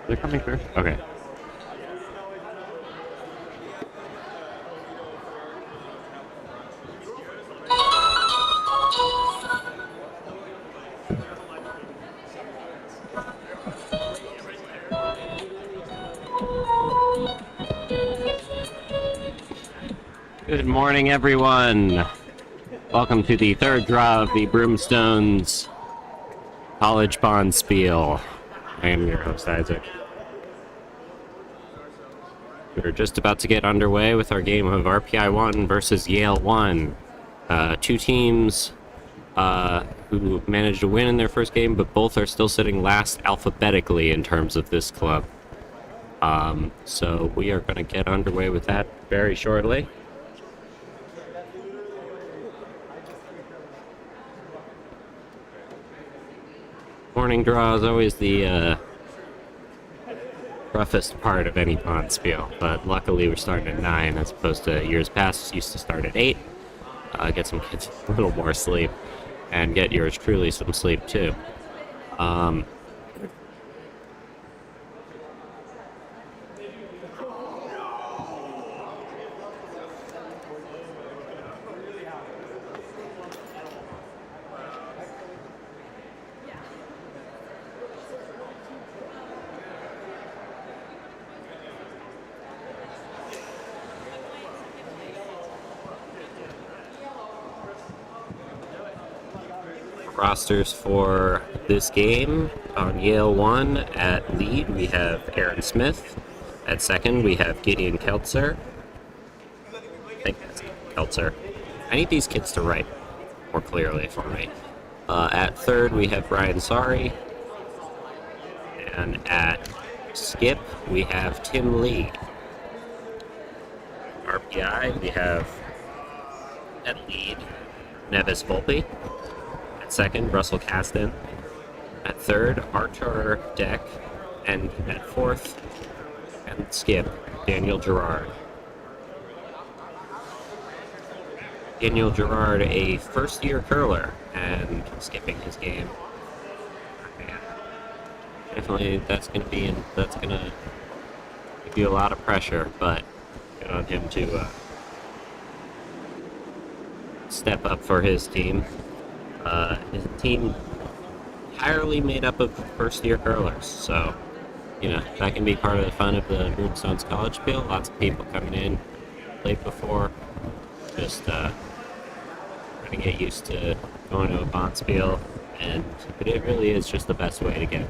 They're coming through? Okay. Good morning, everyone. Welcome to the third draw of the Broomstones College Spiel. I am your host, Isaac. We're just about to get underway with our game of RPI 1 versus Yale 1. Two teams who managed to win in their first game, but both are still sitting last alphabetically in terms of this club. So we are going to get underway with that very shortly. Morning draw is always the roughest part of any pond spiel, but luckily we're starting at 9 as opposed to years past used to start at 8. Get some kids a little more sleep, and get yours truly some sleep too. Rosters for this game on Yale 1 at lead, we have Aaron Smith. At second, we have Gideon Keltzer. I think that's Keltzer. I need these kids to write more clearly for me. At third, we have Ryan Sari. And at skip, we have Tim Lee. RPI, we have at lead Nevis Volpe. At second, Russell Caston. At third, Archer Deck. And at fourth, and skip, Daniel Gerard. Daniel Gerard, a first-year curler, and skipping his game. Man, definitely, that's gonna give you a lot of pressure, but good on him to step up for his team. His team entirely made up of first-year curlers, so that can be part of the fun of the Broomstones College Spiel. Lots of people coming in, played before, just trying to get used to going to a bond spiel, but it really is just the best way to get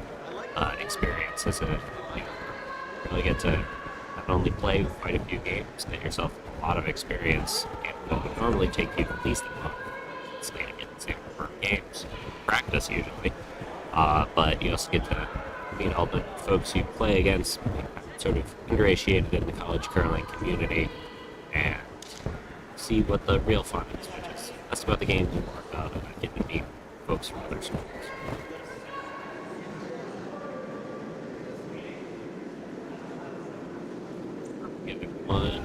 experience. Really get to not only play quite a few games, get yourself a lot of experience in what would normally take you at least a month. It's going to get the same number of games, practice usually, but you also get to meet all the folks you play against, sort of ingratiated in the college curling community, and see what the real fun is, which is less about the games and more about getting to meet folks from other schools. Giving one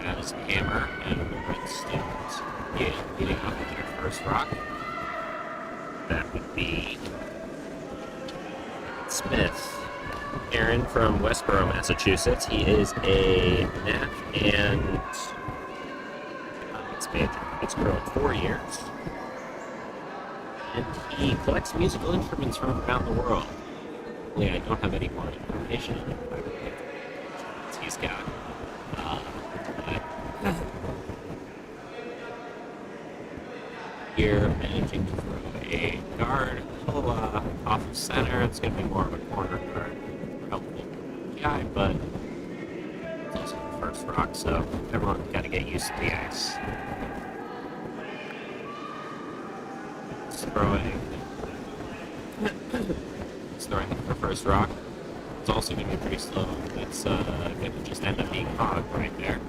has Hammer and the Redstones. Yeah, leading off with their first rock. That would be Smith. Aaron from Westboro, Massachusetts. He is a math and it's curled 4 years. And he collects musical instruments from around the world. Yeah, I don't have any more information on it. He's got here managing to throw a guard off of center. It's going to be more of a corner guard for helpful guy, but it's also the first rock, so everyone's got to get used to the ice. It's throwing for first rock. It's also going to be pretty slow. It's going to just end up being hog right there.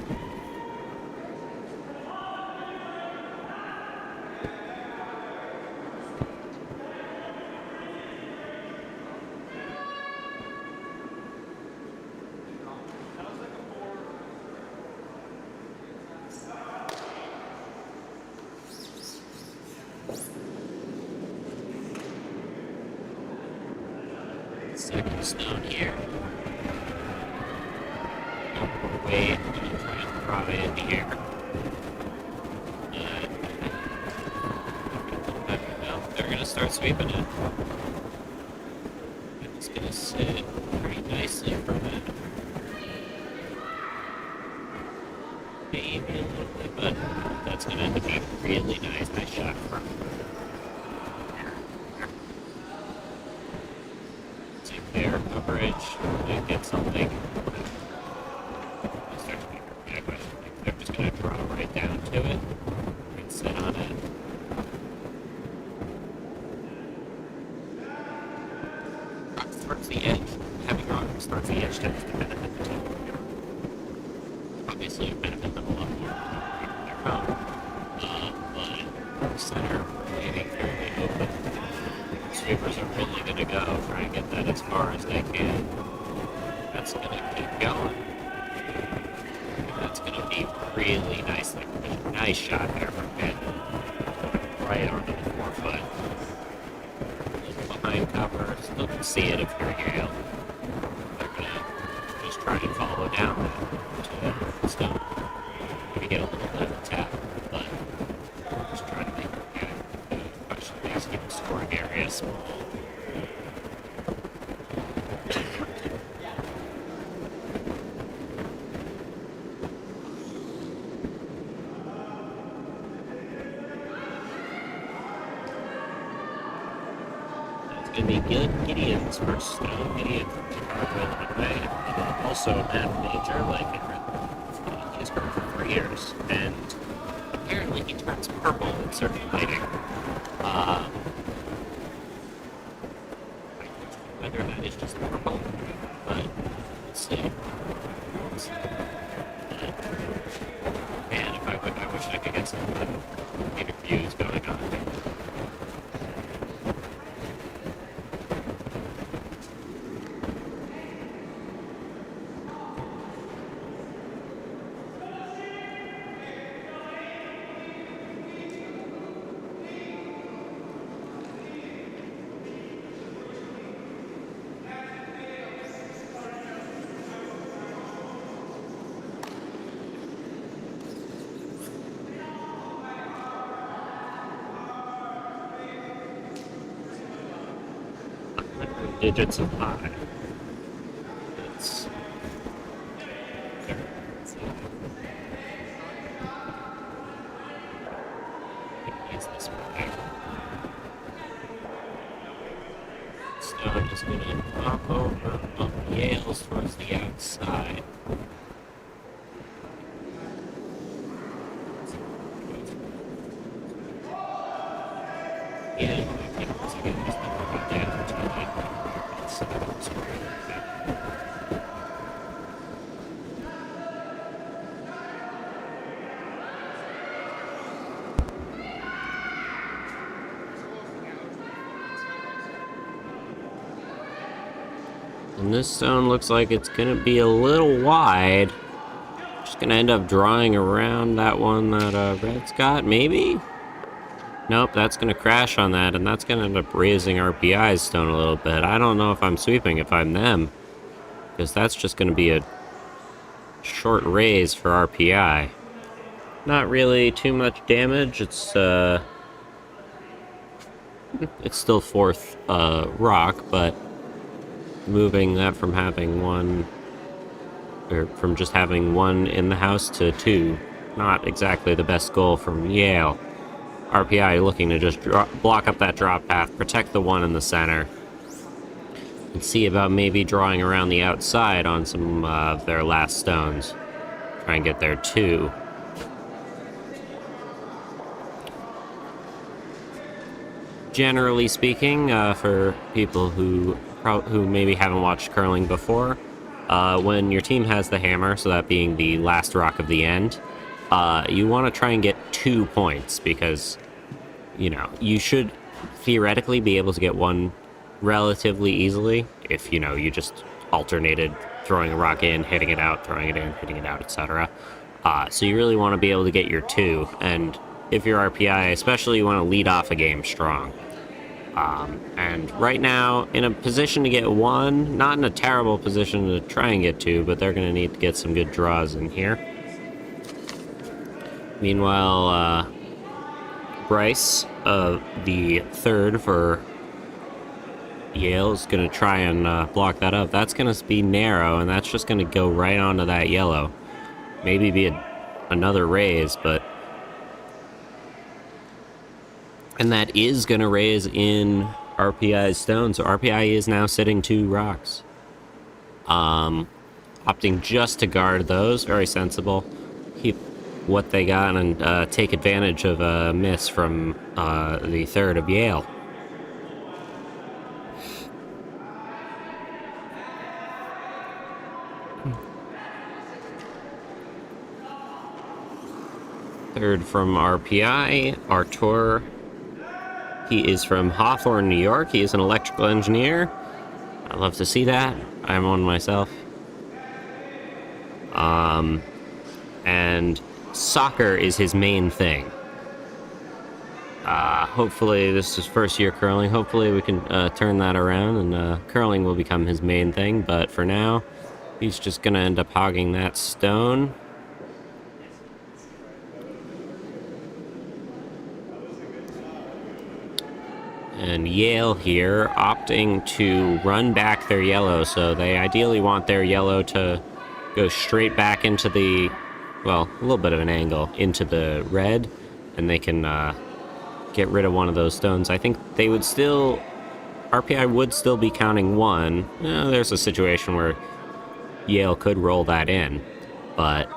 Second stone here. weight, I'm going to try and draw it in the air. Well, they're going to start sweeping it. It's going to sit pretty nicely for a minute. Maybe a little bit, but that's going to end up being really nice. Nice shot from take their coverage, and get something. Start to be a question. They're just going to draw right down to it and sit on it. Rocks towards the edge. Having rocks towards the edge tends to benefit the team. Obviously, it benefits them a lot more than their own. But the center remaining fairly open. Sweepers are really going to go try and get that as far as they can. That's going to keep going. That's going to be really nice there. Nice shot there from Ben. Right onto the 4-foot. Behind cover. Still can see it if you're Yale. They're going to just try and follow down that to stone. Maybe get a little bit of a tap, but just try to make it question things, keep the scoring area small. It's going to be Gideon's first stone. Gideon away. Also a math major, he's grown for 4 years, and apparently he turns purple in certain lighting. Whether that is just purple, but let's see. Man, I wish I could get some interviews going on. Digits of pi. That's use this one. Stone is going to pop over up Yale's towards the outside. Yeah, I think once again, just never got down to and this stone looks like it's going to be a little wide. Just going to end up drawing around that one that Red's got, maybe? Nope, that's going to crash on that, and that's going to end up raising RPI's stone a little bit. I don't know if I'm sweeping if I'm them, because that's just going to be a short raise for RPI. Not really too much damage. It's still fourth rock, but moving that from having one, or from just having one in the house to two, not exactly the best goal from Yale. RPI looking to just block up that drop path, protect the one in the center, and see about maybe drawing around the outside on some of their last stones. Try and get their two. Generally speaking, for people who maybe haven't watched curling before, when your team has the hammer, so that being the last rock of the end, you want to try and get 2 points, because, you know, you should theoretically be able to get one relatively easily if, you know, you just alternated throwing a rock in, hitting it out, throwing it in, hitting it out, etc. So you really want to be able to get your 2, and if you're RPI, especially, you want to lead off a game strong. And right now, in a position to get one, not in a terrible position to try and get two, but they're going to need to get some good draws in here. Meanwhile, Bryce, the third for Yale, is going to try and block that up. That's going to be narrow, and that's just going to go right onto that yellow. Maybe be another raise, but... And that is going to raise in RPI's stone, so RPI is now sitting 2 rocks. Opting just to guard those, very sensible. Keep what they got and take advantage of a miss from the third of Yale. Third from RPI, Artur. He is from Hawthorne, New York. He is an electrical engineer. I love to see that. I'm one myself. And soccer is his main thing. Hopefully, this is first year curling. Hopefully we can turn that around and curling will become his main thing. But for now, he's just going to end up hogging that stone. And Yale here opting to run back their yellow, so they ideally want their yellow to go straight back into the, well, a little bit of an angle, into the red, and they can get rid of one of those stones. I think they would still, RPI would still be counting 1. There's a situation where Yale could roll that in, but...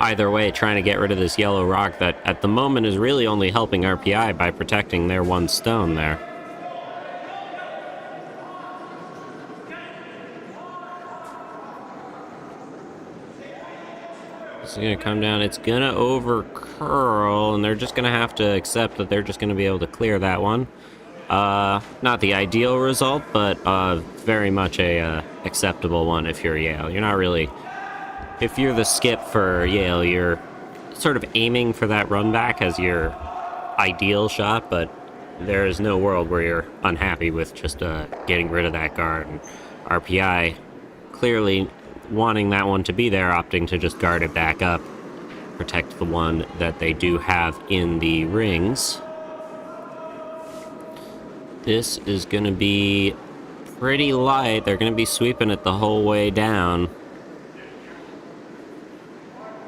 Either way, trying to get rid of this yellow rock that at the moment is really only helping RPI by protecting their 1 stone there. It's going to come down, it's going to over curl, and they're just going to have to accept that they're just going to be able to clear that one. Not the ideal result, but very much a acceptable one if you're Yale. You're not really... If you're the skip for Yale, you're sort of aiming for that run back as your ideal shot, but there is no world where you're unhappy with just getting rid of that guard. And RPI clearly wanting that one to be there, opting to just guard it back up, protect the one that they do have in the rings. This is going to be pretty light. They're going to be sweeping it the whole way down.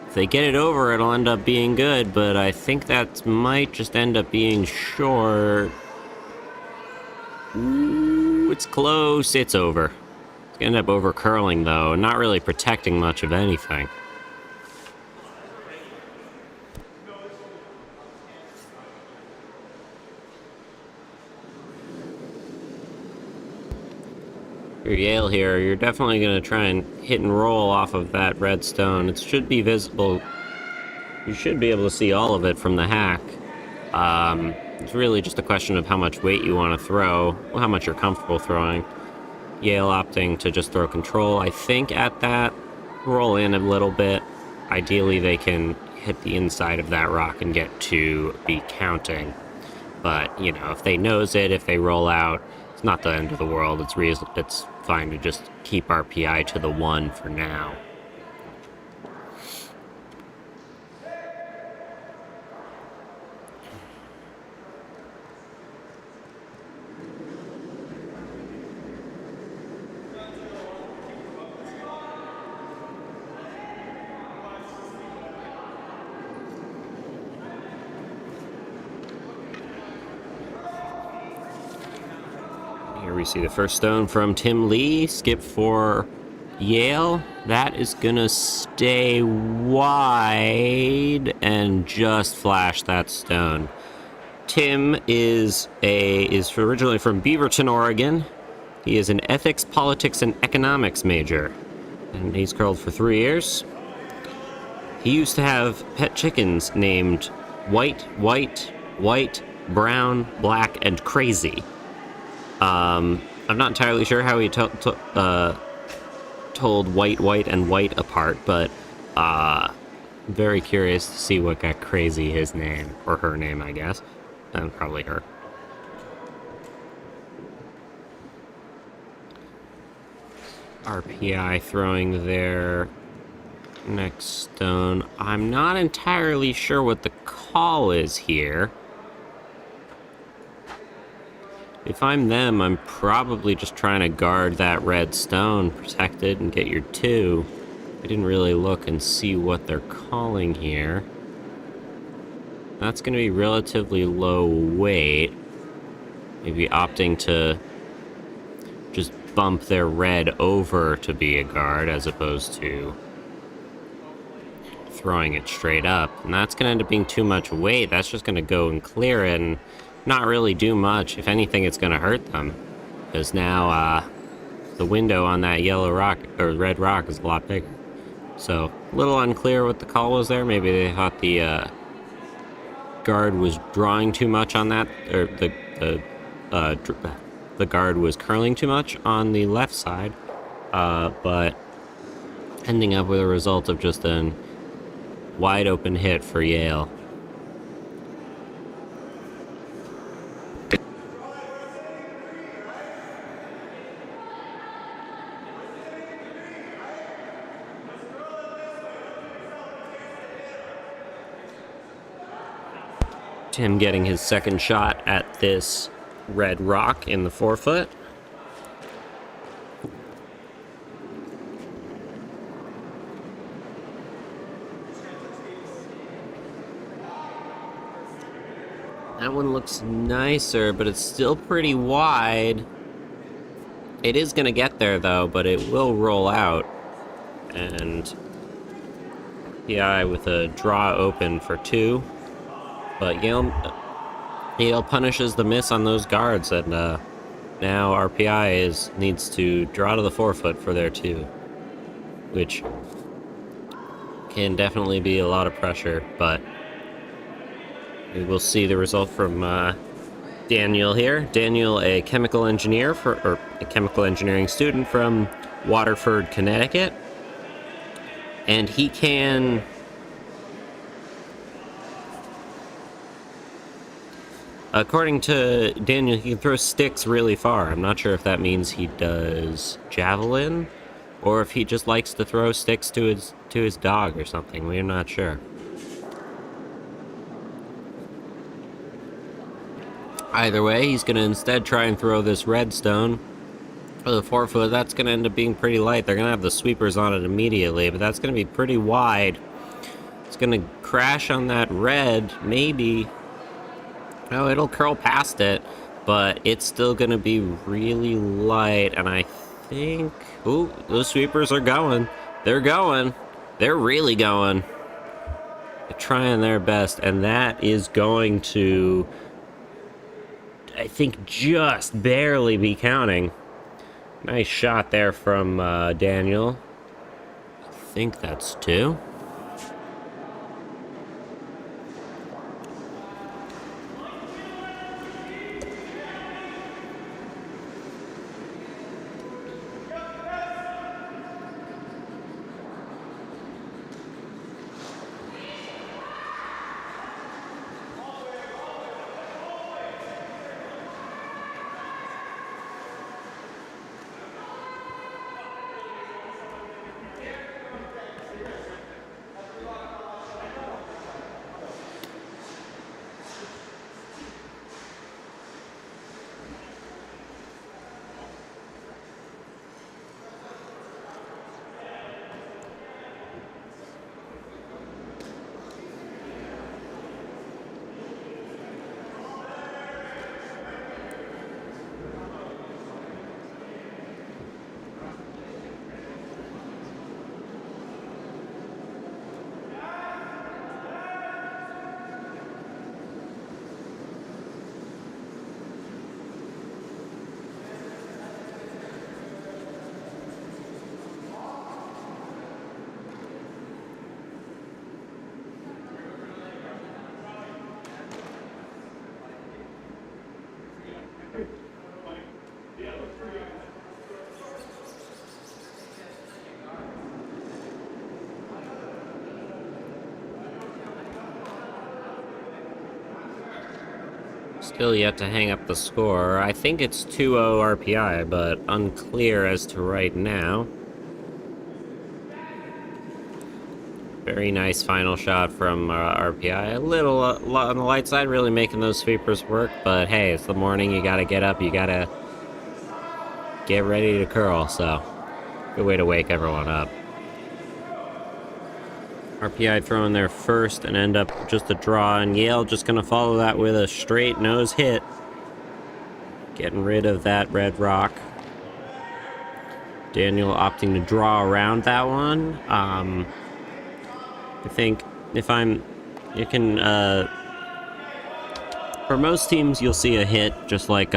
If they get it over, it'll end up being good, but I think that might just end up being short. Ooh, it's close. It's over. It's going to end up over curling, though, not really protecting much of anything. For Yale here, you're definitely going to try and hit and roll off of that red stone. It should be visible. You should be able to see all of it from the hack. It's really just a question of how much weight you want to throw, how much you're comfortable throwing. Yale opting to just throw control, I think, at that. Roll in a little bit. Ideally, they can hit the inside of that rock and get to be counting. But, you know, if they nose it, if they roll out, it's not the end of the world. It's fine to just keep RPI to the 1 for now. Here we see the first stone from Tim Lee. Skip for Yale. That is going to stay wide and just flash that stone. Tim is originally from Beaverton, Oregon. He is an ethics, politics, and economics major. And he's curled for 3 years. He used to have pet chickens named White, Brown, Black, and Crazy. I'm not entirely sure how he told white, and white apart, but Very curious to see what got crazy his name, or her name, I guess. And probably her. RPI throwing their next stone. I'm not entirely sure what the call is here. If I'm them, I'm probably just trying to guard that red stone, protect it, and get your 2. I didn't really look and see what they're calling here. That's going to be relatively low weight. Maybe opting to just bump their red over to be a guard as opposed to throwing it straight up. And that's going to end up being too much weight. That's just going to go and clear it and not really do much. If anything, it's going to hurt them. Because now the window on that yellow rock, or red rock, is a lot bigger. So, a little unclear what the call was there. Maybe they thought the guard was drawing too much on that, or the guard was curling too much on the left side, but ending up with a result of just a wide open hit for Yale. Tim getting his second shot at this red rock in the forefoot. That one looks nicer, but it's still pretty wide. It is going to get there, though, but it will roll out. And PI with a draw open for 2. But Yale punishes the miss on those guards, and now RPI needs to draw to the forefoot for their 2, which can definitely be a lot of pressure, but we will see the result from Daniel here. Daniel, a chemical engineer or a chemical engineering student from Waterford, Connecticut, and he can... According to Daniel, he can throw sticks really far. I'm not sure if that means he does javelin, or if he just likes to throw sticks to his dog or something. We're not sure. Either way, he's going to instead try and throw this red stone for the forefoot. That's going to end up being pretty light. They're going to have the sweepers on it immediately, but that's going to be pretty wide. It's going to crash on that red, maybe. Oh, it'll curl past it, but it's still going to be really light, and I think... Ooh, those sweepers are going. They're going. They're really going. They're trying their best, and that is going to, I think, just barely be counting. Nice shot there from Daniel. I think that's 2. Still yet to hang up the score. I think it's 2-0 RPI, but unclear as to right now. Very nice final shot from RPI. A little on the light side, really making those sweepers work, but hey, it's the morning, you gotta get up, you gotta get ready to curl, so good way to wake everyone up. RPI throwing their first and end up just a draw, and Yale just gonna follow that with a straight nose hit. Getting rid of that red rock. Daniel opting to draw around that one. I think for most teams you'll see a hit just like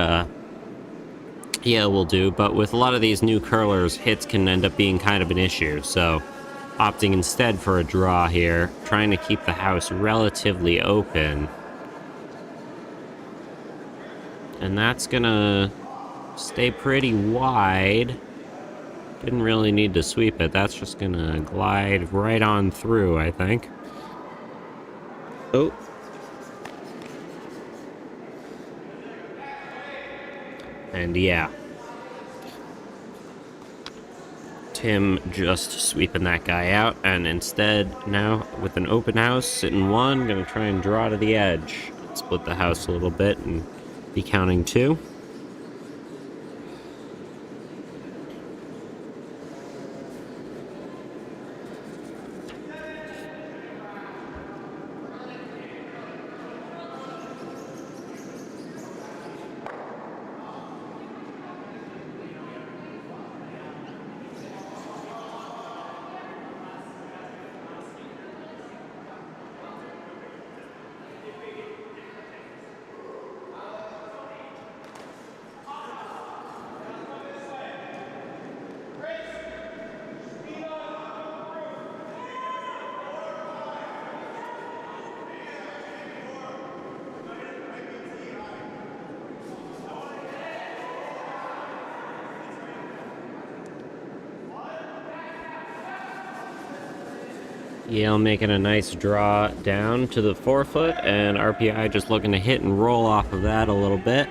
Yale will do, but with a lot of these new curlers, hits can end up being kind of an issue, so opting instead for a draw here, trying to keep the house relatively open. And that's gonna stay pretty wide. Didn't really need to sweep it. That's just gonna glide right on through, I think. Oh. And yeah. Tim just sweeping that guy out, and instead now with an open house, sitting one, gonna try and draw to the edge. Split the house a little bit and be counting two. Yale making a nice draw down to the forefoot, and RPI just looking to hit and roll off of that a little bit.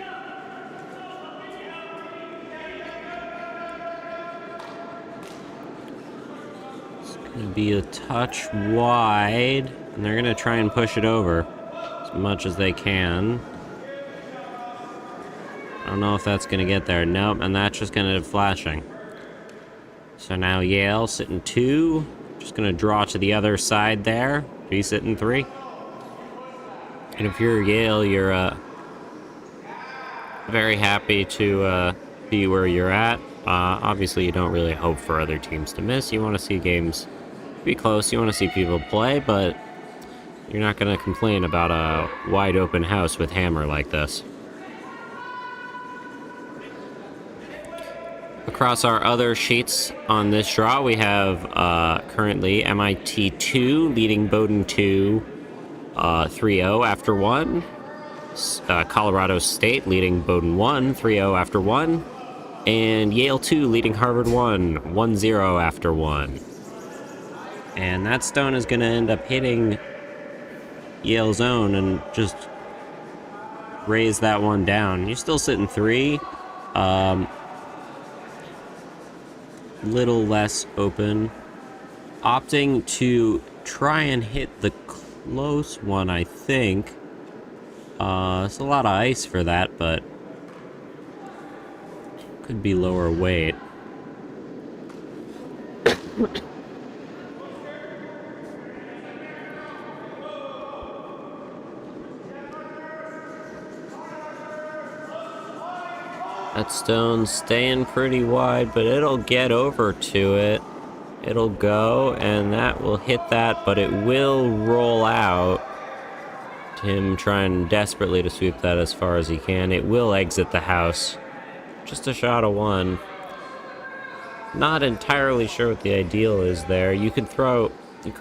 It's going to be a touch wide, and they're going to try and push it over as much as they can. I don't know if that's going to get there. Nope, and that's just going to end up flashing. So now Yale sitting two. Just gonna draw to the other side there. Be sitting three. And if you're Yale, you're very happy to be where you're at. Obviously, you don't really hope for other teams to miss. You want to see games be close. You want to see people play, but you're not gonna complain about a wide open house with hammer like this. Across our other sheets on this draw, we have currently MIT 2 leading Bowdoin 2 3-0 after 1. Colorado State leading Bowdoin 1 3-0 after 1. And Yale 2 leading Harvard 1 1-0 after 1. And that stone is going to end up hitting Yale's own and just raise that one down. You're still sitting 3. Little less open. Opting to try and hit the close one, I think. It's a lot of ice for that, but could be lower weight. That stone's staying pretty wide, but it'll get over to it. It'll go, and that will hit that, but it will roll out. Tim trying desperately to sweep that as far as he can. It will exit the house. Just a shot of one. Not entirely sure what the ideal is there. You could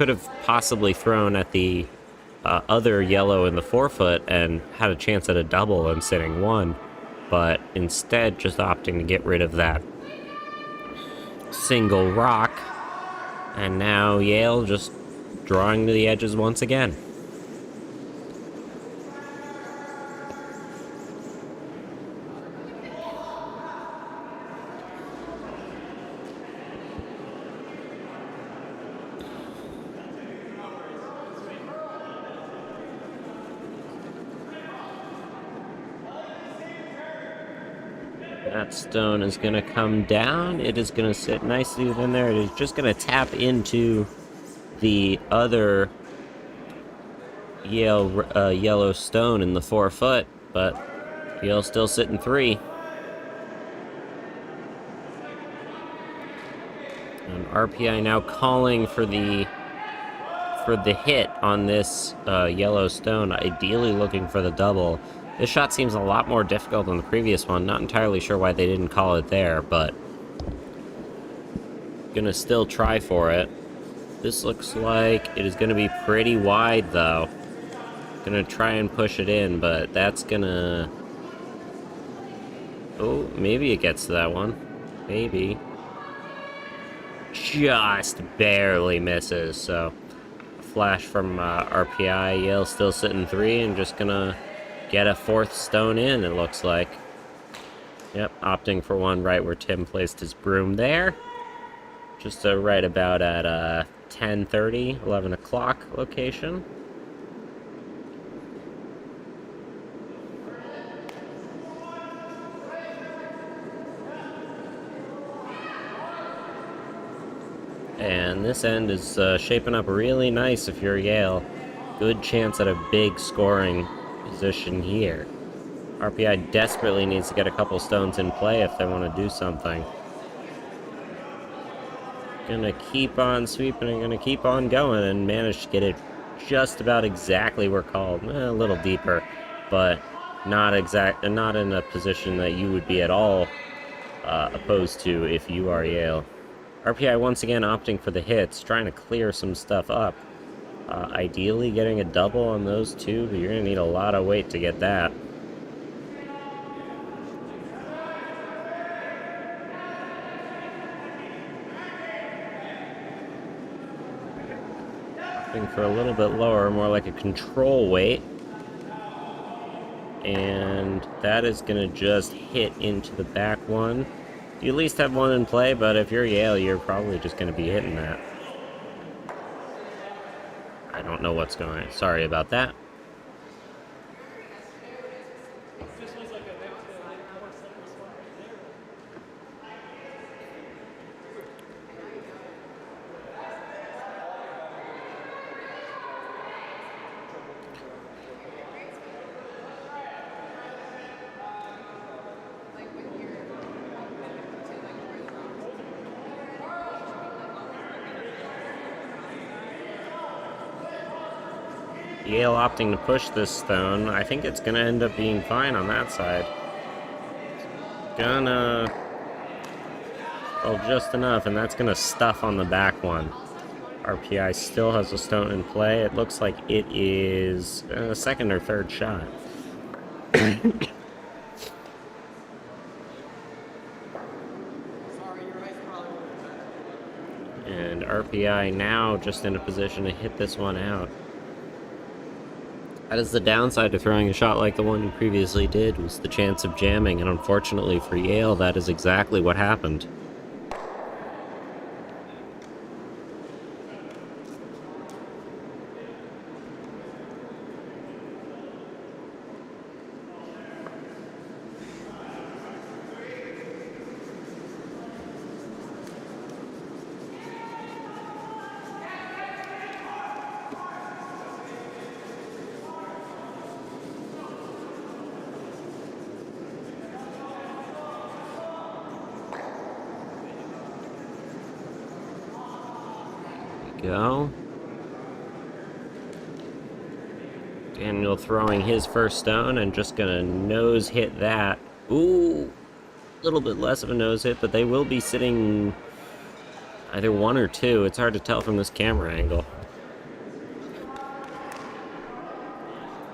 have possibly thrown at the other yellow in the forefoot and had a chance at a double and sitting one. But instead just opting to get rid of that single rock. And now Yale just drawing to the edges once again. That stone is going to come down. It is going to sit nicely within there. It is just going to tap into the other yellow stone in the 4 foot, but Yale still sitting 3. And RPI now calling for the hit on this yellow stone, ideally looking for the double. This shot seems a lot more difficult than the previous one. Not entirely sure why they didn't call it there, but gonna still try for it. This looks like it is gonna be pretty wide, though. Gonna try and push it in, but that's gonna... Oh, maybe it gets to that one. Maybe. Just barely misses, so... Flash from RPI. Yale still sitting 3 and just gonna get a 4th stone in, it looks like. Yep, opting for one right where Tim placed his broom there. Just right about at 10:30, 11 o'clock location. And this end is shaping up really nice if you're Yale. Good chance at a big scoring position here. RPI desperately needs to get a couple stones in play if they want to do something. Gonna keep on sweeping and gonna keep on going and manage to get it just about exactly where called. A little deeper, but not in a position that you would be at all opposed to if you are Yale. RPI once again opting for the hits, trying to clear some stuff up. Ideally getting a double on those two, but you're going to need a lot of weight to get that. Opting for a little bit lower, more like a control weight. And that is going to just hit into the back one. You at least have one in play, but if you're Yale, you're probably just going to be hitting that. I don't know what's going on. Sorry about that. Yale opting to push this stone. I think it's gonna end up being fine on that side. Gonna... Oh, just enough, and that's gonna stuff on the back one. RPI still has a stone in play. It looks like it is a second or third shot. And RPI now just in a position to hit this one out. That is the downside to throwing a shot like the one you previously did, was the chance of jamming, and unfortunately for Yale, that is exactly what happened. Go. Daniel throwing his first stone and just gonna nose hit that. Ooh, a little bit less of a nose hit, but they will be sitting either 1 or 2. It's hard to tell from this camera angle.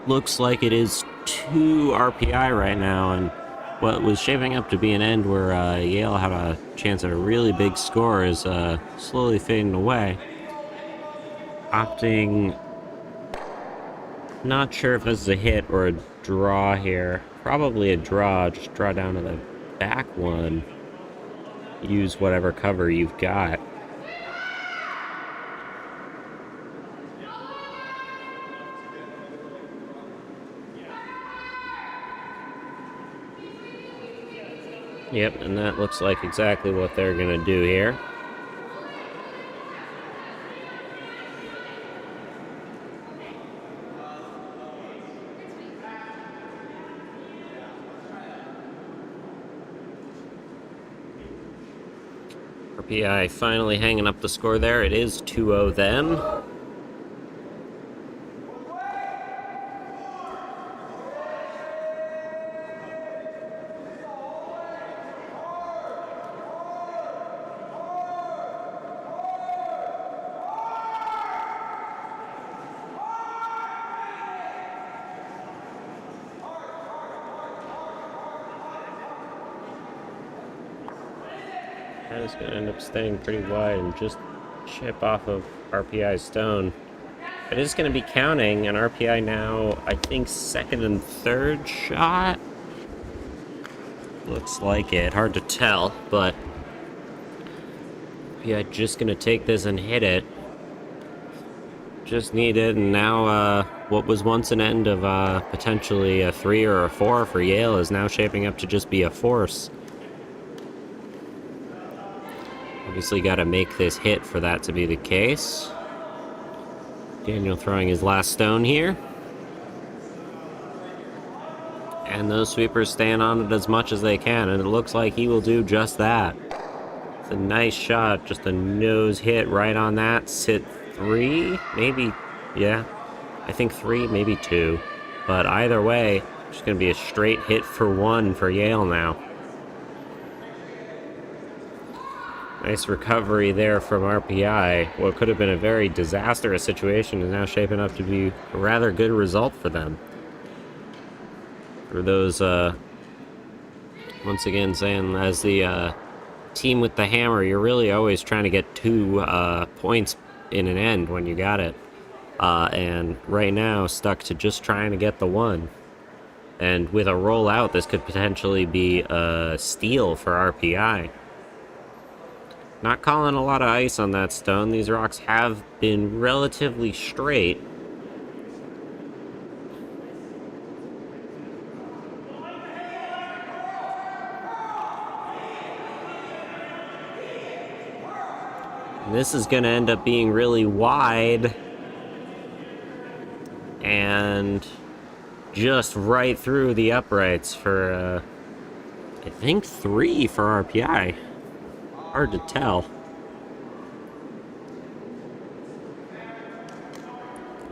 Looks like it is 2 RPI right now, and what was shaping up to be an end where Yale had a chance at a really big score is slowly fading away. Opting, not sure if this is a hit or a draw here. Probably a draw. Just draw down to the back one. Use whatever cover you've got. Yep, and that looks like exactly what they're going to do here. RPI finally hanging up the score there. It is 2-0 them. That is going to end up staying pretty wide and just chip off of RPI's stone. It is going to be counting, and RPI now, I think, second and third shot? Looks like it. Hard to tell, but RPI just going to take this and hit it. Just need it, and now what was once an end of potentially a 3 or a 4 for Yale is now shaping up to just be a force. Obviously got to make this hit for that to be the case. Daniel throwing his last stone here. And those sweepers staying on it as much as they can, and it looks like he will do just that. It's a nice shot, just a nose hit right on that. Sit 3, maybe, yeah. I think 3, maybe 2. But either way, it's going to be a straight hit for 1 for Yale now. Nice recovery there from RPI. What could have been a very disastrous situation is now shaping up to be a rather good result for them. For those, once again saying, as the team with the hammer, you're really always trying to get 2 points in an end when you got it. And right now, stuck to just trying to get the 1. And with a rollout, this could potentially be a steal for RPI. Not calling a lot of ice on that stone. These rocks have been relatively straight. And this is going to end up being really wide. And just right through the uprights for, I think 3 for RPI. Hard to tell.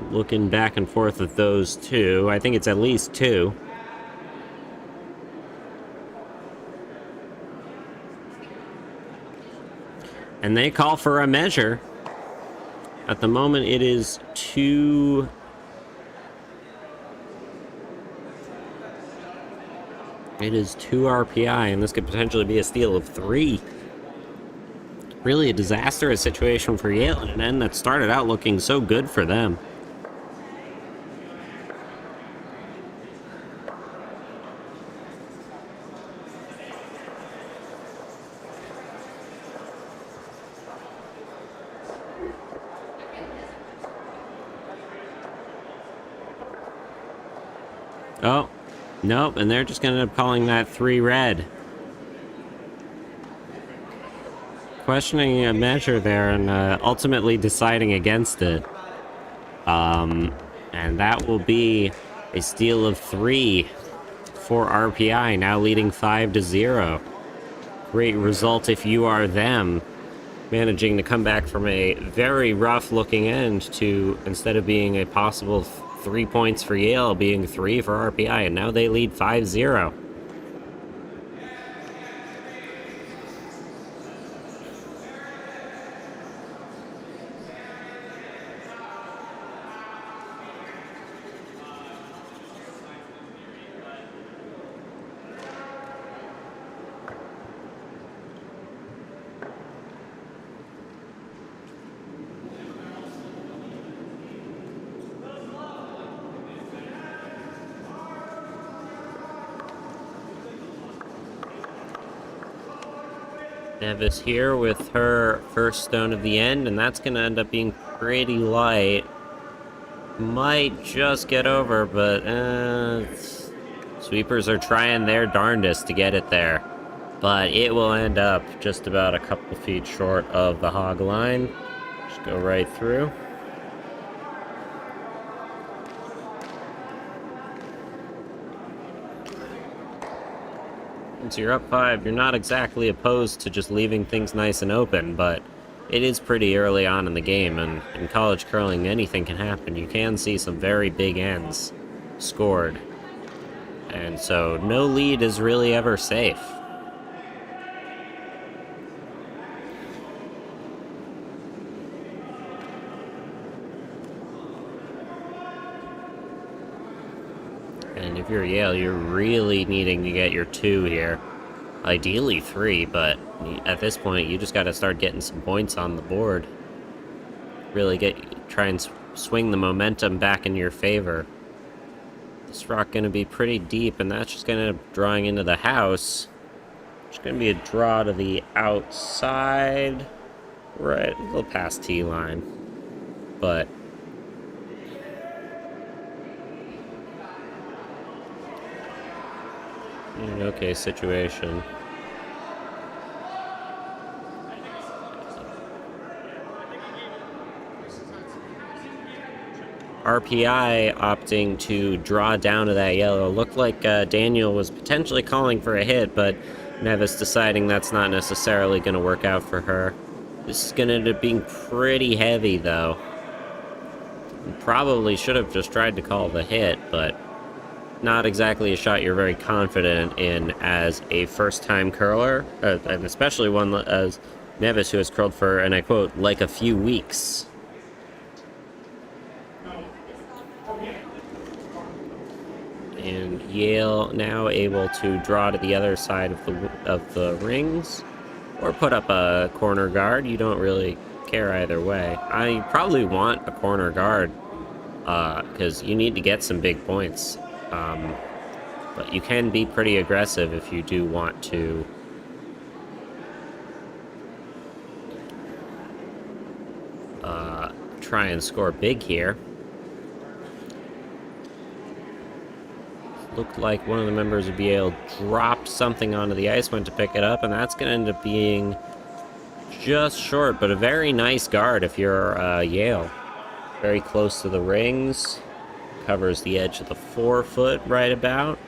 Looking back and forth at those 2. I think it's at least 2. And they call for a measure. At the moment, it is 2. It is 2 RPI, and this could potentially be a steal of 3. Really a disastrous situation for Yale, and an end that started out looking so good for them. Oh, nope, and they're just going to end up calling that 3 red. Questioning a measure there and ultimately deciding against it. And that will be a steal of 3 for RPI, now leading 5-0. Great result if you are them, managing to come back from a very rough looking end to, instead of being a possible 3 points for Yale, being 3 for RPI, and now they lead 5-0. Nevis here with her first stone of the end, and that's going to end up being pretty light. Might just get over, but sweepers are trying their darndest to get it there. but it will end up just about a couple feet short of the hog line. Just go right through. Once you're up 5, you're not exactly opposed to just leaving things nice and open, but it is pretty early on in the game, and in college curling, anything can happen. You can see some very big ends scored, and so no lead is really ever safe. And if you're Yale, you're really needing to get your 2 here. Ideally 3, but at this point, you just got to start getting some points on the board. Really try and swing the momentum back in your favor. This rock going to be pretty deep, and that's just going to end up drawing into the house. It's going to be a draw to the outside, right, a little past T line, but an okay situation. RPI opting to draw down to that yellow. Looked like Daniel was potentially calling for a hit, but Nevis deciding that's not necessarily going to work out for her. This is going to end up being pretty heavy, though. Probably should have just tried to call the hit, but not exactly a shot you're very confident in as a first-time curler, and especially one as Nevis, who has curled for, and I quote, like a few weeks. And Yale now able to draw to the other side of the rings, or put up a corner guard. You don't really care either way. I probably want a corner guard, because you need to get some big points. But you can be pretty aggressive if you do want to try and score big here. Looked like one of the members of Yale dropped something onto the ice, went to pick it up, and that's going to end up being just short, but a very nice guard if you're Yale. Very close to the rings. Covers the edge of the 4-foot right about.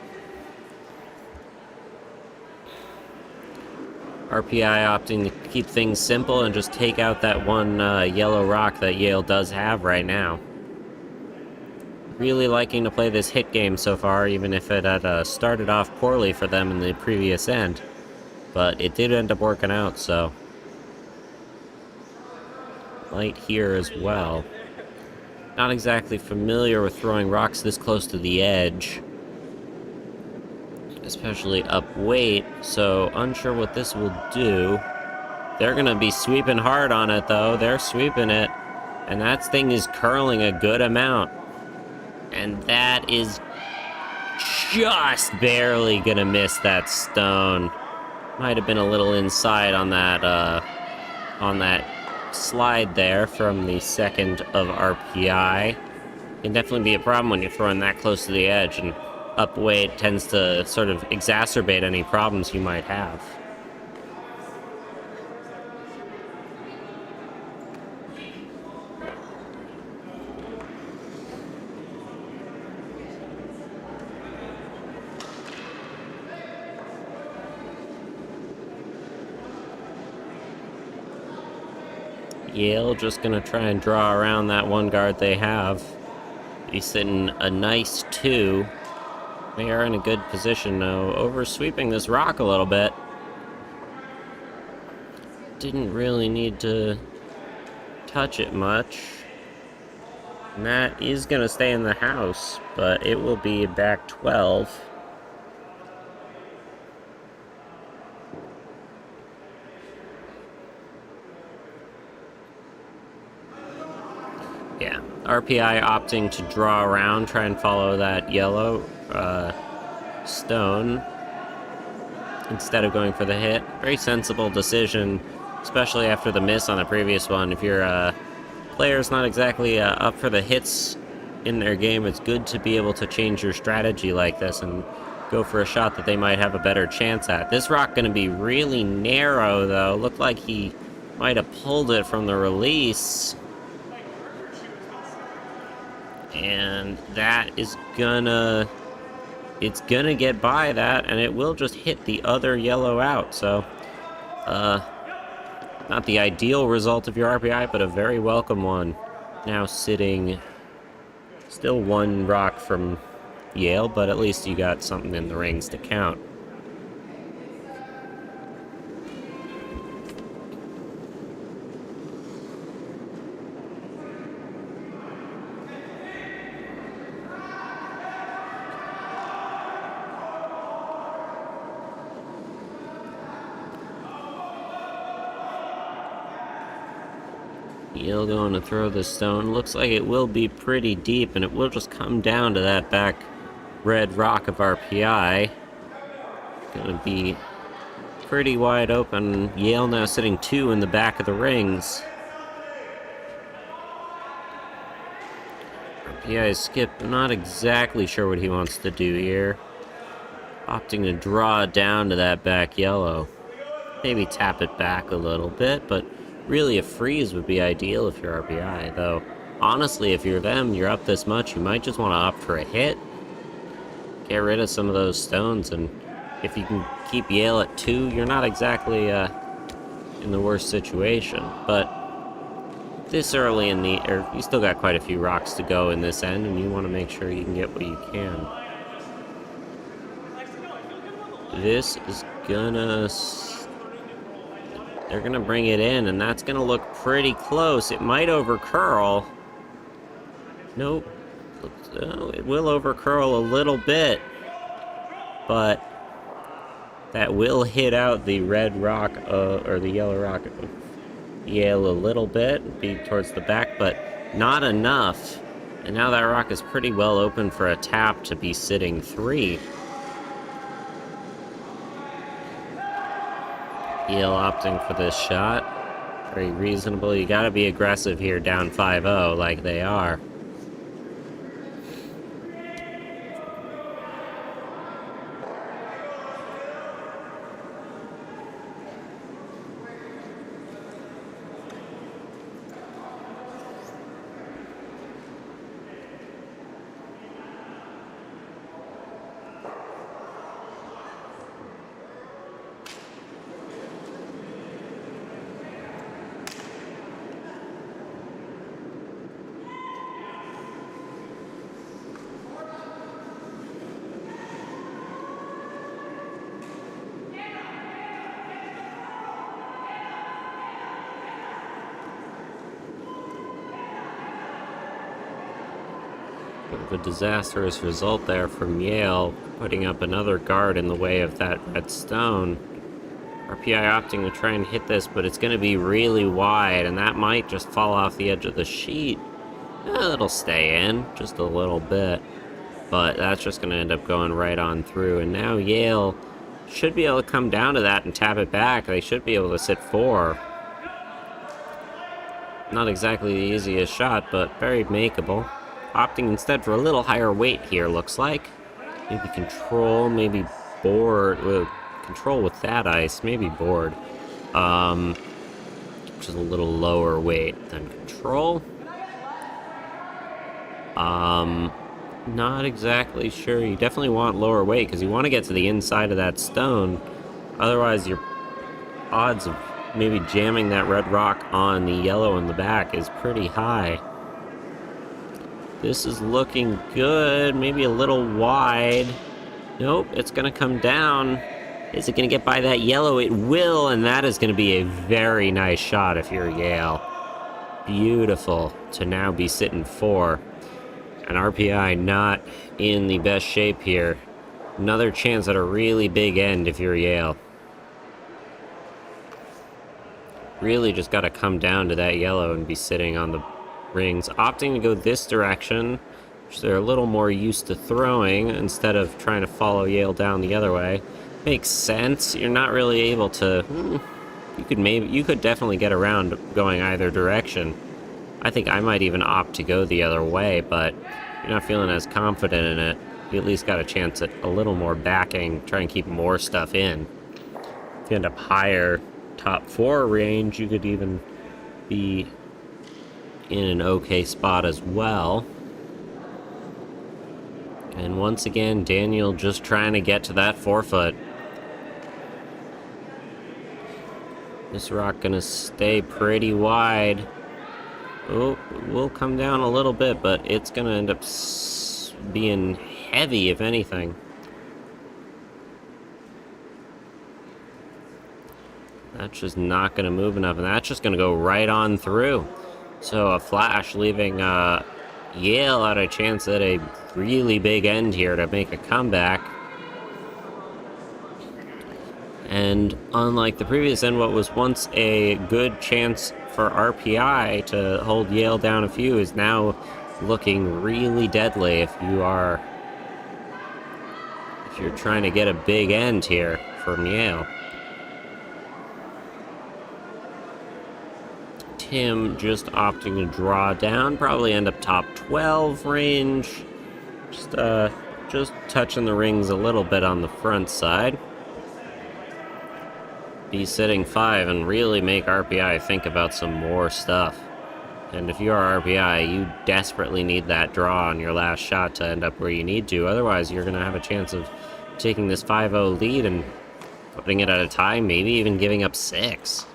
RPI opting to keep things simple and just take out that one yellow rock that Yale does have right now. Really liking to play this hit game so far, even if it had started off poorly for them in the previous end. But it did end up working out, so. Light here as well. Not exactly familiar with throwing rocks this close to the edge, especially up weight, so unsure what this will do. They're going to be sweeping hard on it, though. They're sweeping it, and that thing is curling a good amount. And that is just barely going to miss that stone. Might have been a little inside on that slide there from the second of RPI. Can definitely be a problem when you're throwing that close to the edge, and up weight tends to sort of exacerbate any problems you might have. Yale just going to try and draw around that one guard they have. He's sitting a nice 2. They are in a good position, though. Oversweeping this rock a little bit. Didn't really need to touch it much. And that is going to stay in the house, but it will be back 12. Yeah, RPI opting to draw around, try and follow that yellow stone instead of going for the hit. Very sensible decision, especially after the miss on the previous one. If your player's not exactly up for the hits in their game, it's good to be able to change your strategy like this and go for a shot that they might have a better chance at. This rock going to be really narrow, though. Looked like he might have pulled it from the release. And that is gonna... It's gonna get by that, and it will just hit the other yellow out. So, not the ideal result of your RPI, but a very welcome one. Now sitting still one rock from Yale, but at least you got something in the rings to count. Yale going to throw the stone. Looks like it will be pretty deep, and it will just come down to that back red rock of RPI. Gonna be pretty wide open. Yale now sitting 2 in the back of the rings. RPI skip, not exactly sure what he wants to do here. Opting to draw down to that back yellow. Maybe tap it back a little bit, but really a freeze would be ideal if you're RPI, though honestly, if you're them, you're up this much, you might just want to opt for a hit. Get rid of some of those stones, and if you can keep Yale at 2, you're not exactly in the worst situation. But this early in the... you still got quite a few rocks to go in this end, and you want to make sure you can get what you can. This is gonna... They're gonna bring it in, and that's gonna look pretty close. It might overcurl. Nope. It will overcurl a little bit, but that will hit out the red rock, or the yellow rock of Yale a little bit, be towards the back, but not enough. And now that rock is pretty well open for a tap to be sitting 3. Yale opting for this shot. Very reasonable. You gotta be aggressive here, down 5-0 like they are. Bit of a disastrous result there from Yale, putting up another guard in the way of that red stone. RPI opting to try and hit this, but it's going to be really wide, and that might just fall off the edge of the sheet. It'll stay in, just a little bit, but that's just going to end up going right on through, and now Yale should be able to come down to that and tap it back. They should be able to sit 4. Not exactly the easiest shot, but very makeable. Opting instead for a little higher weight here, looks like. Maybe control, maybe board. Control with that ice, maybe board. Which is a little lower weight than control. Not exactly sure. You definitely want lower weight because you want to get to the inside of that stone. Otherwise, your odds of maybe jamming that red rock on the yellow in the back is pretty high. This is looking good. Maybe a little wide. Nope, it's going to come down. Is it going to get by that yellow? It will, and that is going to be a very nice shot if you're Yale. Beautiful to now be sitting 4. And RPI not in the best shape here. Another chance at a really big end if you're Yale. Really just got to come down to that yellow and be sitting on the rings. Opting to go this direction, which they're a little more used to throwing, instead of trying to follow Yale down the other way. Makes sense. You're not really able to... You could definitely get around going either direction. I think I might even opt to go the other way, but you're not feeling as confident in it. you at least got a chance at a little more backing, try and keep more stuff in. If you end up higher top 4 range, you could even be in an okay spot as well. And once again, Daniel just trying to get to that 4-foot. This rock gonna stay pretty wide. Oh, it will come down a little bit, but it's gonna end up being heavy, if anything. That's just not gonna move enough, and that's just gonna go right on through. So a flash leaving Yale out a chance at a really big end here to make a comeback. And unlike the previous end, what was once a good chance for RPI to hold Yale down a few is now looking really deadly if you're trying to get a big end here from Yale. Tim just opting to draw down, probably end up top 12 range. Just touching the rings a little bit on the front side. Be sitting 5 and really make RPI think about some more stuff. And if you are RPI, you desperately need that draw on your last shot to end up where you need to. Otherwise, you're going to have a chance of taking this 5-0 lead and putting it at a tie, maybe even giving up 6.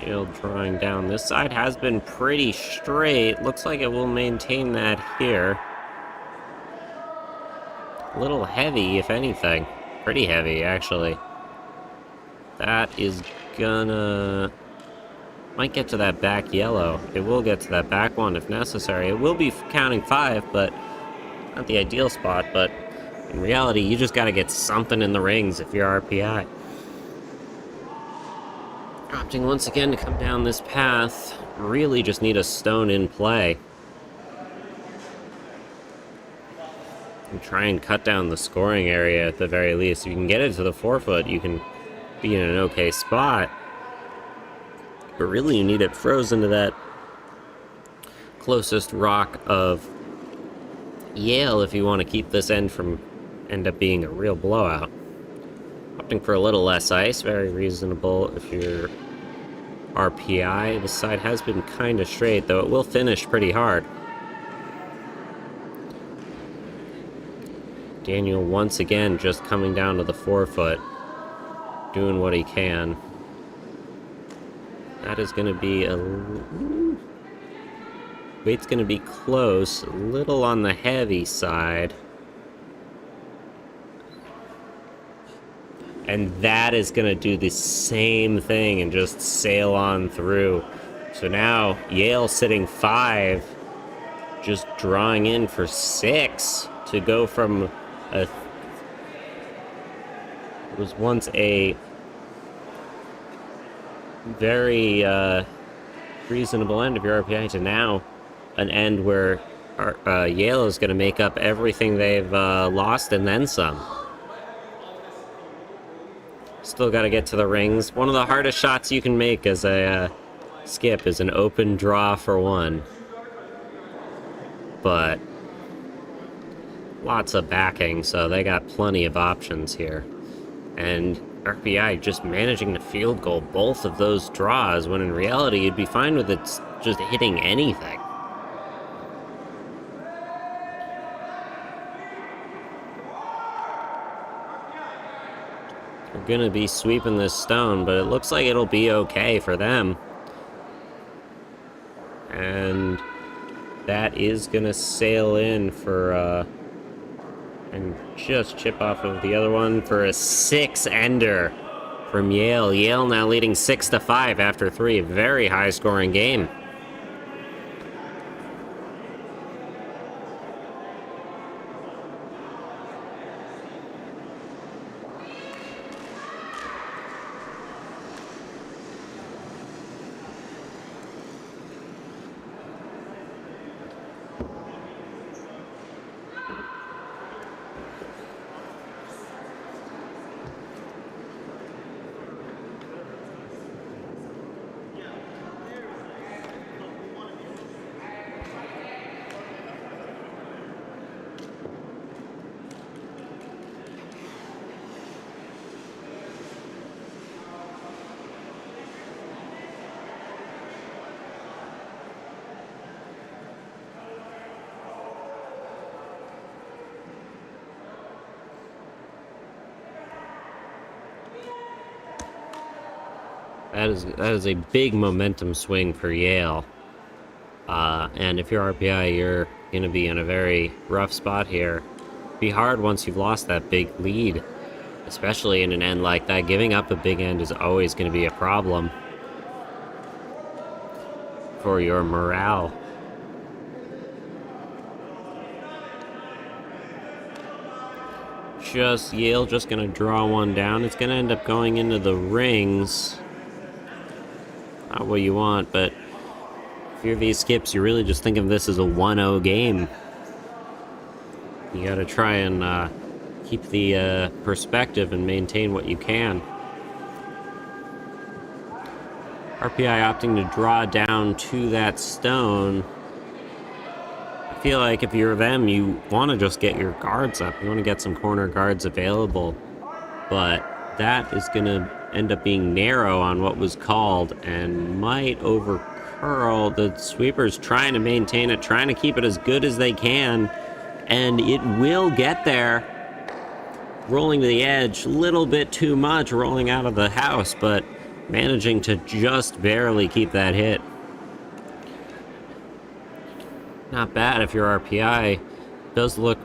Yale drawing down. This side has been pretty straight. Looks like it will maintain that here. A little heavy, if anything. Pretty heavy, actually. That is gonna... might get to that back yellow. It will get to that back one if necessary. It will be counting 5, but not the ideal spot. But in reality, you just gotta get something in the rings if you're RPI. Opting once again to come down this path. Really just need a stone in play. And try and cut down the scoring area at the very least. If you can get it to the 4-foot, you can be in an okay spot. But really you need it frozen to that closest rock of Yale if you want to keep this end from end up being a real blowout. Opting for a little less ice, very reasonable if you're RPI. This side has been kind of straight, though it will finish pretty hard. Daniel once again just coming down to the 4-foot, doing what he can. That is going to be a... weight's going to be close, a little on the heavy side. And that is going to do the same thing and just sail on through. So now Yale sitting 5, just drawing in for 6 to go from a... it was once a very reasonable end of your RPI to now an end where Yale is going to make up everything they've lost and then some. Still got to get to the rings. One of the hardest shots you can make as a skip is an open draw for 1. But lots of backing, so they got plenty of options here. And RPI just managing to field goal both of those draws, when in reality you'd be fine with it just hitting anything. We're gonna be sweeping this stone, but it looks like it'll be okay for them. And that is gonna sail in for and just chip off of the other one for a 6-ender from Yale. Yale now leading 6-5 after 3. A very high scoring game. That is a big momentum swing for Yale. And if you're RPI, you're going to be in a very rough spot here. Be hard once you've lost that big lead, especially in an end like that. Giving up a big end is always going to be a problem for your morale. Yale just going to draw one down. It's going to end up going into the rings. Not what you want, but if you're these skips, you really just think of this as a 1-0 game. You got to try and keep the perspective and maintain what you can. RPI opting to draw down to that stone. I feel like if you're them, you want to just get your guards up. You want to get some corner guards available. But that is going to end up being narrow on what was called and might overcurl. The sweeper's trying to maintain it, trying to keep it as good as they can. And it will get there. Rolling to the edge, a little bit too much, rolling out of the house, but managing to just barely keep that hit. Not bad if you're RPI. Does look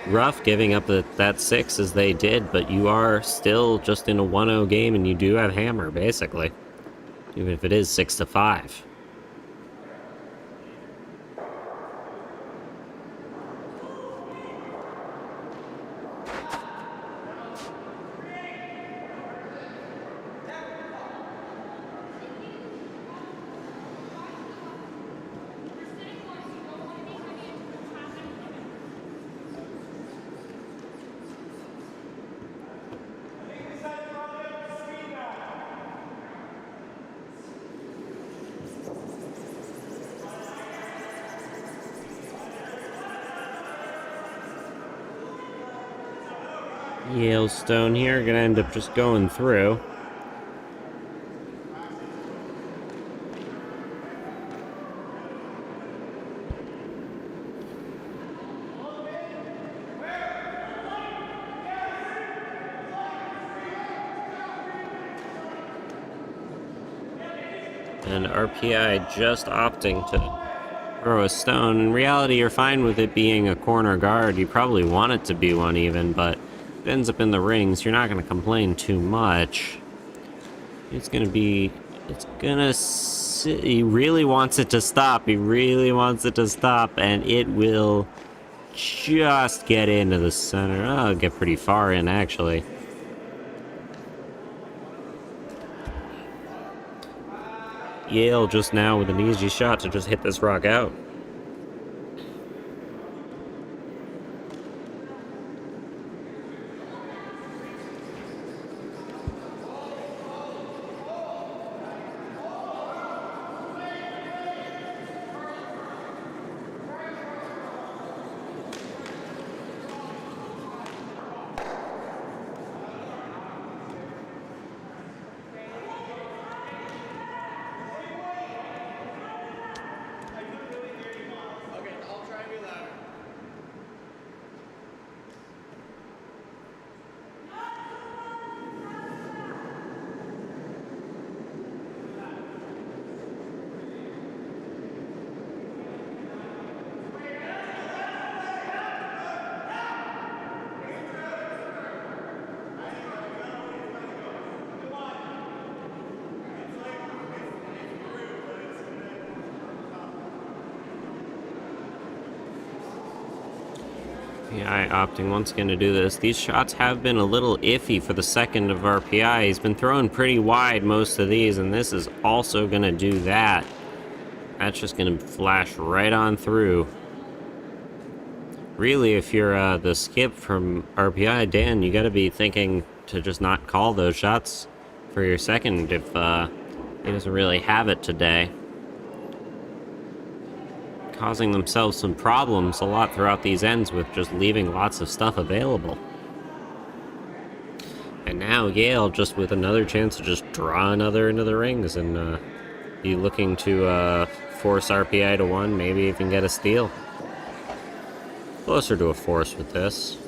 rough giving up that 6 as they did, but you are still just in a 1-0 game and you do have hammer, basically. Even if it is 6-5. Yale stone here, gonna end up just going through. And RPI just opting to throw a stone. In reality, you're fine with it being a corner guard. You probably want it to be one even, but it ends up in the rings. You're not going to complain too much. He really wants it to stop. He really wants it to stop, and it will just get into the center. Oh, get pretty far in, actually. Yale just now with an easy shot to just hit this rock out. Opting once again to do this. These shots have been a little iffy for the second of RPI. He's been throwing pretty wide most of these, and this is also going to do that. That's just going to flash right on through. Really, if you're the skip from RPI, Dan, you got to be thinking to just not call those shots for your second if he doesn't really have it today. Causing themselves some problems a lot throughout these ends with just leaving lots of stuff available. And now Yale just with another chance to just draw another into the rings and be looking to force RPI to 1, maybe even get a steal. Closer to a force with this.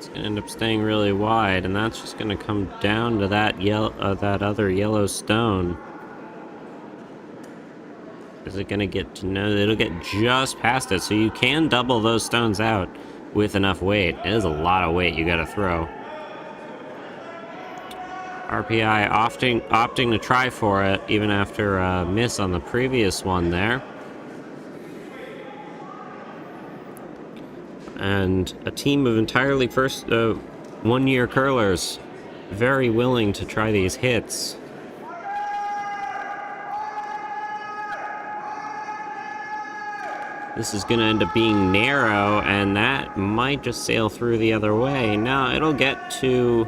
gonna end up staying really wide, and that's just gonna come down to that that other yellow stone. Is it gonna get to no? It'll get just past it, so you can double those stones out with enough weight. It is a lot of weight you gotta throw. RPI opting to try for it, even after a miss on the previous one there. And a team of entirely one-year curlers, very willing to try these hits. This is going to end up being narrow, and that might just sail through the other way. No, it'll get to...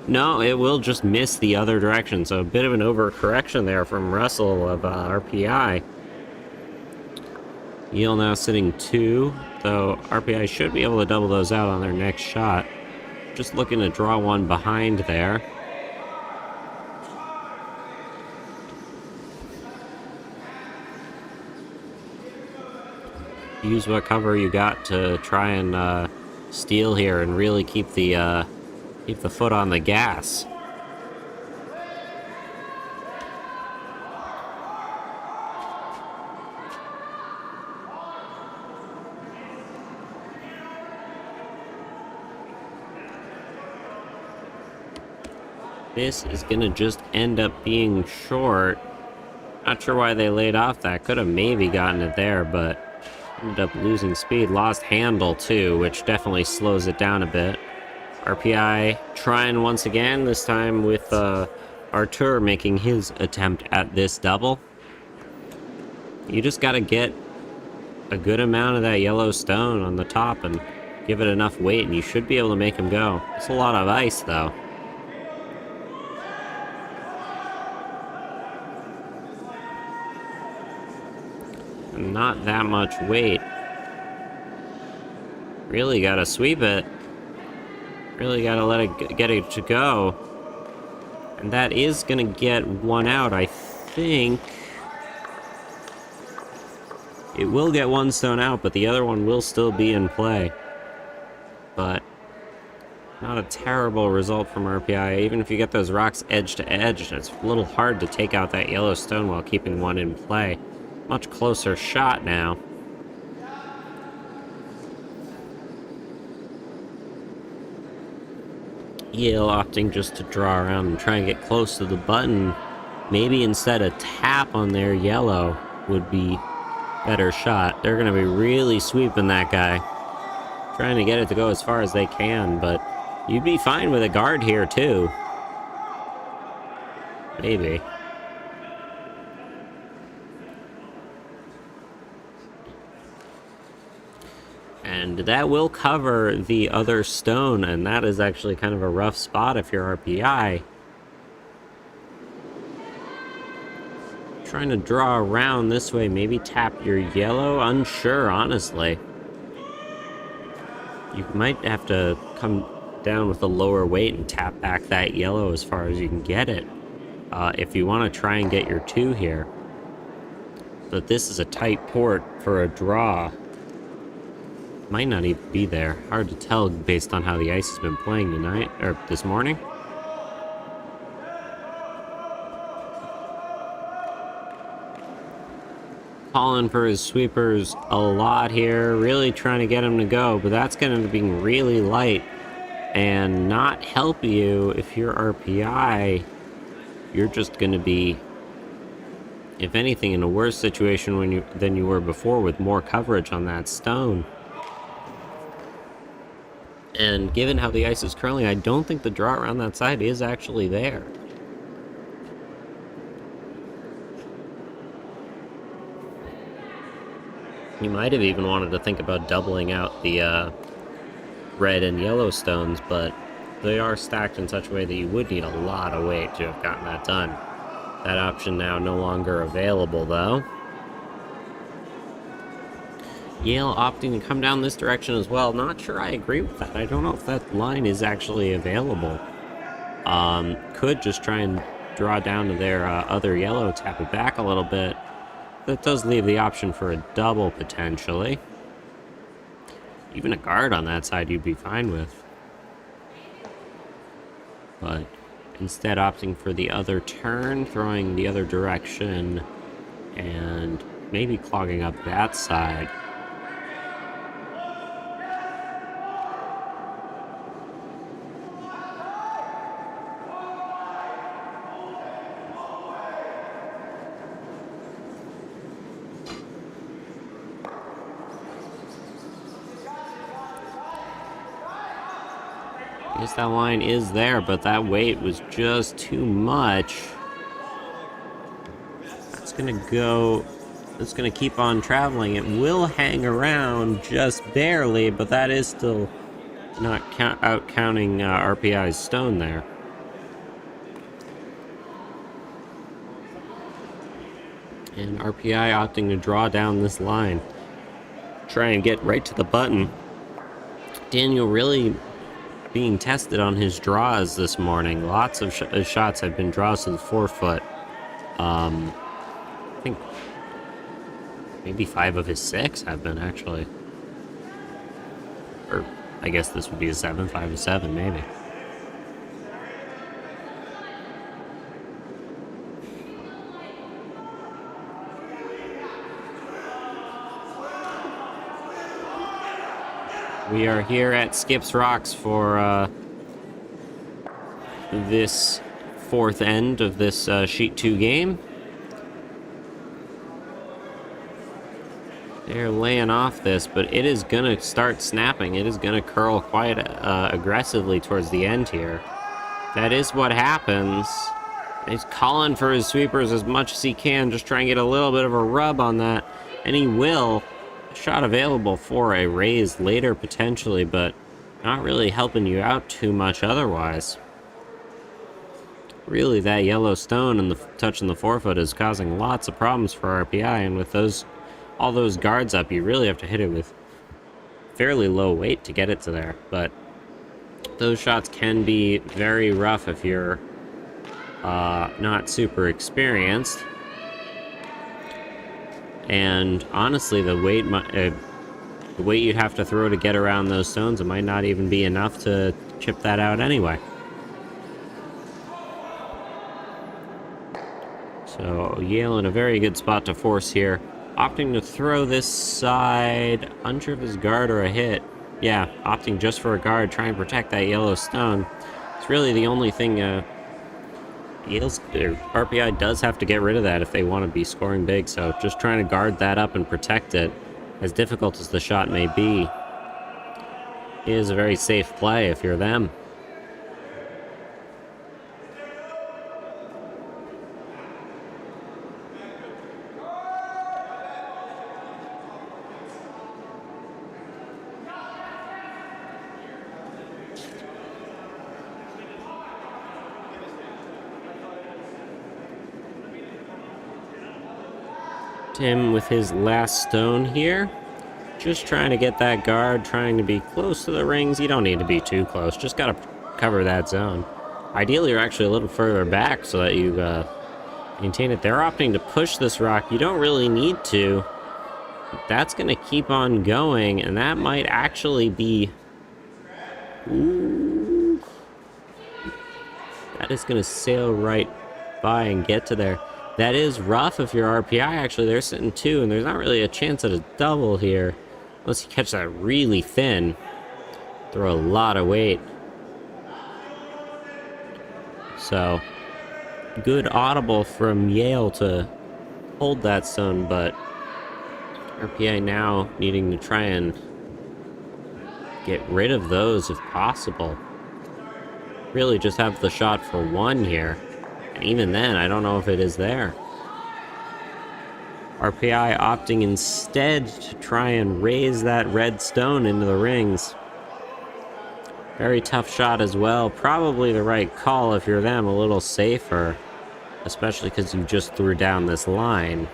No, it will just miss the other direction, so a bit of an overcorrection there from Russell of RPI. Yale now sitting 2, though RPI should be able to double those out on their next shot. Just looking to draw one behind there. Use what cover you got to try and steal here and really keep the foot on the gas. This is gonna just end up being short. Not sure why they laid off that. Could have maybe gotten it there, but ended up losing speed. Lost handle too, which definitely slows it down a bit. RPI trying once again, this time with Artur making his attempt at this double. You just gotta get a good amount of that yellow stone on the top and give it enough weight, and you should be able to make him go. It's a lot of ice, though. Not that much weight. Really gotta sweep it. Really gotta let it get it to go. And that is gonna get one out, I think. It will get one stone out, but the other one will still be in play. But not a terrible result from RPI. Even if you get those rocks edge to edge, it's a little hard to take out that yellow stone while keeping one in play. Much closer shot now. Yale opting just to draw around and try and get close to the button. Maybe instead a tap on their yellow would be better shot. They're going to be really sweeping that guy. Trying to get it to go as far as they can, but you'd be fine with a guard here too. Maybe. And that will cover the other stone, and that is actually kind of a rough spot if you're RPI. Trying to draw around this way, maybe tap your yellow? Unsure, honestly. You might have to come down with a lower weight and tap back that yellow as far as you can get it. If you want to try and get your 2 here. But this is a tight port for a draw. Might not even be there. Hard to tell based on how the ice has been playing tonight, or this morning. Calling for his sweepers a lot here, really trying to get him to go, but that's going to be really light and not help you if you're RPI. You're just going to be, if anything, in a worse situation than you were before with more coverage on that stone. And given how the ice is curling, I don't think the draw around that side is actually there. You might have even wanted to think about doubling out the red and yellow stones, but they are stacked in such a way that you would need a lot of weight to have gotten that done. That option now no longer available, though. Yale opting to come down this direction as well. Not sure I agree with that. I don't know if that line is actually available. Could just try and draw down to their other yellow, tap it back a little bit. That does leave the option for a double, potentially. Even a guard on that side you'd be fine with. But instead opting for the other turn, throwing the other direction, and maybe clogging up that side. I guess that line is there, but that weight was just too much. That's gonna keep on traveling. It will hang around just barely, but that is still not out counting RPI's stone there. And RPI opting to draw down this line. Try and get right to the button. Daniel really being tested on his draws this morning. Lots of shots have been draws to the forefoot. I think maybe 5 of his 6 have been, actually. Or I guess this would be a 7, 5 of 7, maybe. We are here at Skip's Rocks for this 4th end of this Sheet 2 game. They're laying off this, but it is going to start snapping. It is going to curl quite aggressively towards the end here. That is what happens. He's calling for his sweepers as much as he can, just trying to get a little bit of a rub on that, and he will. Shot available for a raise later potentially, but not really helping you out too much otherwise. Really, that yellow stone and the touch in the forefoot is causing lots of problems for RPI, and with all those guards up, you really have to hit it with fairly low weight to get it to there. But those shots can be very rough if you're not super experienced. And honestly, the weight you'd have to throw to get around those stones, it might not even be enough to chip that out anyway. So Yale in a very good spot to force here. Opting to throw this side, unsure if it's guard or a hit. Yeah, opting just for a guard, trying to protect that yellow stone. It's really the only thing Yale's RPI does have to get rid of that if they want to be scoring big, so just trying to guard that up and protect it, as difficult as the shot may be, is a very safe play if you're them. Tim with his last stone here, just trying to get that guard, trying to be close to the rings. You don't need to be too close, just gotta cover that zone. Ideally, you're actually a little further back so that you maintain it. They're opting to push this rock. You don't really need to. That's gonna keep on going, and that might actually be... Ooh. That is gonna sail right by and get to there. That is rough if you're RPI, actually. They're sitting 2, and there's not really a chance at a double here. Unless you catch that really thin. Throw a lot of weight. So, good audible from Yale to hold that stone, but RPI now needing to try and get rid of those if possible. Really just have the shot for 1 here. Even then, I don't know if it is there. RPI opting instead to try and raise that red stone into the rings. Very tough shot as well. Probably the right call if you're them, a little safer. Especially because you just threw down this line.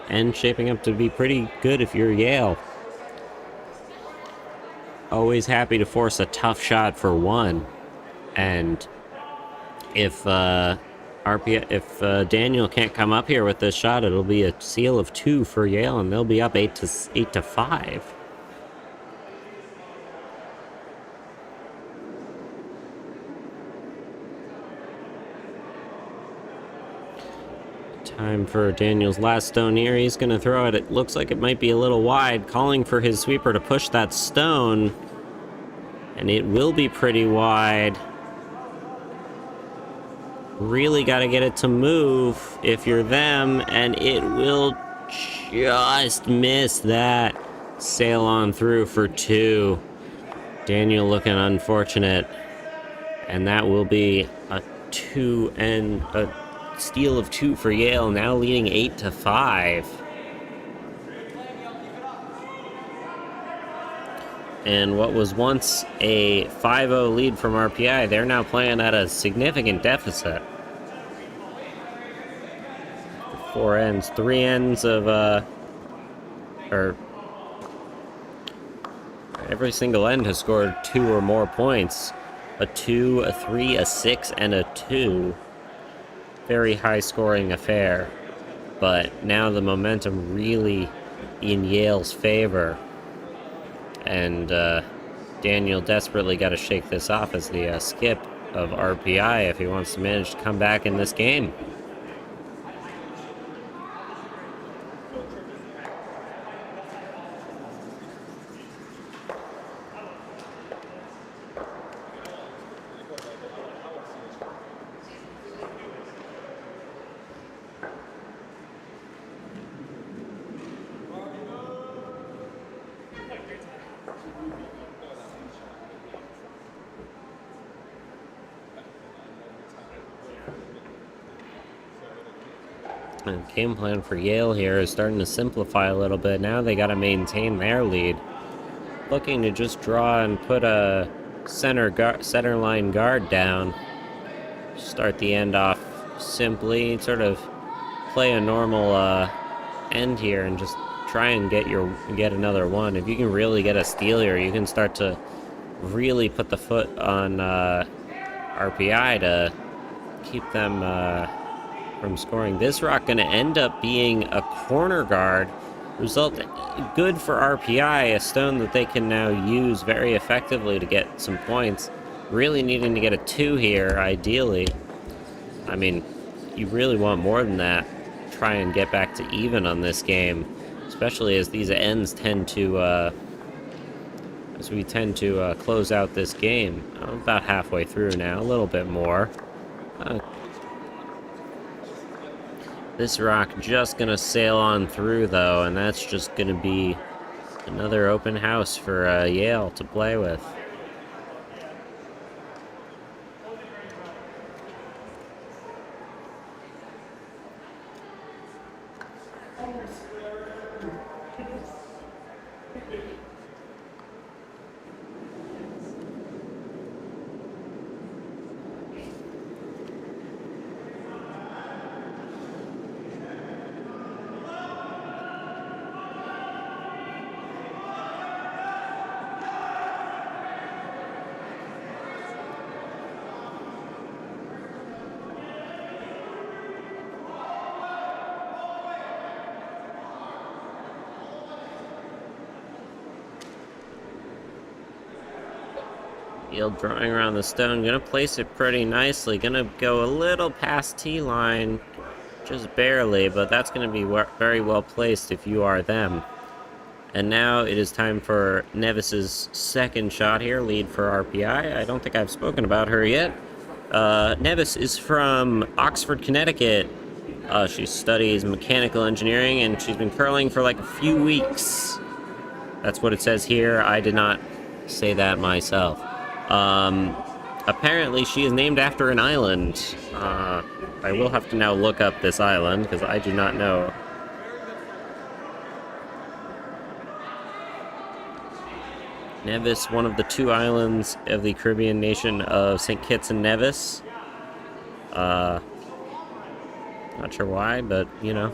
And shaping up to be pretty good if you're Yale. Always happy to force a tough shot for 1. And if If Daniel can't come up here with this shot, it'll be a seal of 2 for Yale, and they'll be up 8-5. Time for Daniel's last stone here. He's going to throw it. It looks like it might be a little wide, calling for his sweeper to push that stone. And it will be pretty wide. Really got to get it to move if you're them, and it will just miss that. Sail on through for 2. Daniel looking unfortunate. And that will be a steal of 2 for Yale, now leading 8-5. And what was once a 5-0 lead from RPI, they're now playing at a significant deficit. 3 ends of, or every single end has scored 2 or more points. A 2, a 3, a 6, and a 2. Very high scoring affair. But now the momentum really in Yale's favor. And Daniel desperately got to shake this off as the skip of RPI if he wants to manage to come back in this game. And game plan for Yale here is starting to simplify a little bit. Now they got to maintain their lead. Looking to just draw and put a center line guard down. Start the end off simply. Sort of play a normal end here and just try and get another one. If you can really get a steal here, you can start to really put the foot on RPI to keep them from scoring. This rock going to end up being a corner guard. Result good for RPI, a stone that they can now use very effectively to get some points. Really needing to get a 2 here, ideally. I mean, you really want more than that. Try and get back to even on this game, especially as these ends tend to, as we tend to close out this game. I'm about halfway through now, a little bit more. This rock just gonna sail on through though, and that's just gonna be another open house for Yale to play with. Yale drawing around the stone, gonna place it pretty nicely, gonna go a little past T-line, just barely, but that's gonna be very well placed if you are them. And now it is time for Nevis's second shot here, lead for RPI. I don't think I've spoken about her yet. Nevis is from Oxford, Connecticut. She studies mechanical engineering, and she's been curling for like a few weeks. That's what it says here. I did not say that myself. Apparently she is named after an island. I will have to now look up this island, because I do not know. Nevis, one of the 2 islands of the Caribbean nation of St. Kitts and Nevis. Not sure why, but, you know,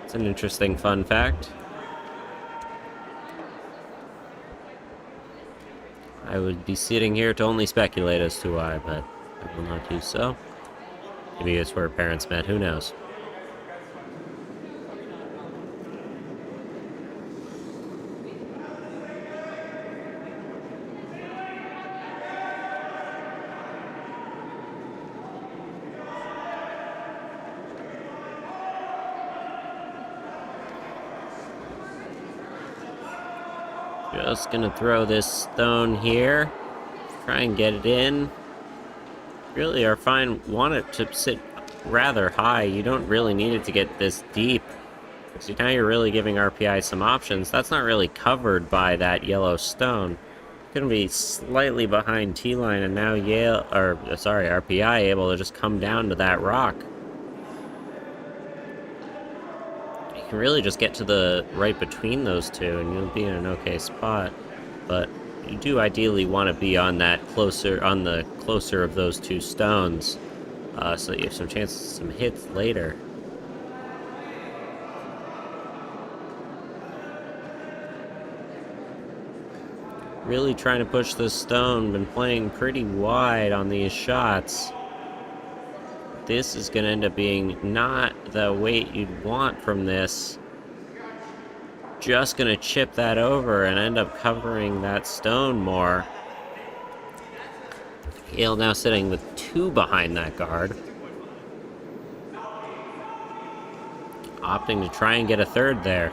it's an interesting fun fact. I would be sitting here to only speculate as to why, but I will not do so. Maybe it's where parents met, who knows? Just gonna throw this stone here. Try and get it in. Really are fine. Want it to sit rather high. You don't really need it to get this deep. So now you're really giving RPI some options. That's not really covered by that yellow stone. Gonna be slightly behind T-line, and now RPI able to just come down to that rock. You can really just get to the right between those two, and you'll be in an okay spot. But you do ideally want to be on the closer of those two stones, so that you have some chances, some hits later. Really trying to push this stone, been playing pretty wide on these shots. This is going to end up being not the weight you'd want from this. Just going to chip that over and end up covering that stone more. Yale now sitting with 2 behind that guard. Opting to try and get a third there.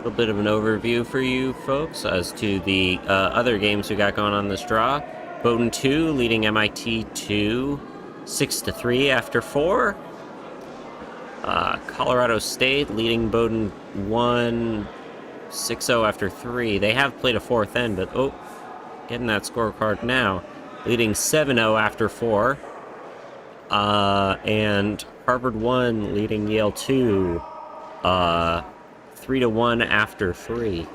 A bit of an overview for you folks as to the other games we got going on this draw. Bowdoin 2 leading MIT 2 6-3 after 4. Colorado State leading Bowdoin 1 6-0 after 3. They have played a 4th end, but getting that scorecard now. Leading 7-0 after 4. And Harvard 1 leading Yale 2 3-1 after 3.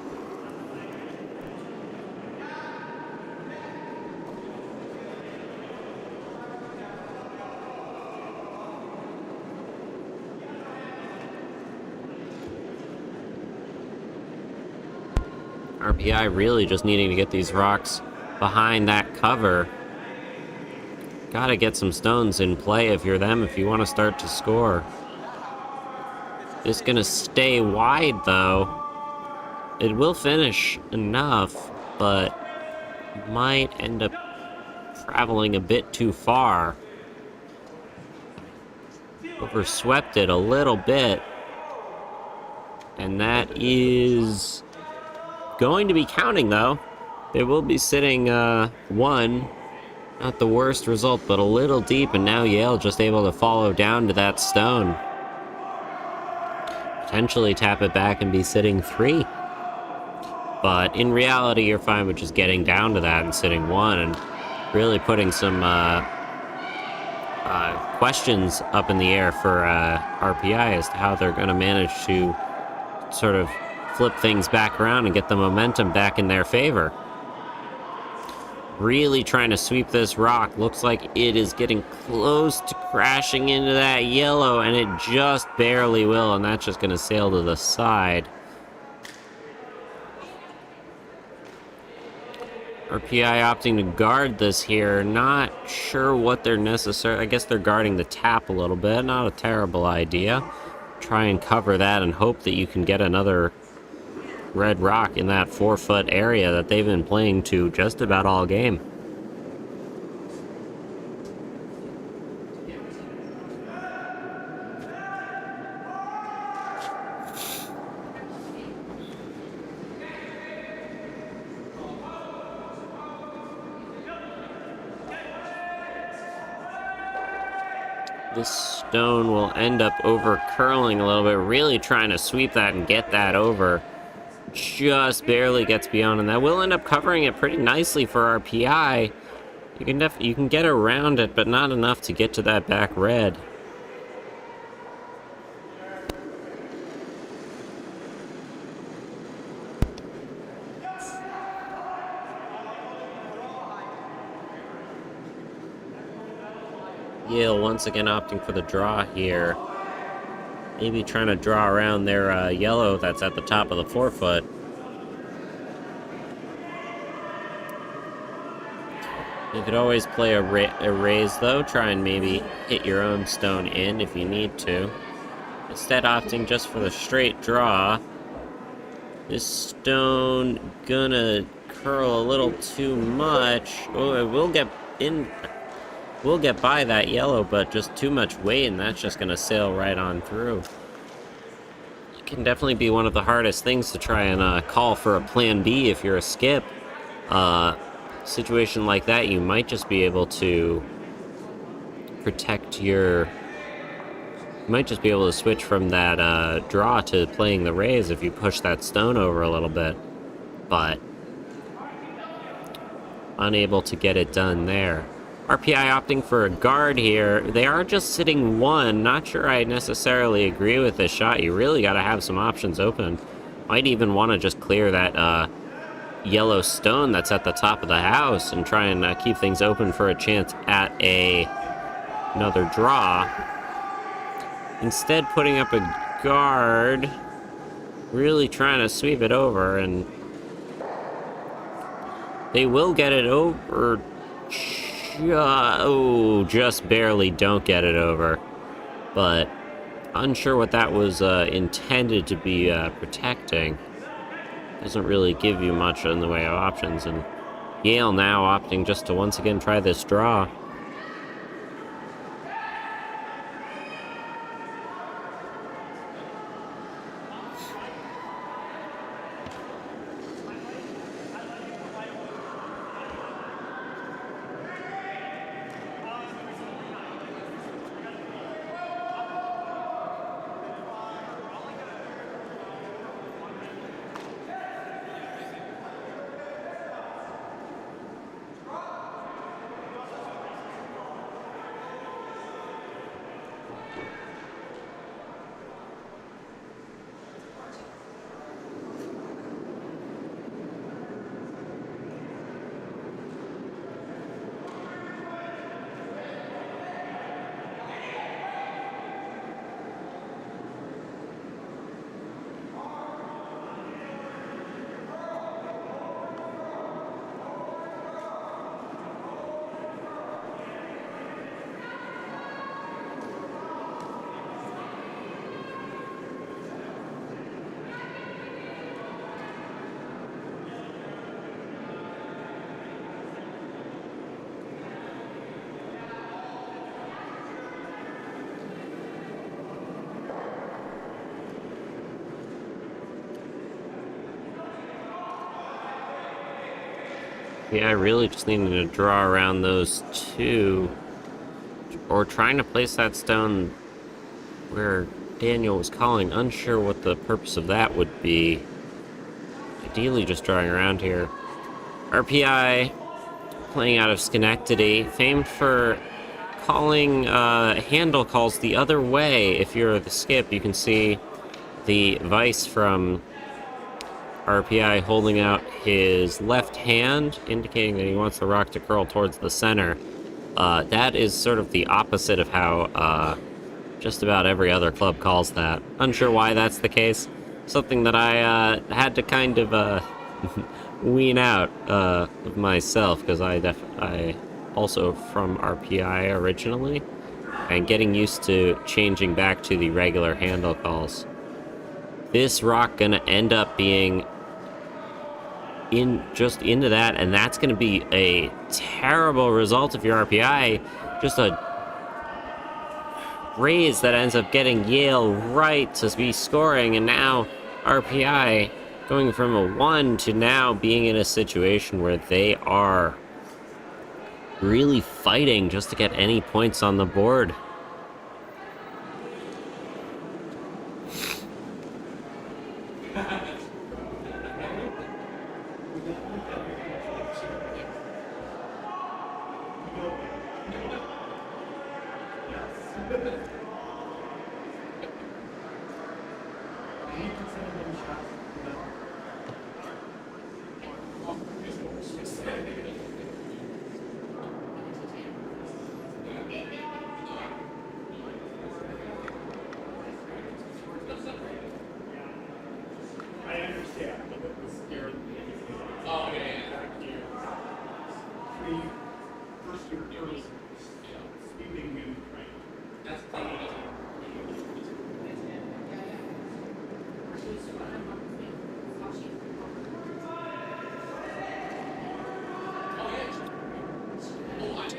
RPI really just needing to get these rocks behind that cover. Gotta get some stones in play if you're them, if you want to start to score. Just gonna stay wide, though. It will finish enough, but might end up traveling a bit too far. Overswept it a little bit. And that is going to be counting, though. They will be sitting 1. Not the worst result, but a little deep, and now Yale just able to follow down to that stone. Potentially tap it back and be sitting 3. But in reality, you're fine with just getting down to that and sitting 1 and really putting some questions up in the air for RPI as to how they're going to manage to sort of flip things back around and get the momentum back in their favor. Really trying to sweep this rock. Looks like it is getting close to crashing into that yellow, and it just barely will, and that's just going to sail to the side. RPI opting to guard this here. Not sure what they're necessarily... I guess they're guarding the tap a little bit. Not a terrible idea. Try and cover that and hope that you can get another red rock in that 4-foot area that they've been playing to just about all game. This stone will end up over curling a little bit, really trying to sweep that and get that over. Just barely gets beyond, and that will end up covering it pretty nicely for RPI. You can get around it, but not enough to get to that back red. Yale once again opting for the draw here. Maybe trying to draw around their yellow that's at the top of the forefoot. You could always play a raise, though. Try and maybe hit your own stone in if you need to. Instead, opting just for the straight draw. This stone gonna curl a little too much. Oh, it will get in. We'll get by that yellow, but just too much weight, and that's just gonna sail right on through. It can definitely be one of the hardest things to try and call for a plan B if you're a skip. Situation like that, you might just be able to protect your... You might just be able to switch from that draw to playing the raise if you push that stone over a little bit. But unable to get it done there. RPI opting for a guard here. They are just sitting one. Not sure I necessarily agree with this shot. You really got to have some options open. Might even want to just clear that yellow stone that's at the top of the house and try and keep things open for a chance at another draw. Instead, putting up a guard, really trying to sweep it over, and they will get it over. Just barely don't get it over. But unsure what that was intended to be protecting. Doesn't really give you much in the way of options, and Yale now opting just to once again try this draw. Yeah, I really just needed to draw around those two. Or trying to place that stone where Daniel was calling. Unsure what the purpose of that would be. Ideally just drawing around here. RPI playing out of Schenectady. Famed for calling handle calls the other way. If you're the skip, you can see the vice from RPI holding out his left hand, indicating that he wants the rock to curl towards the center. That is sort of the opposite of how just about every other club calls that. Unsure why that's the case. Something that I had to kind of wean out of myself, because I also from RPI originally, and getting used to changing back to the regular handle calls. This rock gonna end up being into that, and that's gonna be a terrible result if you're RPI. Just a raise that ends up getting Yale right to be scoring, and now RPI going from a 1 to now being in a situation where they are really fighting just to get any points on the board.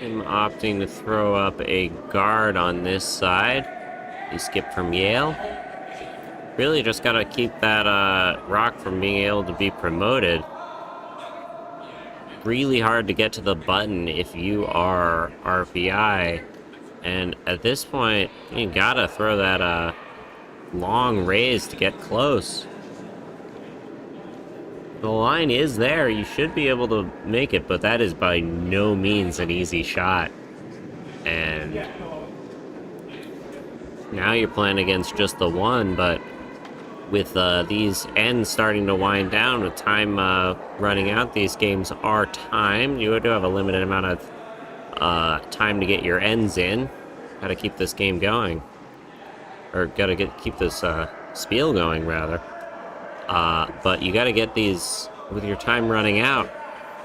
I'm opting to throw up a guard on this side. He skipped from Yale. Really just gotta keep that rock from being able to be promoted. Really hard to get to the button if you are RPI. And at this point, you gotta throw that long raise to get close. The line is there. You should be able to make it, but that is by no means an easy shot. And now you're playing against just the one, but with these ends starting to wind down, with time running out, these games are timed. You do have a limited amount of time to get your ends in. Gotta keep this game going. Or keep this spiel going, rather. But you gotta get these, with your time running out,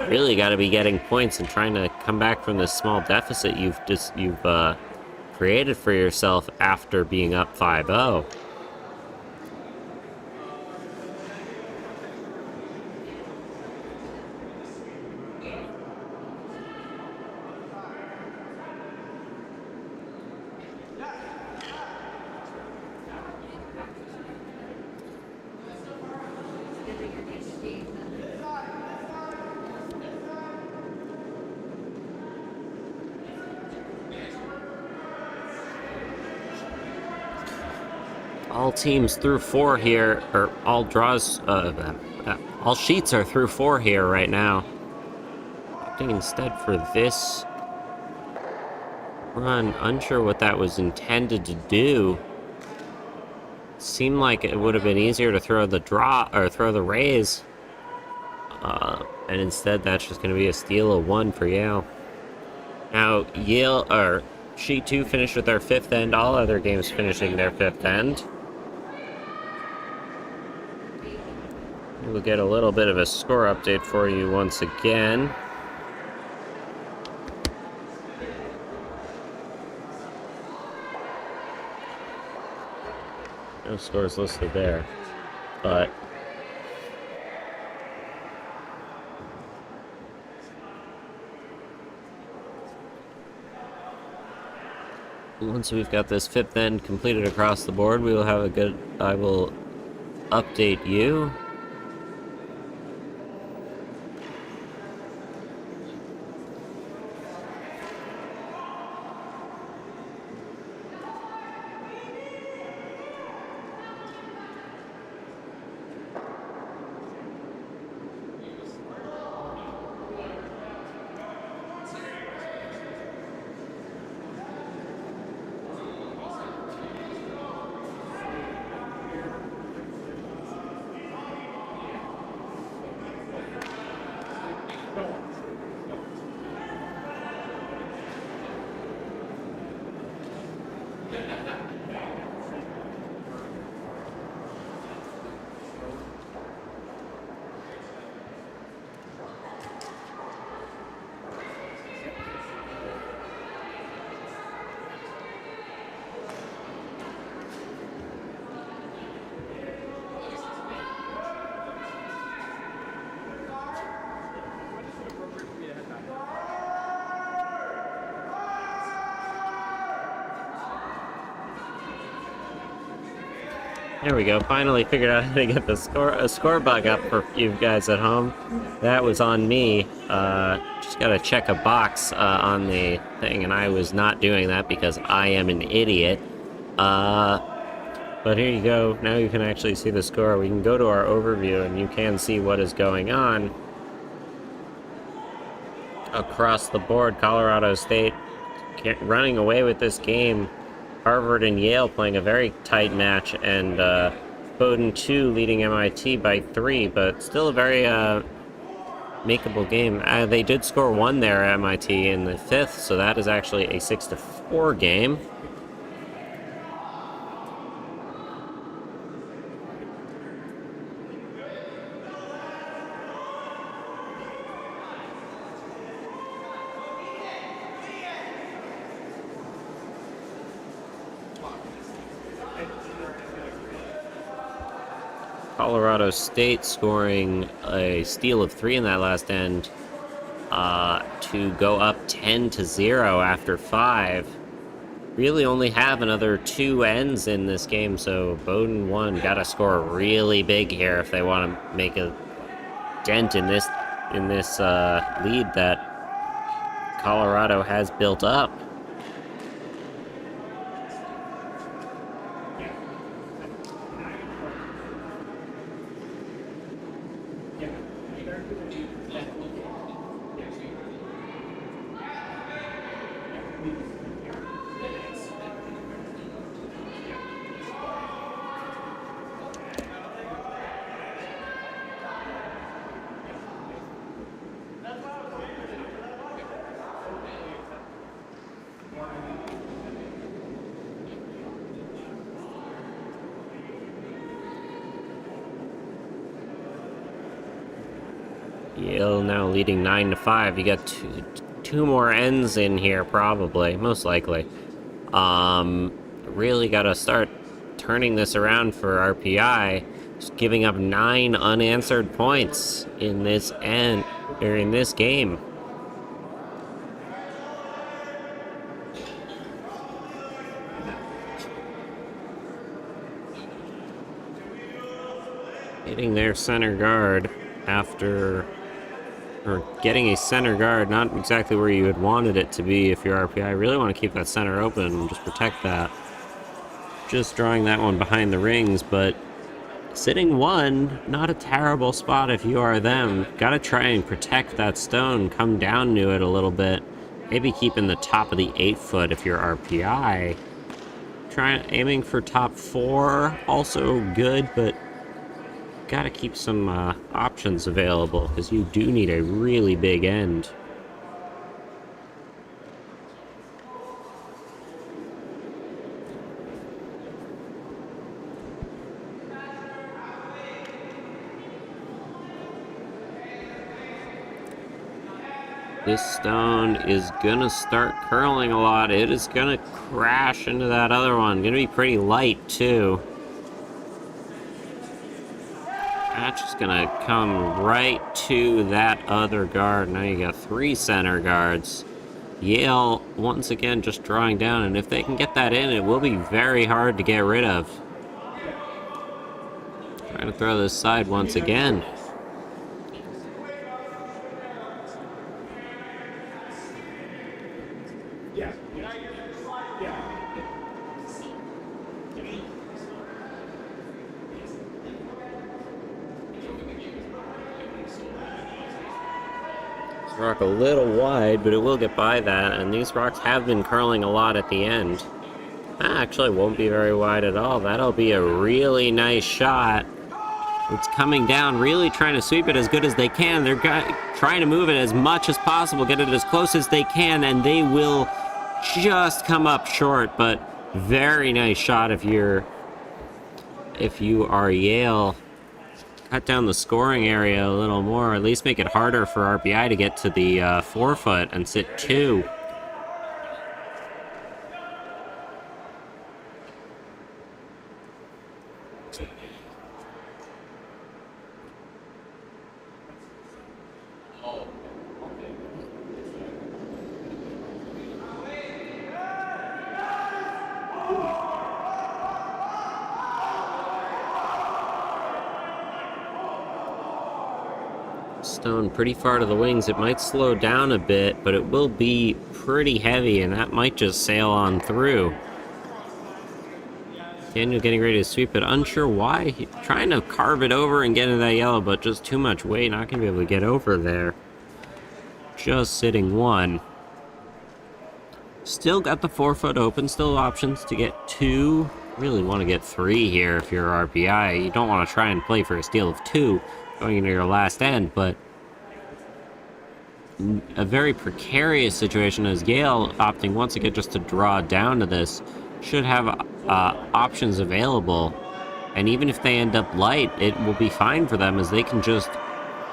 really gotta be getting points and trying to come back from this small deficit you've created for yourself after being up 5-0. All teams through 4 here, or all draws, all sheets are through 4 here right now. Opting instead for this run, unsure what that was intended to do. Seemed like it would have been easier to throw the draw, or throw the raise. And instead that's just going to be a steal of 1 for Yale. Now, Yale, or Sheet 2 finished with their 5th end, all other games finishing their 5th end. We'll get a little bit of a score update for you once again. No scores listed there, but once we've got this 5th end completed across the board, we will have a good, I will update you. There we go, finally figured out how to get the score bug up for you guys at home. That was on me. Just gotta check a box on the thing, and I was not doing that because I am an idiot. But here you go, now you can actually see the score. We can go to our overview and you can see what is going on. Across the board, Colorado State running away with this game. Harvard and Yale playing a very tight match, and Bowdoin 2 leading MIT by 3, but still a very makeable game. They did score 1 there at MIT in the 5th, so that is actually a 6-4 game. Colorado State scoring a steal of 3 in that last end. to go up 10-0 after 5. Really only have another 2 ends in this game, so Bowdoin 1 gotta score really big here if they want to make a dent in this lead that Colorado has built up. Yale now leading 9-5. You got two more ends in here, probably, most likely. Really got to start turning this around for RPI. Just giving up 9 unanswered points in this game. Hitting their center guard getting a center guard, not exactly where you had wanted it to be if you're RPI. Really want to keep that center open and just protect that. Just drawing that one behind the rings, but sitting 1, not a terrible spot if you are them. Gotta try and protect that stone, come down to it a little bit. Maybe keeping the top of the 8-foot if you're RPI. Aiming for top 4, also good, but gotta keep some options available, because you do need a really big end. This stone is gonna start curling a lot. It is gonna crash into that other one. Gonna be pretty light, too. That's just gonna come right to that other guard. Now you got 3 center guards. Yale, once again, just drawing down, and if they can get that in, it will be very hard to get rid of. Trying to throw this side once again. Rock a little wide, but it will get by that, and these rocks have been curling a lot at the end. Actually, won't be very wide at all. That'll be a really nice shot. It's coming down, really trying to sweep it as good as they can. They're trying to move it as much as possible, get it as close as they can, and they will just come up short, but very nice shot if you are Yale. Cut down the scoring area a little more, or at least make it harder for RPI to get to the 4-foot and sit 2. Stone pretty far to the wings. It might slow down a bit, but it will be pretty heavy, and that might just sail on through. Daniel getting ready to sweep it. Unsure why. Trying to carve it over and get into that yellow, but just too much weight. Not going to be able to get over there. Just sitting 1. Still got the 4-foot open. Still options to get 2. Really want to get 3 here if you're RPI. You don't want to try and play for a steal of 2 going into your last end, but a very precarious situation as Yale opting once again just to draw down to this. Should have options available, and even if they end up light, it will be fine for them, as they can just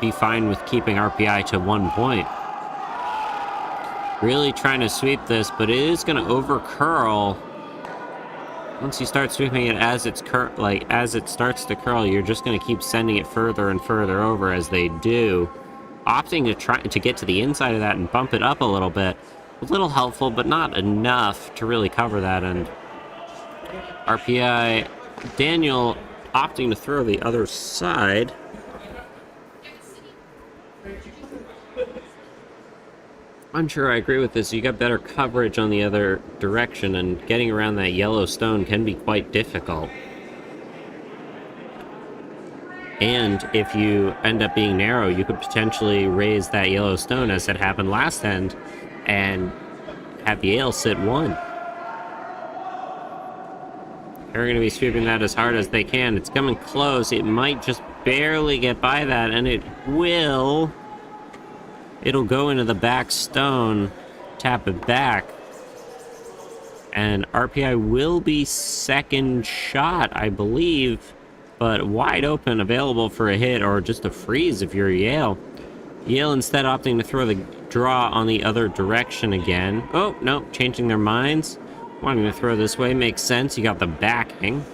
be fine with keeping RPI to 1 point. Really trying to sweep this, but it is going to over curl. Once you start sweeping it as it starts to curl, you're just going to keep sending it further and further over as they do. opting to try to get to the inside of that and bump it up a little bit. A little helpful, but not enough to really cover that. And RPI, Daniel opting to throw the other side. I'm sure I agree with this. You got better coverage on the other direction, and getting around that yellow stone can be quite difficult. And if you end up being narrow, you could potentially raise that yellow stone, as had happened last end, and have Yale sit one. They're going to be sweeping that as hard as they can. It's coming close. It might just barely get by that, and it will. It'll go into the back stone, tap it back, and RPI will be second shot, I believe, but wide open, available for a hit or just a freeze if you're Yale. Yale instead opting to throw the draw on the other direction again. Oh, no, changing their minds. Wanting to throw this way makes sense. You got the backing.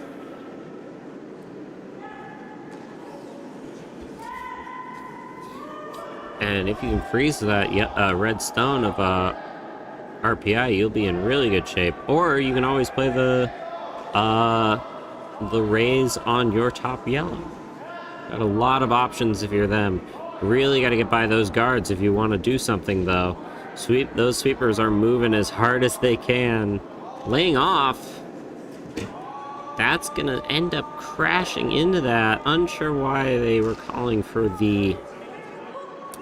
And if you can freeze that red stone of RPI, you'll be in really good shape. Or you can always play the raise on your top yellow. Got a lot of options if you're them. Really got to get by those guards if you want to do something, though. Those sweepers are moving as hard as they can. Laying off. That's going to end up crashing into that. Unsure why they were calling for the...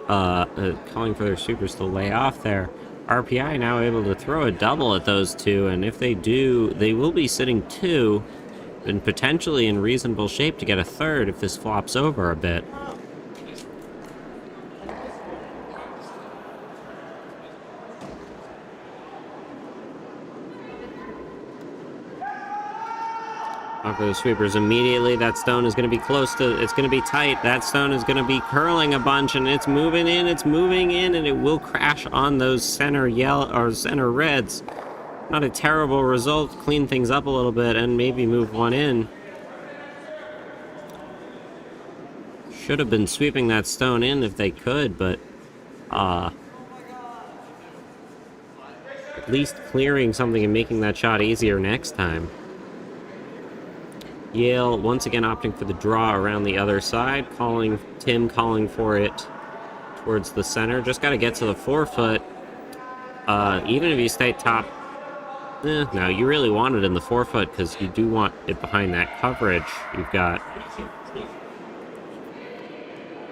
calling for their sweepers to lay off there. RPI now able to throw a double at those two, and if they do, they will be sitting two, and potentially in reasonable shape to get a third if this flops over a bit. For the sweepers immediately. That stone is going to be close to, it's going to be tight. That stone is going to be curling a bunch, and it's moving in, and it will crash on those center yellow or center reds. Not a terrible result. Clean things up a little bit and maybe move one in. Should have been sweeping that stone in if they could, but at least clearing something and making that shot easier next time. Yale once again opting for the draw around the other side, Tim calling for it towards the center. Just got to get to the forefoot. Even if you stay top, no, you really want it in the forefoot because you do want it behind that coverage you've got.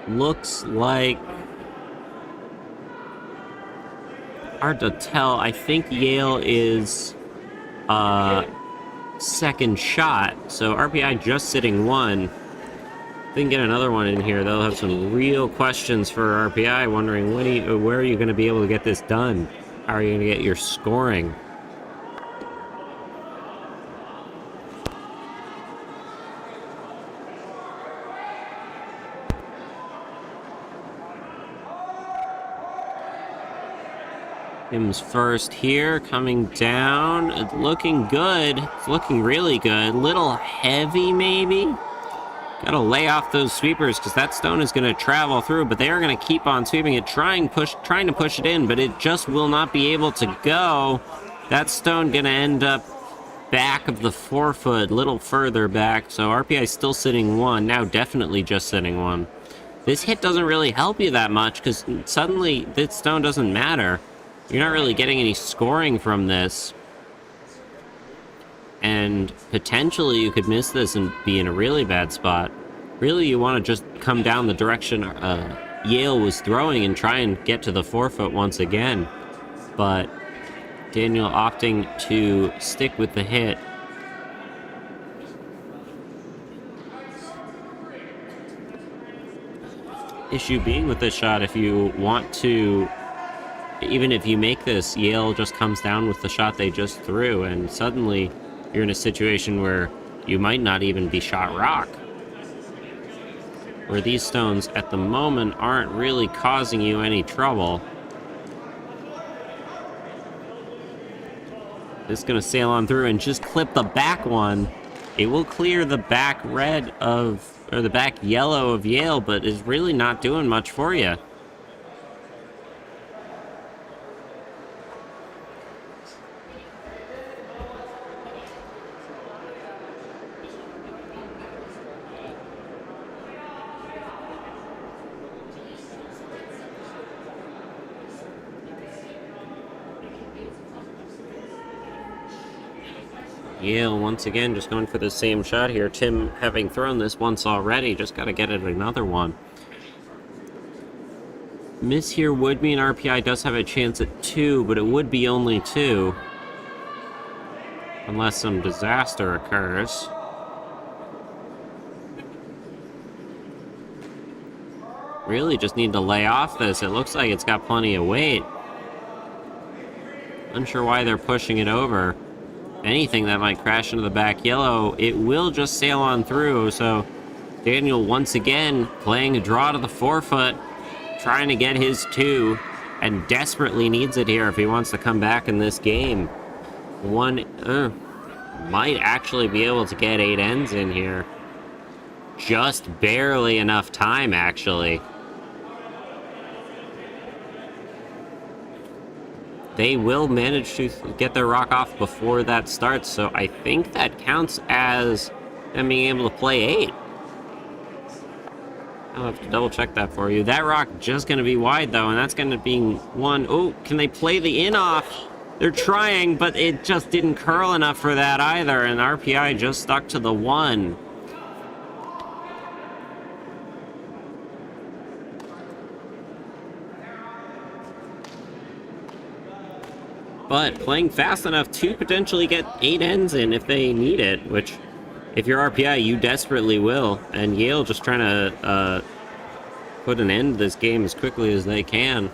Looks like, hard to tell. I think Yale is second shot, so RPI just sitting one. If they can get another one in here, they'll have some real questions for RPI, wondering where are you going to be able to get this done? How are you going to get your scoring? Tim's first here, coming down. It's looking good. It's looking really good. Little heavy, maybe? Gotta lay off those sweepers, because that stone is going to travel through, but they are going to keep on sweeping it, trying to push it in, but it just will not be able to go. That stone going to end up back of the forefoot, little further back, so RPI still sitting one, now definitely just sitting one. This hit doesn't really help you that much, because suddenly this stone doesn't matter. You're not really getting any scoring from this. And potentially you could miss this and be in a really bad spot. Really, you want to just come down the direction Yale was throwing and try and get to the forefoot once again. But Daniel opting to stick with the hit. Issue being with this shot, if you want to... Even if you make this, Yale just comes down with the shot they just threw, and suddenly you're in a situation where you might not even be shot rock. Where these stones at the moment aren't really causing you any trouble. Just gonna sail on through and just clip the back one. It will clear the back red of, or the back yellow of Yale, but is really not doing much for you. Yale once again just going for the same shot here. Tim, having thrown this once already, just got to get it another one. Miss here would mean RPI does have a chance at 2, but it would be only 2. Unless some disaster occurs. Really just need to lay off this. It looks like it's got plenty of weight. Unsure why they're pushing it over. Anything that might crash into the back yellow, it will just sail on through. So Daniel once again playing a draw to the forefoot, trying to get his 2, and desperately needs it here if he wants to come back in this game. Might actually be able to get 8 ends in here. Just barely enough time, actually. They will manage to get their rock off before that starts, so I think that counts as them being able to play 8. I'll have to double check that for you. That rock just going to be wide, though, and that's going to be 1. Oh, can they play the in off? They're trying, but it just didn't curl enough for that either, and RPI just stuck to the 1. But playing fast enough to potentially get 8 ends in if they need it, which, if you're RPI, you desperately will. And Yale just trying to put an end to this game as quickly as they can.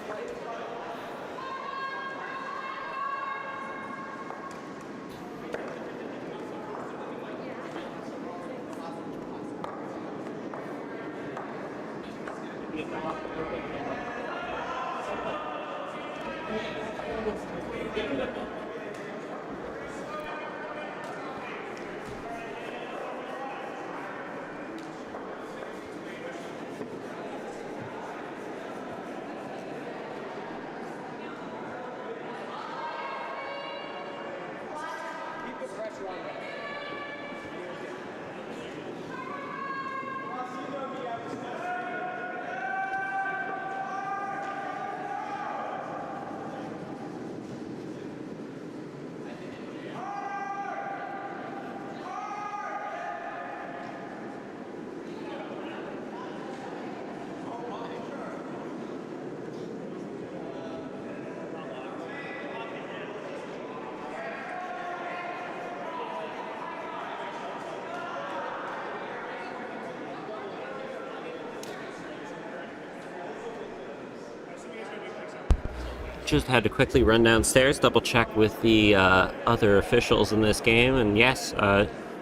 Just had to quickly run downstairs, double check with the other officials in this game, and yes,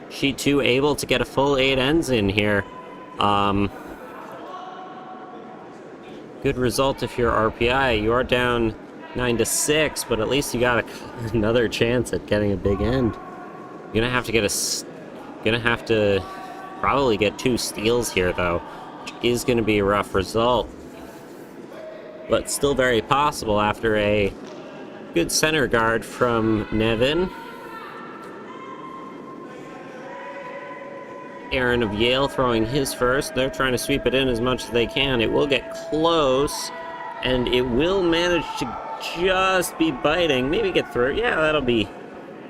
she too able to get a full 8 ends in here. Good result if you're RPI. You are down 9-6, but at least you got another chance at getting a big end. You're gonna have to probably get 2 steals here, though, which is gonna be a rough result. But still very possible after a good center guard from Nevin. Aaron of Yale throwing his first. They're trying to sweep it in as much as they can. It will get close, and it will manage to just be biting. Maybe get through. Yeah, that'll be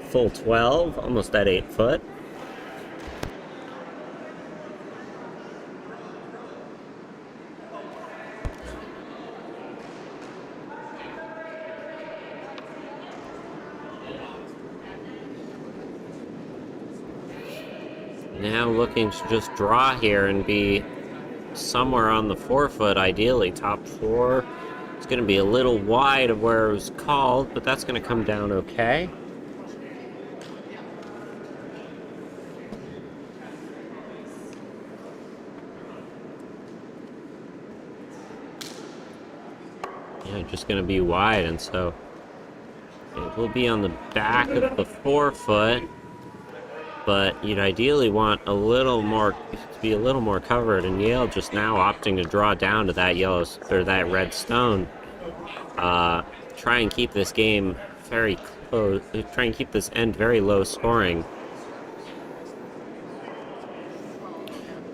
full 12, almost at 8 foot. Now looking to just draw here and be somewhere on the forefoot, ideally. Top 4. It's going to be a little wide of where it was called, but that's going to come down okay. Yeah, just going to be wide, and so it will be on the back of the forefoot. But you'd ideally want a little more, to be a little more covered, and Yale just now opting to draw down to that yellow, or that red stone. Try and keep this game very close, try and keep this end very low scoring.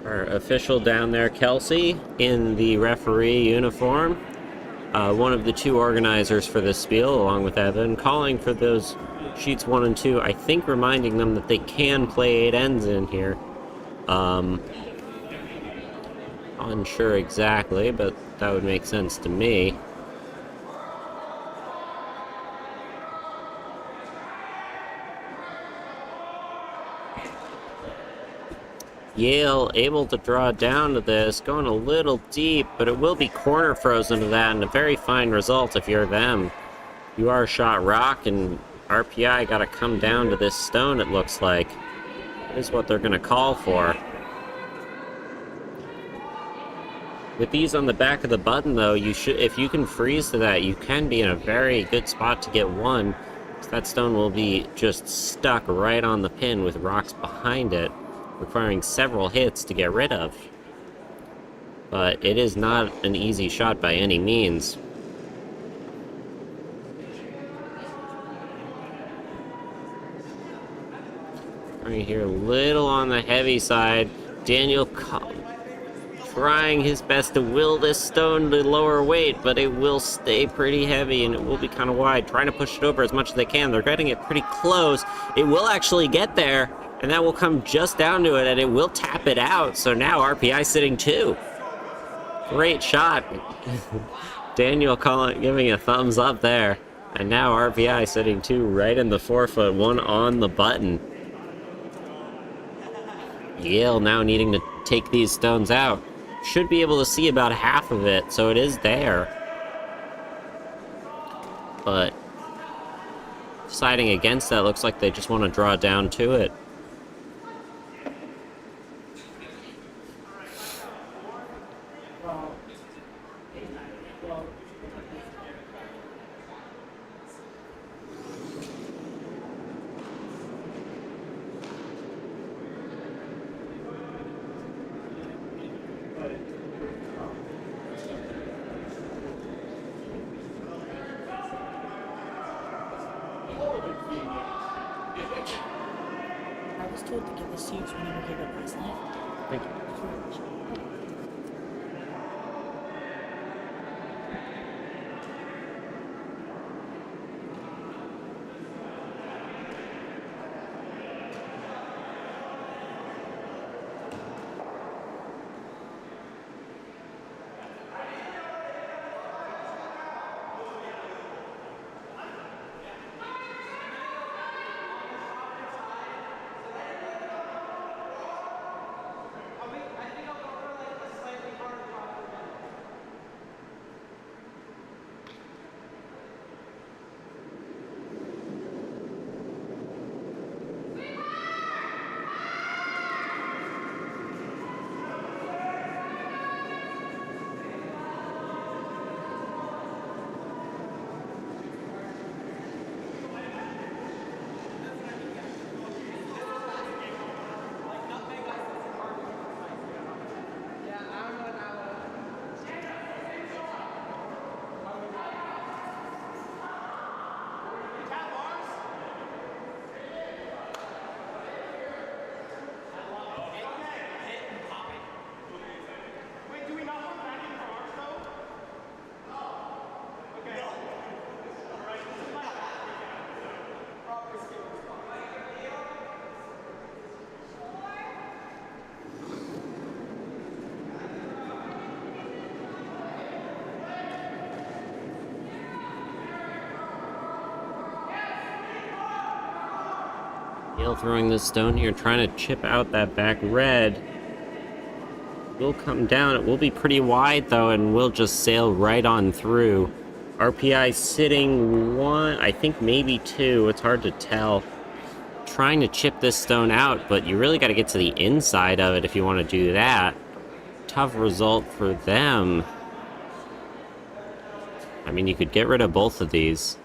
Our official down there, Kelsey, in the referee uniform. one of the two organizers for this spiel, along with Evan, calling for those sheets 1 and 2, I think reminding them that they can play 8 ends in here. Unsure exactly, but that would make sense to me. Yale able to draw down to this, going a little deep, but it will be corner frozen to that, and a very fine result if you're them. You are shot rock, and RPI got to come down to this stone, it looks like. Is what they're going to call for. With these on the back of the button, though, you should, if you can freeze to that, you can be in a very good spot to get one. So that stone will be just stuck right on the pin with rocks behind it, requiring several hits to get rid of. But it is not an easy shot by any means. Right here, a little on the heavy side. Daniel trying his best to will this stone to lower weight, but it will stay pretty heavy and it will be kind of wide. Trying to push it over as much as they can. They're getting it pretty close. It will actually get there, and that will come just down to it, and it will tap it out. So now RPI sitting 2. Great shot. Daniel giving a thumbs up there. And now RPI sitting 2 right in the forefoot, 1 on the button. Yale now needing to take these stones out. Should be able to see about half of it, so it is there. But deciding against that, looks like they just want to draw down to it. I was told to give the seats when you were here last night. Thank you. Yale throwing this stone here, trying to chip out that back red. Will come down. It will be pretty wide, though, and will just sail right on through. RPI sitting 1, I think maybe 2. It's hard to tell. Trying to chip this stone out, but you really got to get to the inside of it if you want to do that. Tough result for them. I mean, you could get rid of both of these.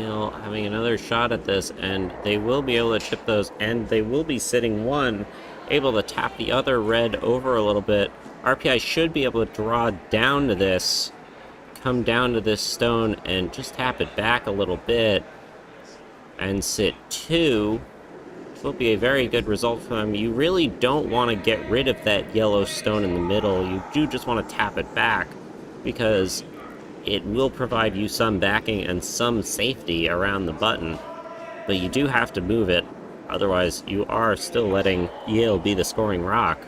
Yale having another shot at this, and they will be able to chip those, and they will be sitting one, able to tap the other red over a little bit. RPI should be able to draw down to this, come down to this stone, and just tap it back a little bit, and sit two. This will be a very good result for them. You really don't want to get rid of that yellow stone in the middle. You do just want to tap it back, because it will provide you some backing and some safety around the button, but you do have to move it, otherwise you are still letting Yale be the scoring rock.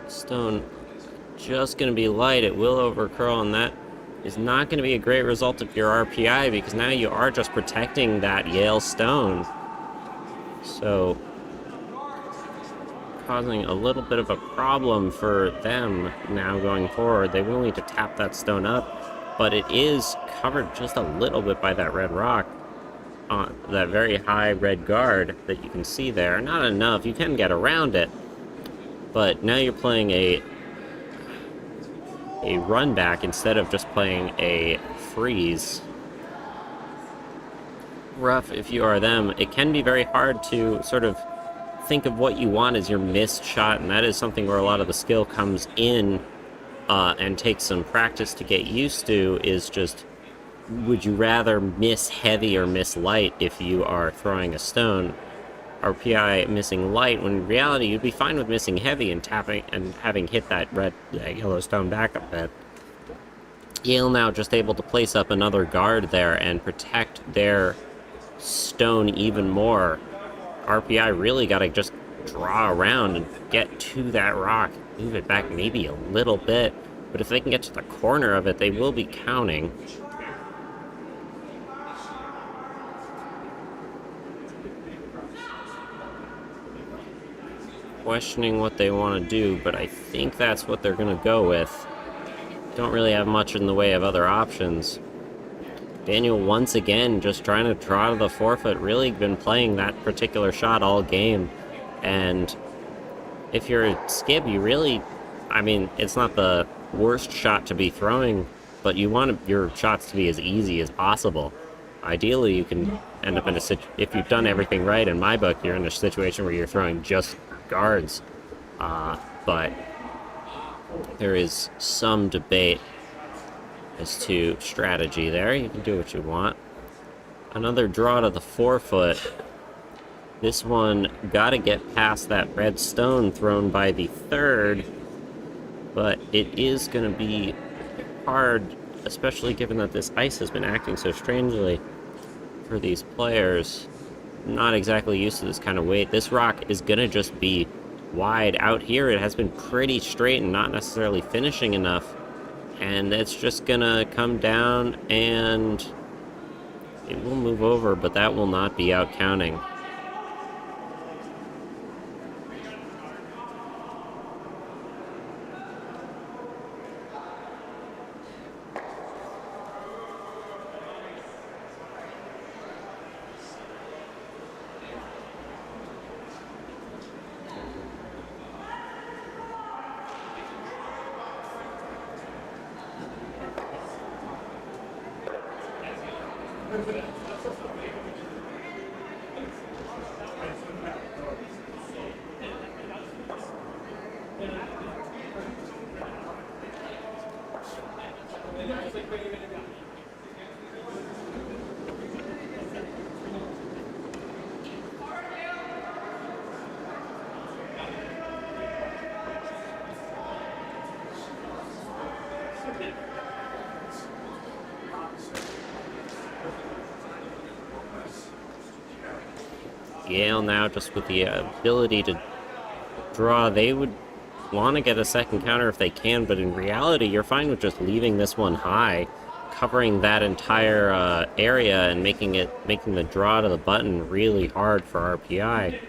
Stone just going to be light. It will overcurl, and that is not going to be a great result of your RPI, because now you are just protecting that Yale stone. So, causing a little bit of a problem for them now going forward. They will need to tap that stone up, but it is covered just a little bit by that red rock, that very high red guard that you can see there. Not enough. You can get around it, but now you're playing a run back instead of just playing a freeze. Rough if you are them. It can be very hard to sort of think of what you want as your missed shot, and that is something where a lot of the skill comes in, and takes some practice to get used to, is just, would you rather miss heavy or miss light if you are throwing a stone? RPI missing light, when in reality you'd be fine with missing heavy and tapping and having hit that yellow stone back a bit. Yale now just able to place up another guard there and protect their stone even more. RPI really got to just draw around and get to that rock, move it back maybe a little bit, but if they can get to the corner of it, they will be counting. Questioning what they want to do, but I think that's what they're going to go with. Don't really have much in the way of other options. Daniel once again just trying to draw to the forefoot, really been playing that particular shot all game. And if you're a skip, you really, I mean, it's not the worst shot to be throwing, but you want your shots to be as easy as possible. Ideally, you can end up in a if you've done everything right, in my book, you're in a situation where you're throwing just guards, but there is some debate as to strategy there. You can do what you want. Another draw to the forefoot. This one got to get past that red stone thrown by the third, but it is going to be hard, especially given that this ice has been acting so strangely for these players. Not exactly used to this kind of weight. This rock is going to just be wide. Out here it has been pretty straight and not necessarily finishing enough, and it's just going to come down and it will move over, but that will not be out counting. Yale now just with the ability to draw. They would want to get a second counter if they can, but in reality, you're fine with just leaving this one high, covering that entire area and making the draw to the button really hard for RPI.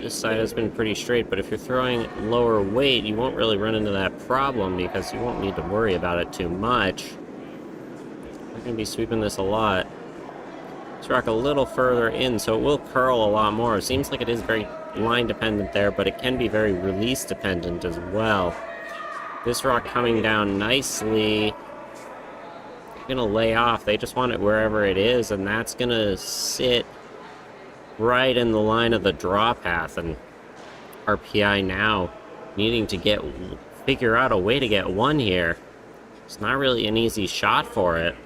This side has been pretty straight, but if you're throwing lower weight, you won't really run into that problem because you won't need to worry about it too much. We're going to be sweeping this a lot. Let's rock a little further in, so it will curl a lot more. It seems like it is very line dependent there, but it can be very release dependent as well. This rock coming down nicely. Going to lay off. They just want it wherever it is, and that's going to sit right in the line of the draw path. And RPI now needing to figure out a way to get one here. It's not really an easy shot for it.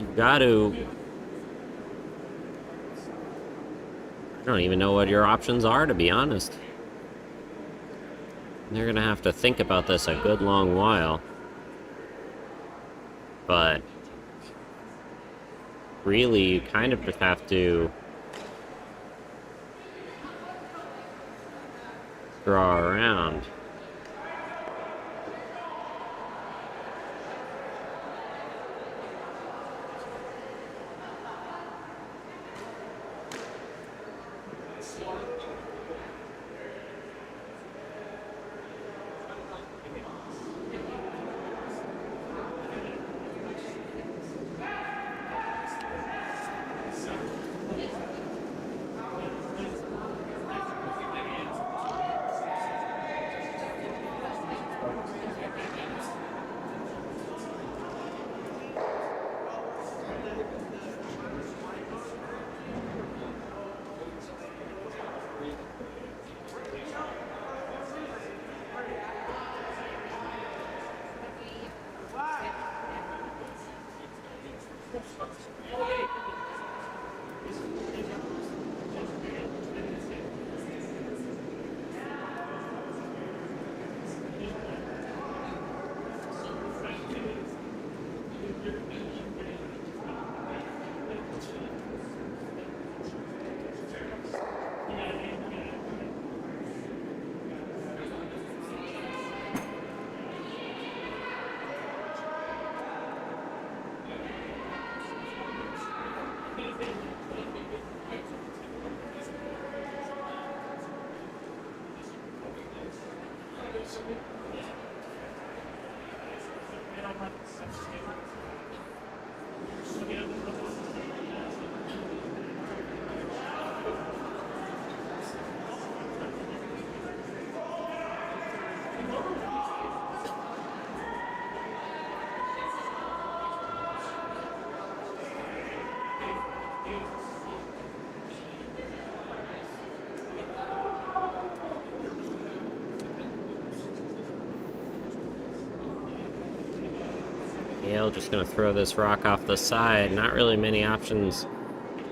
You've got to... I don't even know what your options are, to be honest. They're gonna have to think about this a good long while. But really, you kind of just have to draw around. Yale just going to throw this rock off the side. Not really many options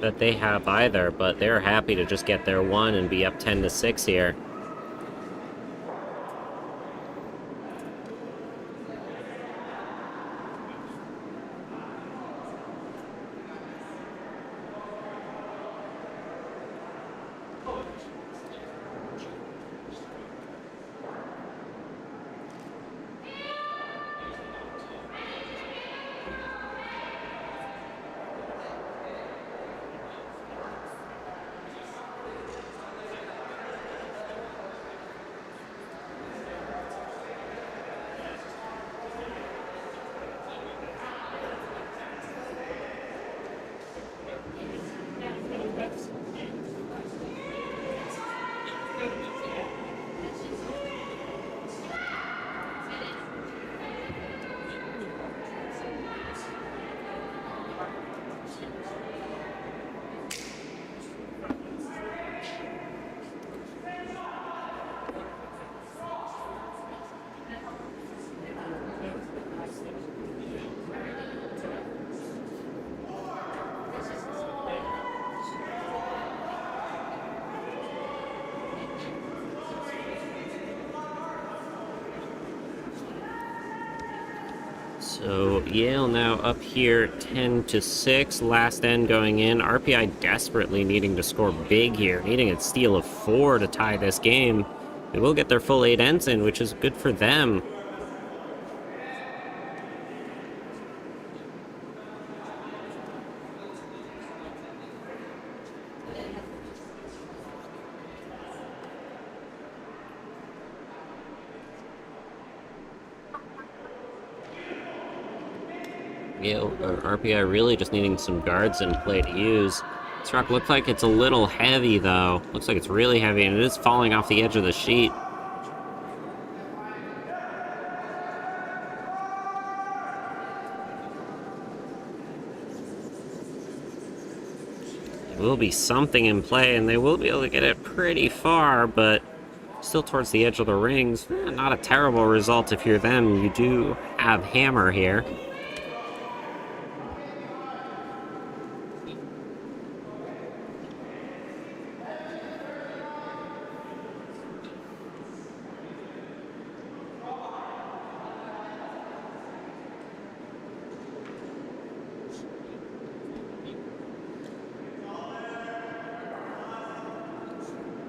that they have either, but they're happy to just get their one and be up 10-6 here. So Yale now up here 10-6, last end going in. RPI desperately needing to score big here, needing a steal of 4 to tie this game. They will get their full 8 ends in, which is good for them. Yale, or RPI really just needing some guards in play to use. This rock looks like it's a little heavy, though. Looks like it's really heavy, and it is falling off the edge of the sheet. There will be something in play, and they will be able to get it pretty far, but still towards the edge of the rings. Not a terrible result if you're them. You do have hammer here.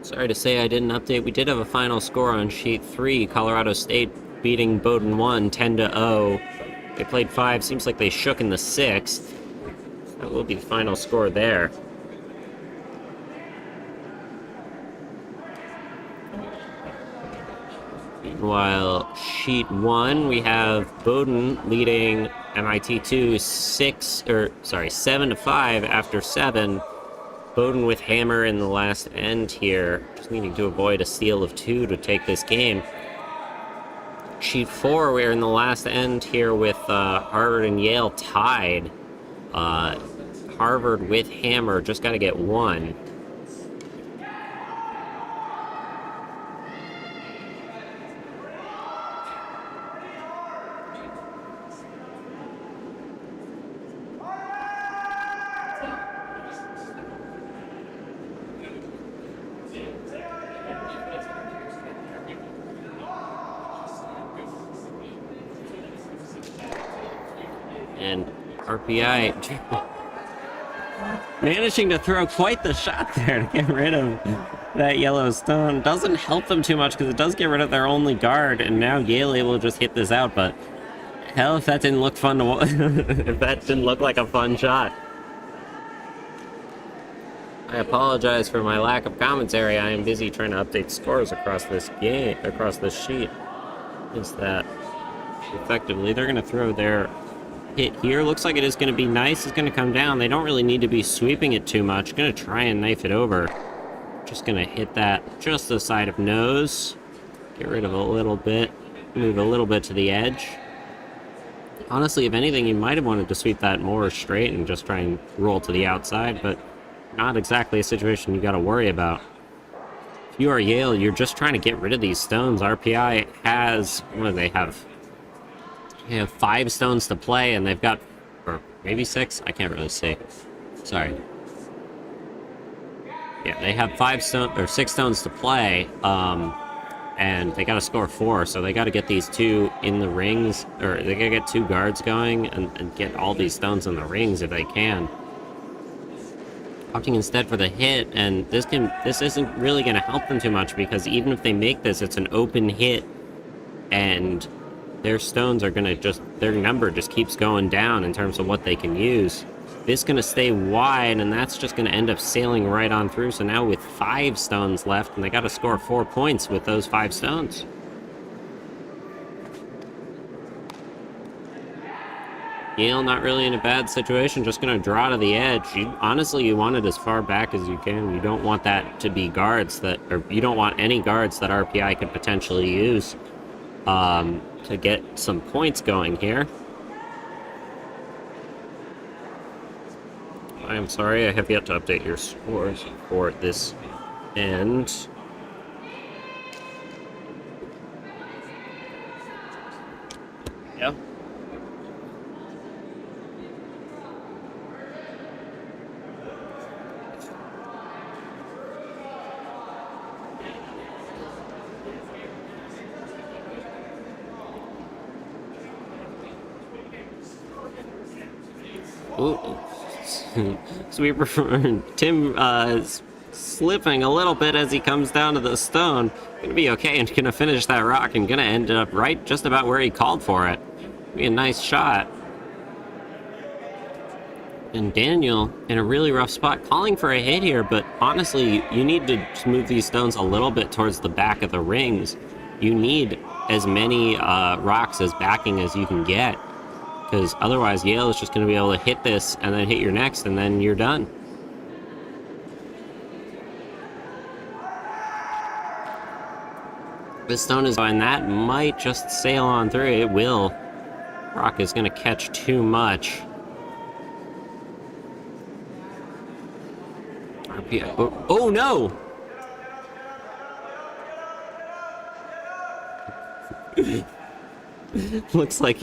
Sorry to say I didn't update. We did have a final score on sheet 3. Colorado State beating Bowdoin 1 10-0. They played 5. Seems like they shook in the 6th. That will be the final score there. Meanwhile, sheet 1, we have Bowdoin leading MIT 2 7-5 after 7. Bowdoin with hammer in the last end here, just needing to avoid a steal of 2 to take this game. Sheet 4, we're in the last end here with Harvard and Yale tied. Harvard with hammer, just got to get 1. And RPI managing to throw quite the shot there to get rid of that yellow stone. Doesn't help them too much because it does get rid of their only guard, and now Yale able to just hit this out, but hell if that didn't look fun to if that didn't look like a fun shot. I apologize for my lack of commentary. I am busy trying to update scores across this game, across this sheet. Is that effectively they're going to throw their hit here. Looks like it is going to be nice. It's going to come down. They don't really need to be sweeping it too much. Going to try and knife it over. Just going to hit that just the side of nose. Get rid of a little bit. Move a little bit to the edge. Honestly, if anything, you might have wanted to sweep that more straight and just try and roll to the outside, but not exactly a situation you got to worry about. If you are Yale, you're just trying to get rid of these stones. RPI has, what do they have? They have 5 stones to play, and they've got, or maybe 6? I can't really see. Sorry. Yeah, they have 6 stones to play, and they got to score 4, so they got to get these 2 in the rings, or they got to get 2 guards going and get all these stones in the rings if they can. Opting instead for the hit, and this isn't really going to help them too much because even if they make this, it's an open hit, and their stones are going to just, their number just keeps going down in terms of what they can use. This is going to stay wide, and that's just going to end up sailing right on through. So now with 5 stones left, and they got to score 4 points with those 5 stones. Yale not really in a bad situation, just going to draw to the edge. Honestly, you want it as far back as you can. You don't want that to be guards that, or you don't want any guards that RPI could potentially use to get some points going here. I am sorry, I have yet to update your scores for this end. Yep. Ooh. Sweeper for Tim slipping a little bit as he comes down to the stone. Gonna be okay and gonna finish that rock and gonna end up right just about where he called for it. Be a nice shot. And Daniel in a really rough spot, calling for a hit here, but honestly, you need to move these stones a little bit towards the back of the rings. You need as many rocks as backing as you can get, because otherwise Yale is just going to be able to hit this and then hit your next, and then you're done. This stone is, and that might just sail on through. It will. Rock is going to catch too much. Oh no! Looks like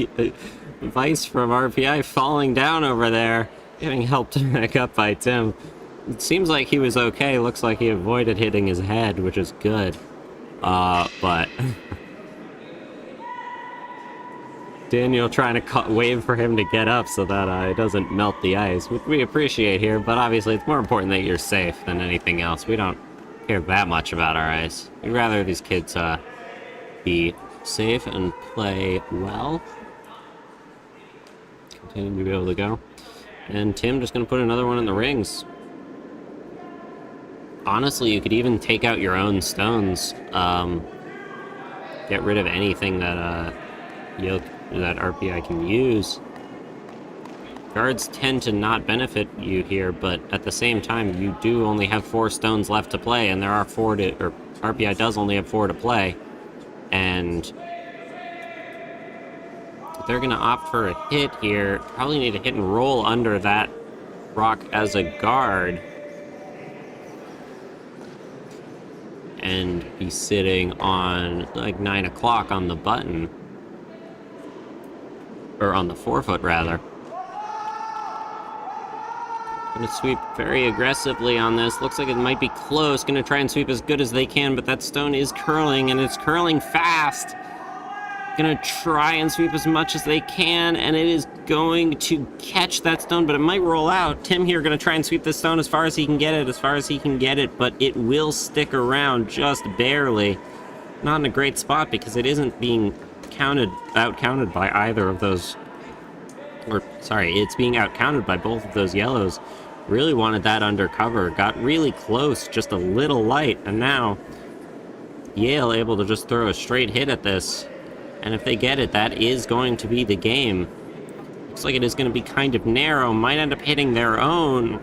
Vice from RPI falling down over there, getting helped back up by Tim. It seems like he was okay. Looks like he avoided hitting his head, which is good. But Daniel trying to wave for him to get up so that it doesn't melt the ice, which we appreciate here, but obviously it's more important that you're safe than anything else. We don't care that much about our ice. We'd rather these kids be safe and play well. Continue to be able to go. And Tim just going to put another one in the rings. Honestly, you could even take out your own stones. Get rid of anything that that RPI can use. Guards tend to not benefit you here, but at the same time, you do only have 4 stones left to play, and there are 4 to, or RPI does only have 4 to play, and they're gonna opt for a hit here. Probably need to hit and roll under that rock as a guard, and be sitting on like 9 o'clock on the button. Or on the 4-foot, rather. Gonna sweep very aggressively on this. Looks like it might be close. Gonna try and sweep as good as they can, but that stone is curling, and it's curling fast. Gonna try and sweep as much as they can, and it is going to catch that stone, but it might roll out. Tim here gonna try and sweep this stone as far as he can get it, but it will stick around just barely. Not in a great spot because it isn't being out-counted by either of those, or sorry, it's being out-counted by both of those yellows. Really wanted that undercover, got really close, just a little light, and now Yale able to just throw a straight hit at this, and if they get it, that is going to be the game. Looks like it is going to be kind of narrow, might end up hitting their own.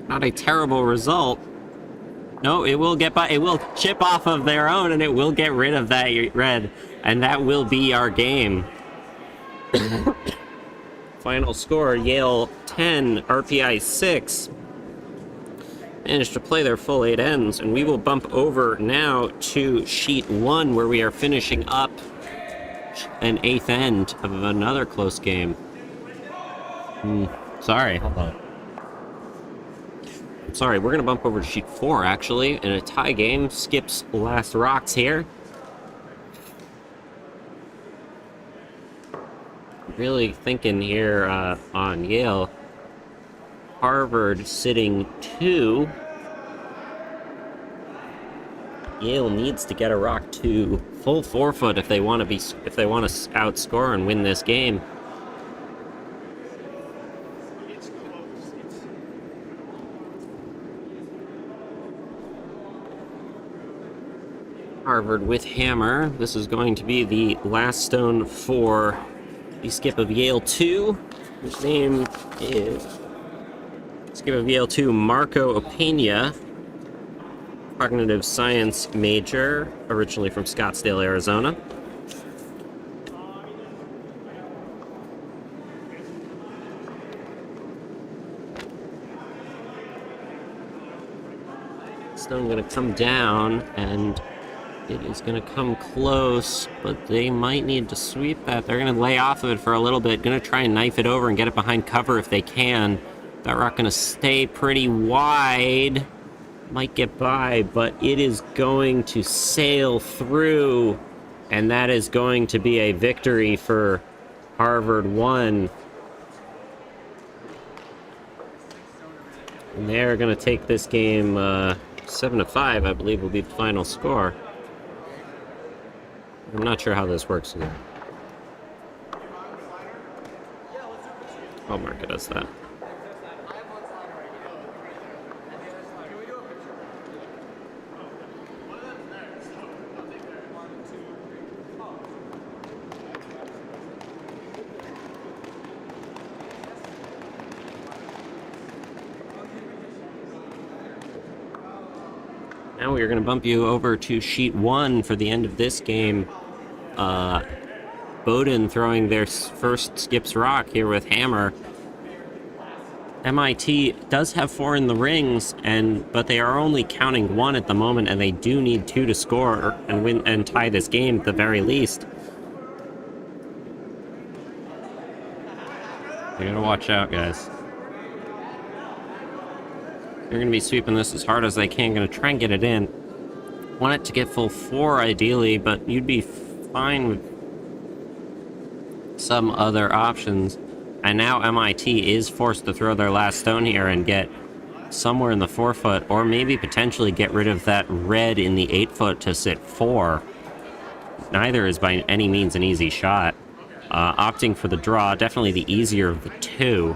Not a terrible result. No, it will get by, it will chip off of their own, and it will get rid of that red. And that will be our game. Final score, Yale 10, RPI 6. Managed to play their full 8 ends, and we will bump over now to sheet 1, where we are finishing up an 8th end of another close game. Sorry, hold on. Sorry, we're going to bump over to sheet 4, actually, in a tie game. Skips last rocks here. Really thinking here on Yale. Harvard sitting 2. Yale needs to get a rock to full 4-foot if they want to outscore and win this game. Harvard with hammer. This is going to be the last stone for the skip of Yale 2. His name is skip of Yale 2, Marco Opeña, cognitive science major, originally from Scottsdale, Arizona. Stone gonna come down, and it is going to come close, but they might need to sweep that. They're going to lay off of it for a little bit. Going to try and knife it over and get it behind cover if they can. That rock going to stay pretty wide. Might get by, but it is going to sail through. And that is going to be a victory for Harvard 1. And they're going to take this game 7-5, I believe, will be the final score. I'm not sure how this works here. I'll mark it as that. Now we are going to bump you over to sheet 1 for the end of this game. Bowdoin throwing their first skips rock here with hammer. MIT does have 4 in the rings, but they are only counting 1 at the moment, and they do need 2 to score and win and tie this game at the very least. You gotta watch out, guys. They're going to be sweeping this as hard as they can. Going to try and get it in. Want it to get full 4 ideally, but you'd be fine with some other options. And now MIT is forced to throw their last stone here and get somewhere in the 4-foot, or maybe potentially get rid of that red in the 8-foot to sit 4. Neither is by any means an easy shot. Opting for the draw, definitely the easier of the two.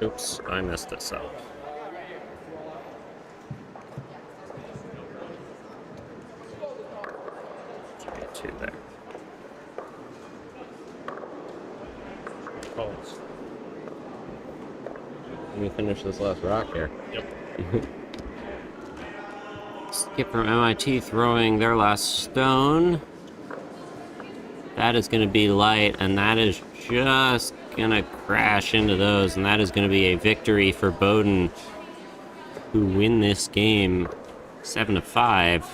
Oops, I messed this up. Get 2 there. Calls. Let me finish this last rock here. Yep. Skip from MIT throwing their last stone. That is going to be light, and that is just going to crash into those, and that is going to be a victory for Bowdoin, who win this game 7-5.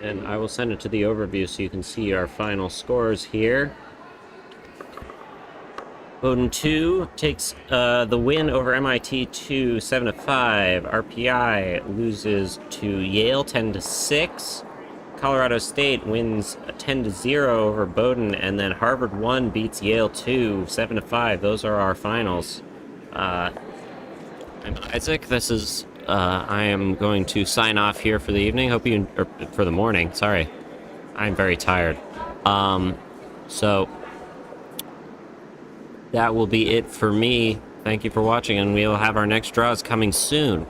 And I will send it to the overview so you can see our final scores here. Bowdoin 2 takes the win over MIT 2, 7-5. RPI loses to Yale 10-6. Colorado State wins 10-0 over Bowdoin, and then Harvard 1 beats Yale 2, 7-5. Those are our finals. I'm Isaac. This is I am going to sign off here for the evening. Hope you, or for the morning. Sorry, I'm very tired. So that will be it for me. Thank you for watching, and we'll have our next draws coming soon.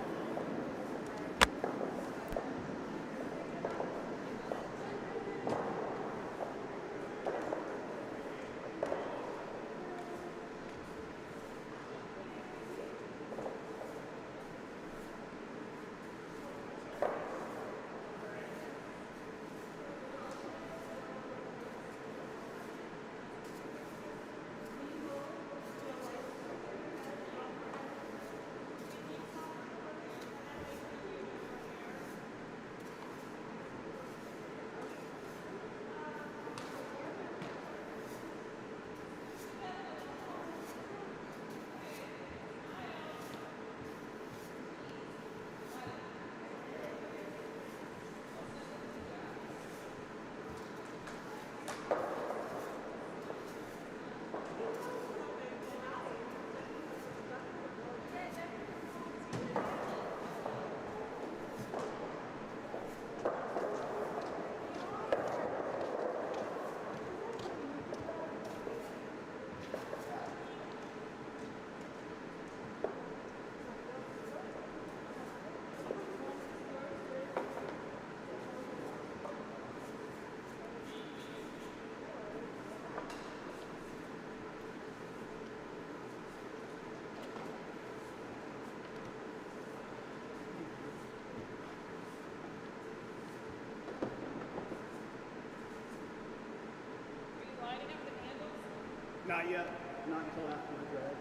Not yet. Not until after the drive.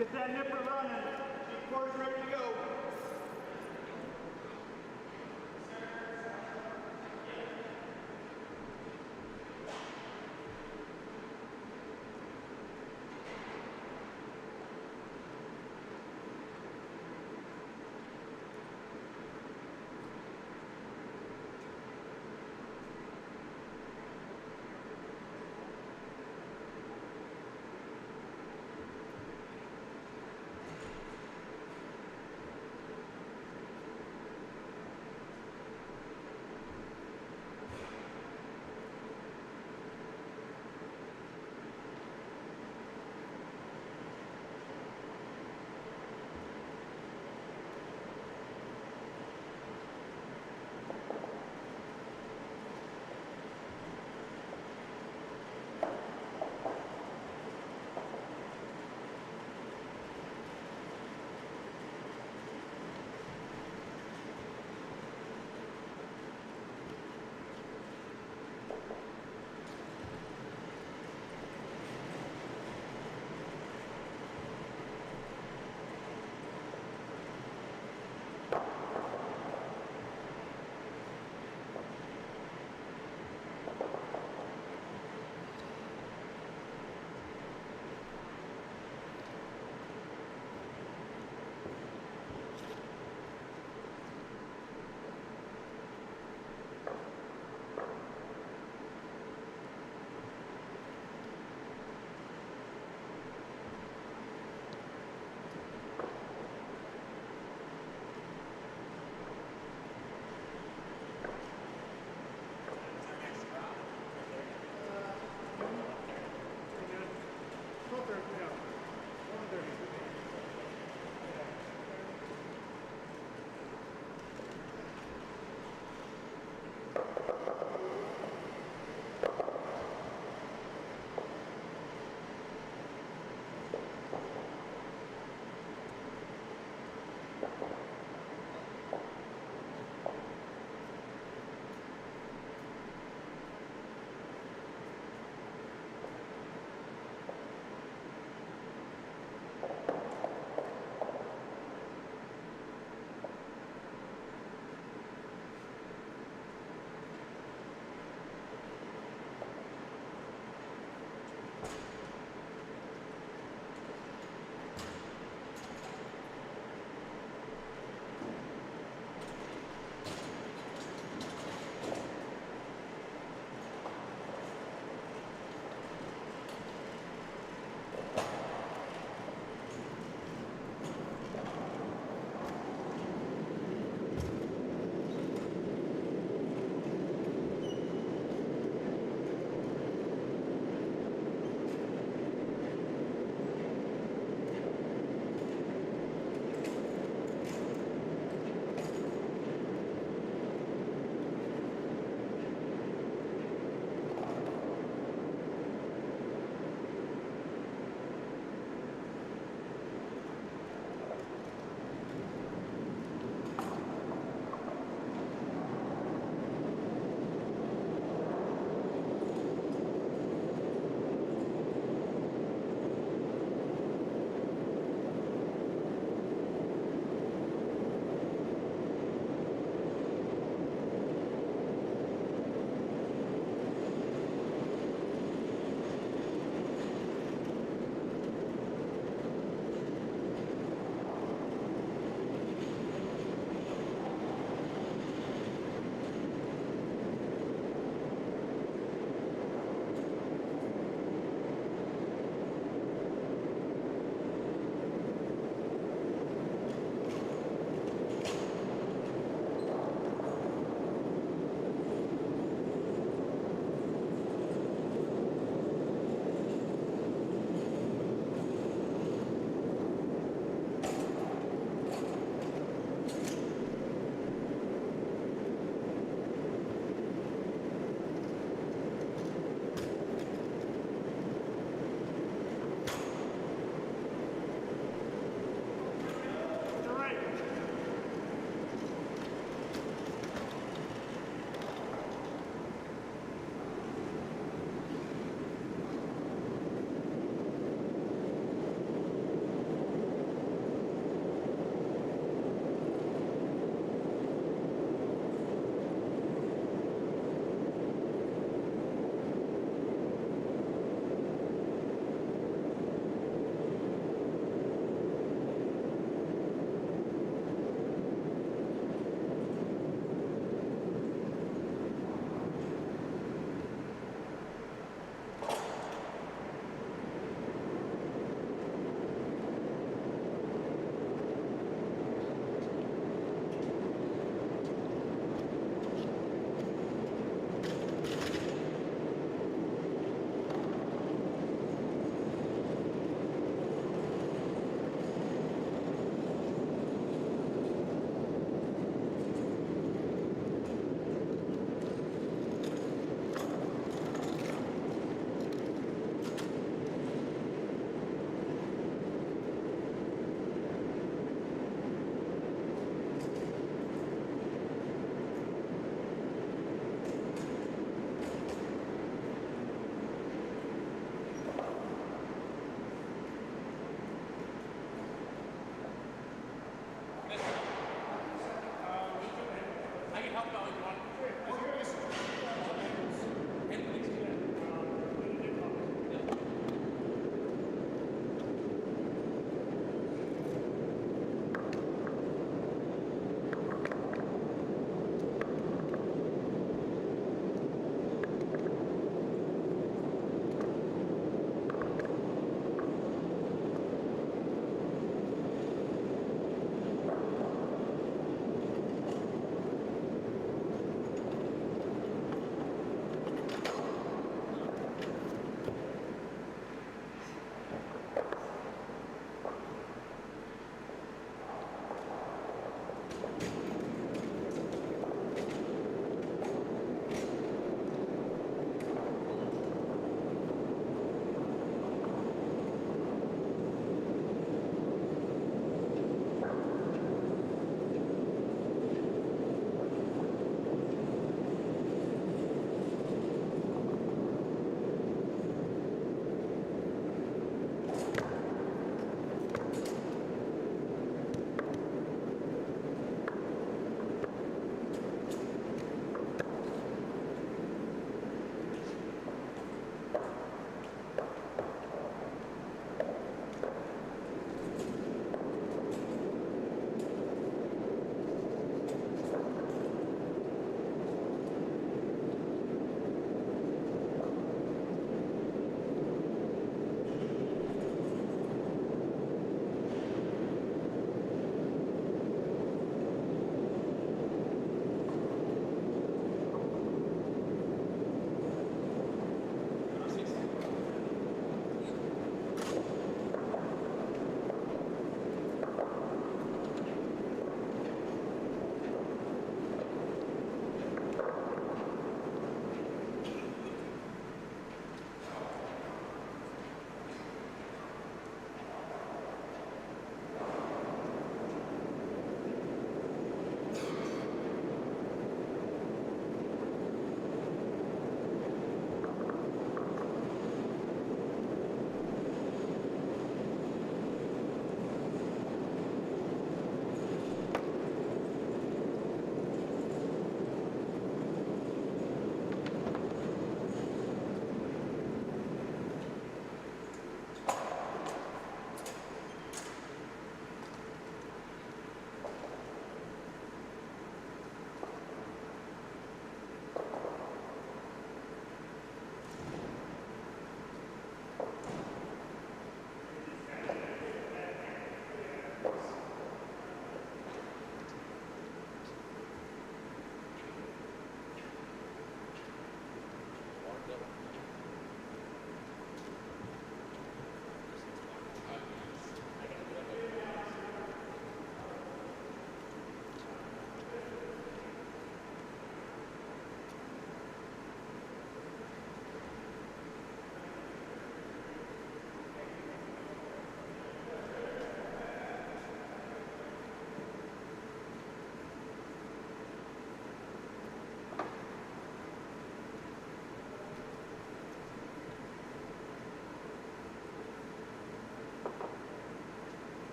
Get that nipper running. Course ready to go.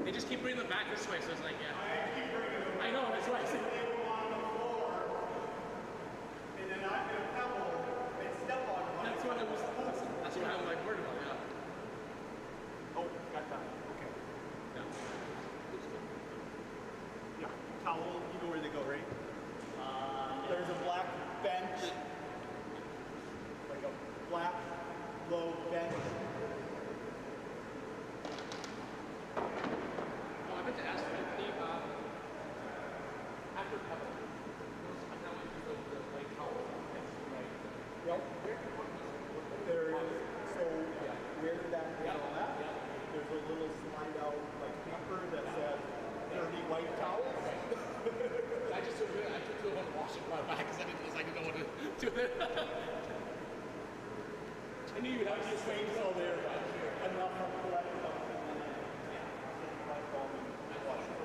They just keep bringing them back this way, so it's like, yeah. I keep bringing them. I know, that's why I said. They go on the floor, and then I get a pebble and step on one. That's what I was. That's what I'm like worried about. Yeah. Oh, got that. Okay. Yeah. Yeah. Towel, you know where they go, right? There's a black bench. Like a black, low bench. Oh, I meant to ask you, Dave, after pebble, I'm not going to do the white towel. Right. Yep. There is, so where that is all at, there's a little slide out like paper that says dirty white towels. I just took it on wash it right back because I didn't know what to do with it. I knew you'd have to Just wait until they're enough of the light up and then light bulb and wash it.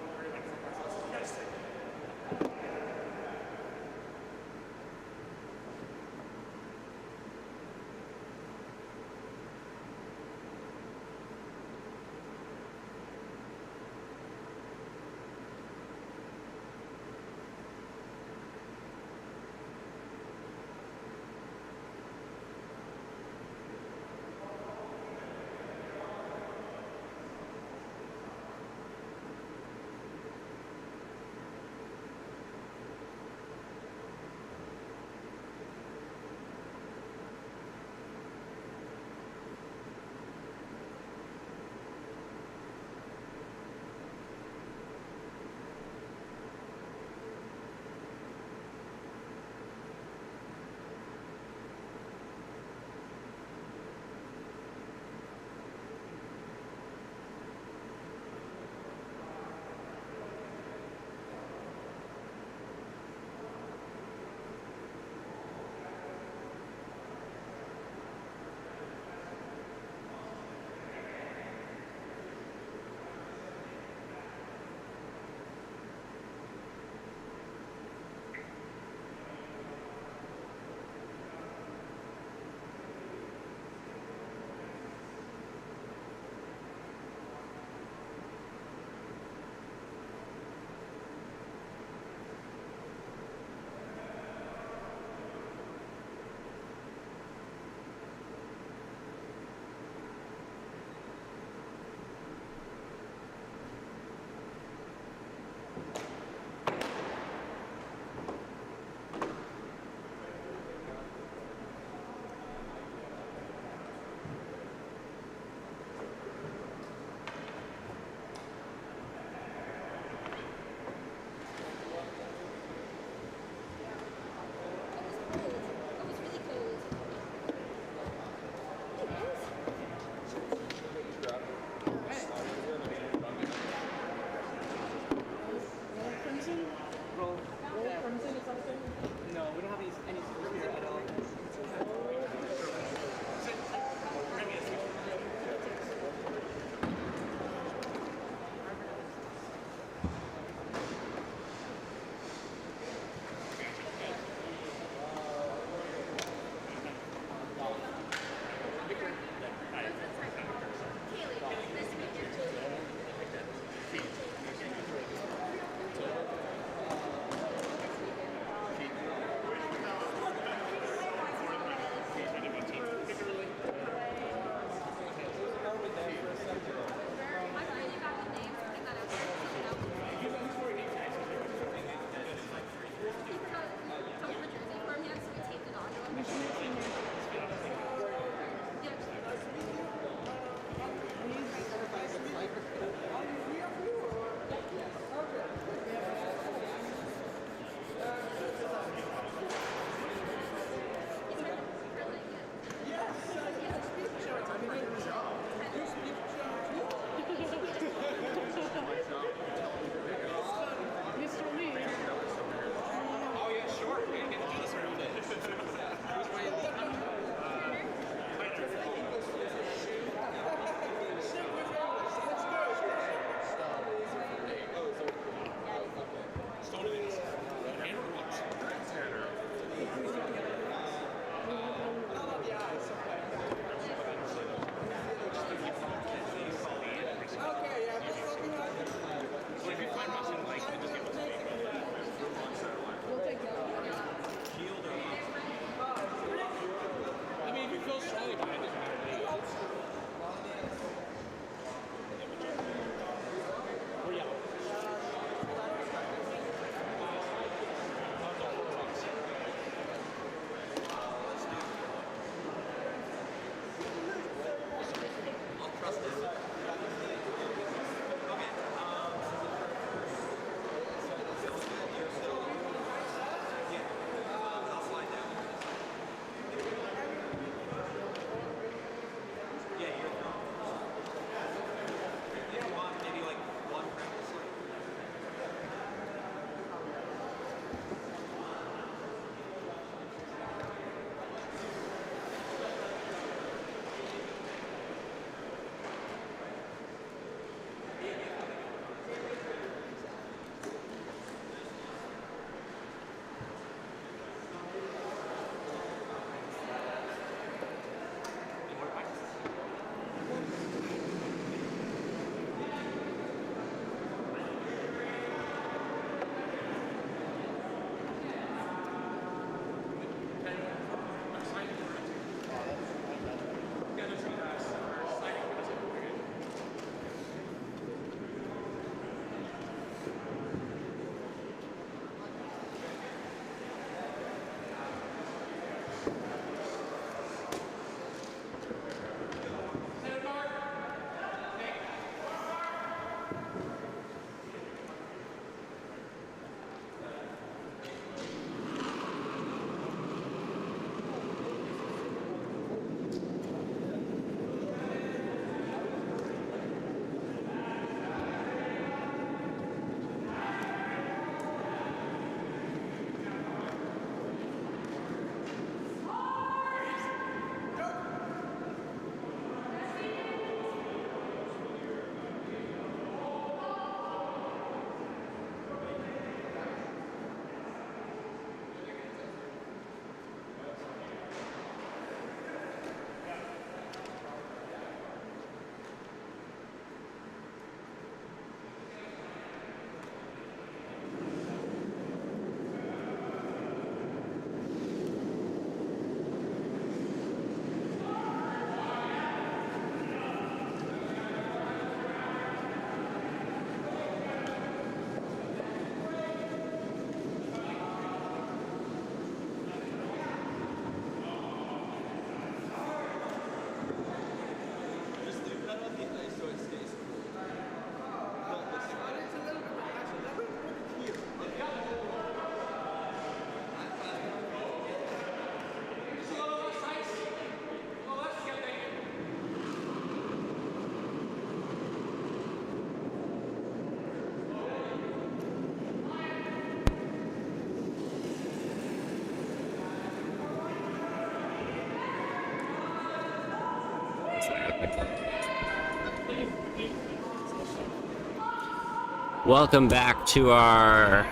Welcome back to our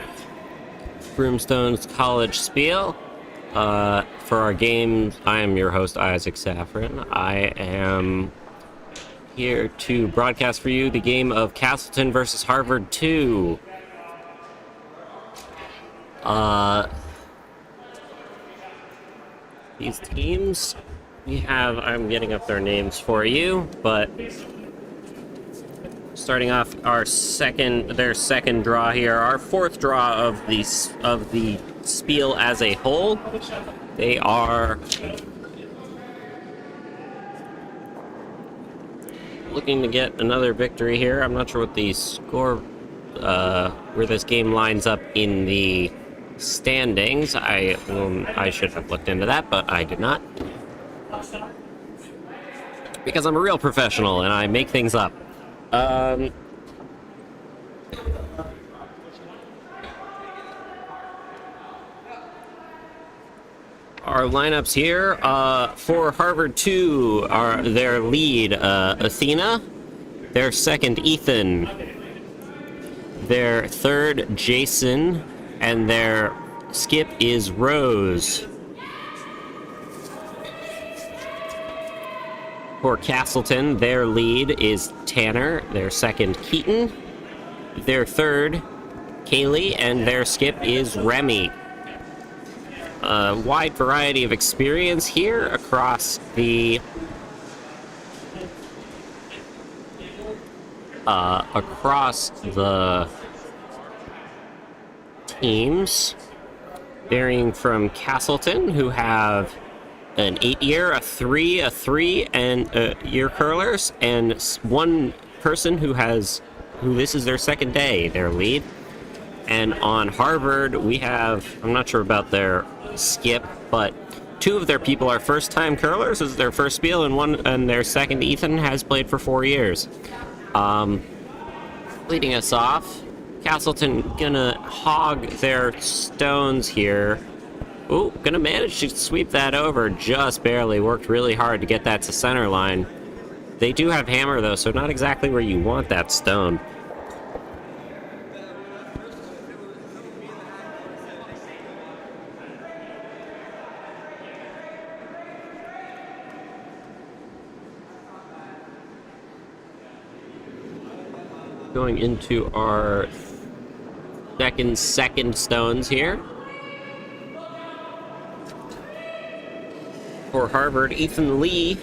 Broomstones College Spiel. For our games, I am your host, Isaac Safran. I am here to broadcast for you the game of Castleton versus Harvard 2. These teams, I'm getting up their names for you, but starting off their second draw here, our fourth draw of the Spiel as a whole. They are looking to get another victory here. I'm not sure what the score, where this game lines up in the standings. I should have looked into that, but I did not. Because I'm a real professional and I make things up. Our lineups here, for Harvard 2 are their lead, Athena, their second, Ethan, their third, Jason, and their skip is Rose. For Castleton, their lead is Tanner, their second, Keaton, their third, Kaylee, and their skip is Remy. A wide variety of experience here across the teams, varying from Castleton, who have an 8-year, a 3, and year curlers, and one person who this is their second day, their lead. And on Harvard, we have, I'm not sure about their skip, but 2 of their people are first-time curlers. This is their first Spiel, and their second, Ethan, has played for 4 years. Leading us off, Castleton gonna hog their stones here. Ooh, gonna manage to sweep that over just barely. Worked really hard to get that to center line. They do have hammer, though, so not exactly where you want that stone. Going into our second stones here. For Harvard, Ethan Lee,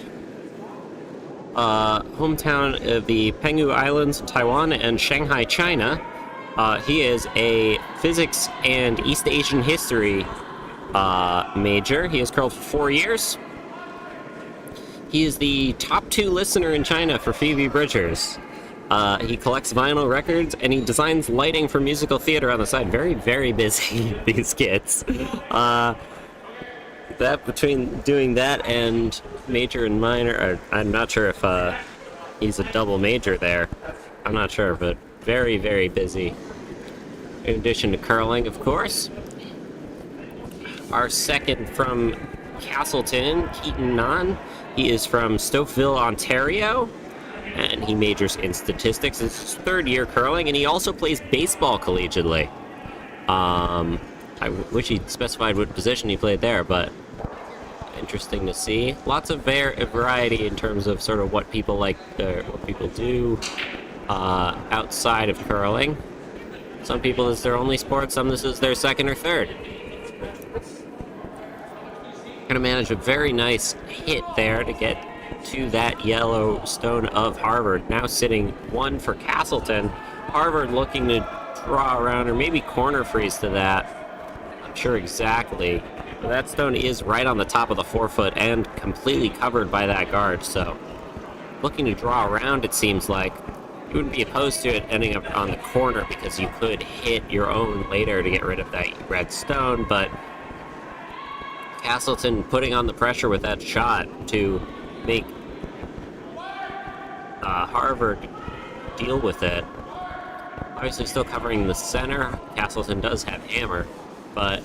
hometown of the Penghu Islands, Taiwan, and Shanghai, China. He is a physics and East Asian history major. He has curled for 4 years. He is the top 2 listener in China for Phoebe Bridgers. He collects vinyl records, and he designs lighting for musical theater on the side. Very, very busy, these kids. That between doing that and major and minor, I'm not sure if he's a double major there. I'm not sure, but very, very busy. In addition to curling, of course. Our second from Castleton, Keaton Nunn. He is from Stouffville, Ontario, and he majors in statistics. It's his third year curling, and he also plays baseball collegiately. I wish he specified what position he played there, but interesting to see. Lots of variety in terms of sort of what people like, what people do outside of curling. Some people, this is their only sport. Some, this is their second or third. Gonna manage a very nice hit there to get to that yellow stone of Harvard. Now sitting 1 for Castleton. Harvard looking to draw around or maybe corner freeze to that. Not sure exactly. But that stone is right on the top of the 4-foot and completely covered by that guard. So looking to draw around, it seems like. You wouldn't be opposed to it ending up on the corner because you could hit your own later to get rid of that red stone, but Castleton putting on the pressure with that shot to make Harvard deal with it. Obviously still covering the center. Castleton does have hammer, but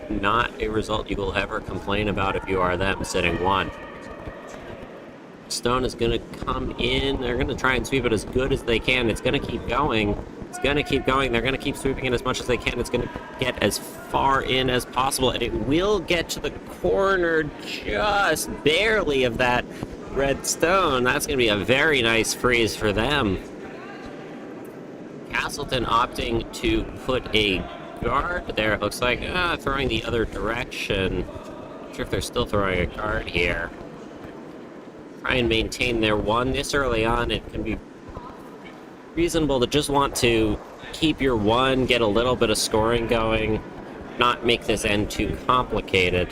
not a result you will ever complain about if you are them sitting 1. Stone is going to come in. They're going to try and sweep it as good as they can. It's going to keep going. It's going to keep going. They're going to keep sweeping it as much as they can. It's going to get as far in as possible, and it will get to the corner just barely of that red stone. That's going to be a very nice freeze for them. Castleton opting to put a guard there. It looks like throwing the other direction. Not sure if they're still throwing a guard here. Try and maintain their 1 this early on. It can be reasonable to just want to keep your 1, get a little bit of scoring going, not make this end too complicated.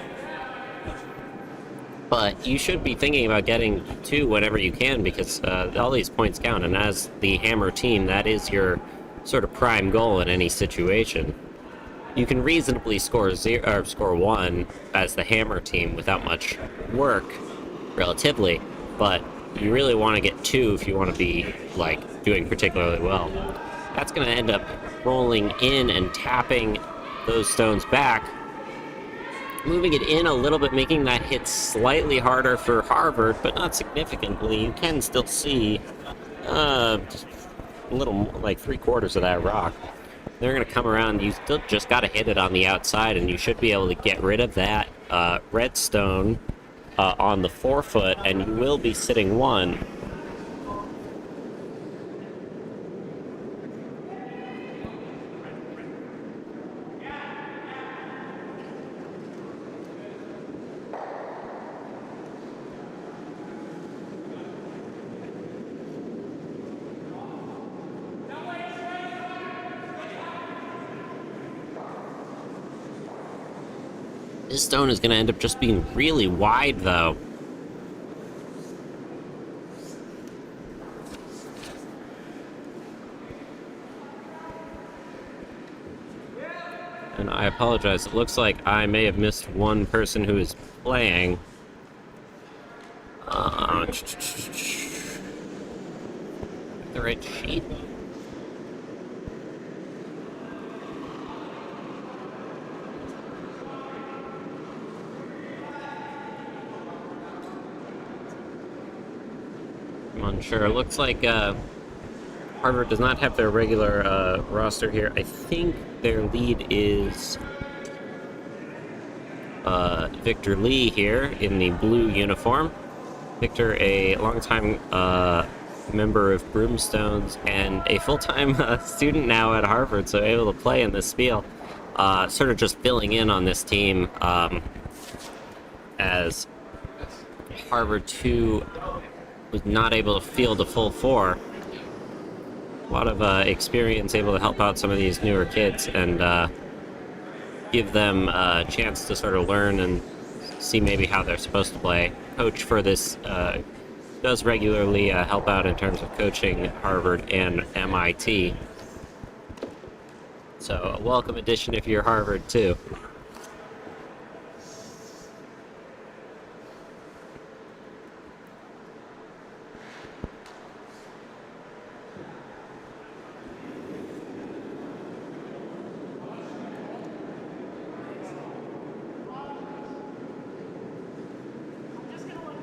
But you should be thinking about getting 2 whenever you can, because all these points count, and as the hammer team, that is your sort of prime goal in any situation. You can reasonably score 1 as the hammer team without much work, relatively. But you really want to get 2 if you want to be, like, doing particularly well. That's going to end up rolling in and tapping those stones back. Moving it in a little bit, making that hit slightly harder for Harvard, but not significantly. You can still see just a little, like 3/4 of that rock. They're going to come around. You still just got to hit it on the outside, and you should be able to get rid of that red stone on the 4-foot, and you will be sitting 1. This stone is going to end up just being really wide, though. And I apologize. It looks like I may have missed one person who is playing. The right sheet. I'm unsure. It looks like Harvard does not have their regular roster here. I think their lead is Victor Lee here in the blue uniform. Victor, a longtime member of Broomstones and a full-time student now at Harvard, so able to play in this spiel. Sort of just filling in on this team as Harvard 2 was not able to field a full 4. A lot of experience able to help out some of these newer kids and give them a chance to sort of learn and see maybe how they're supposed to play. Coach for this does regularly help out in terms of coaching Harvard and MIT. So a welcome addition if you're Harvard too.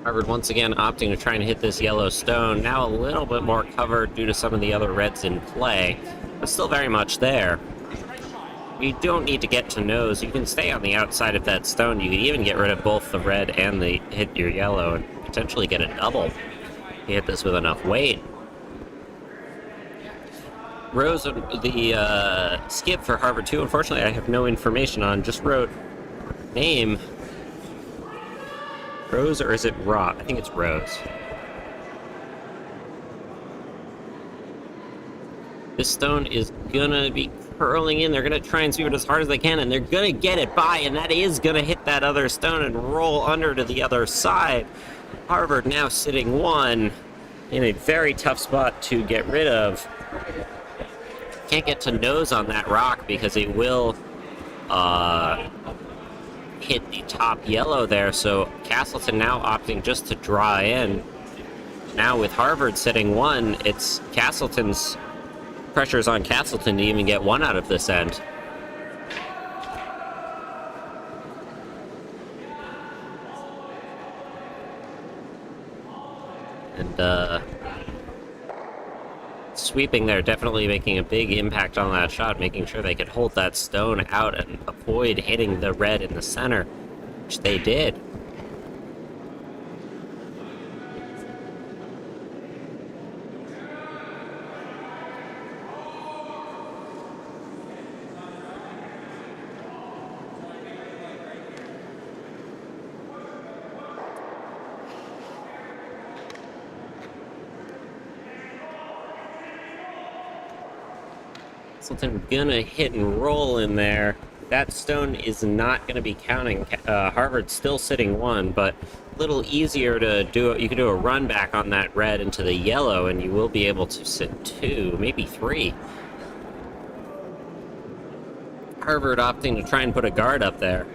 Harvard once again opting to try and hit this yellow stone. Now a little bit more covered due to some of the other reds in play, but still very much there. You don't need to get to nose. You can stay on the outside of that stone. You can even get rid of both the red and the hit your yellow and potentially get a double. You hit this with enough weight. Rose, the skip for Harvard 2, unfortunately I have no information on. Just wrote name. Rose, or is it Raw? I think it's Rose. This stone is gonna be curling in. They're gonna try and sweep it as hard as they can, and they're gonna get it by, and that is gonna hit that other stone and roll under to the other side. Harvard now sitting 1 in a very tough spot to get rid of. Can't get to nose on that rock because it will hit the top yellow there, so Castleton now opting just to draw in. Now with Harvard sitting 1, it's Castleton's pressure's on Castleton to even get 1 out of this end. And sweeping there, definitely making a big impact on that shot, making sure they could hold that stone out and avoid hitting the red in the center, which they did. Castleton gonna hit and roll in there. That stone is not gonna be counting. Harvard's still sitting 1, but a little easier to do. You can do a run back on that red into the yellow, and you will be able to sit 2, maybe 3. Harvard opting to try and put a guard up there.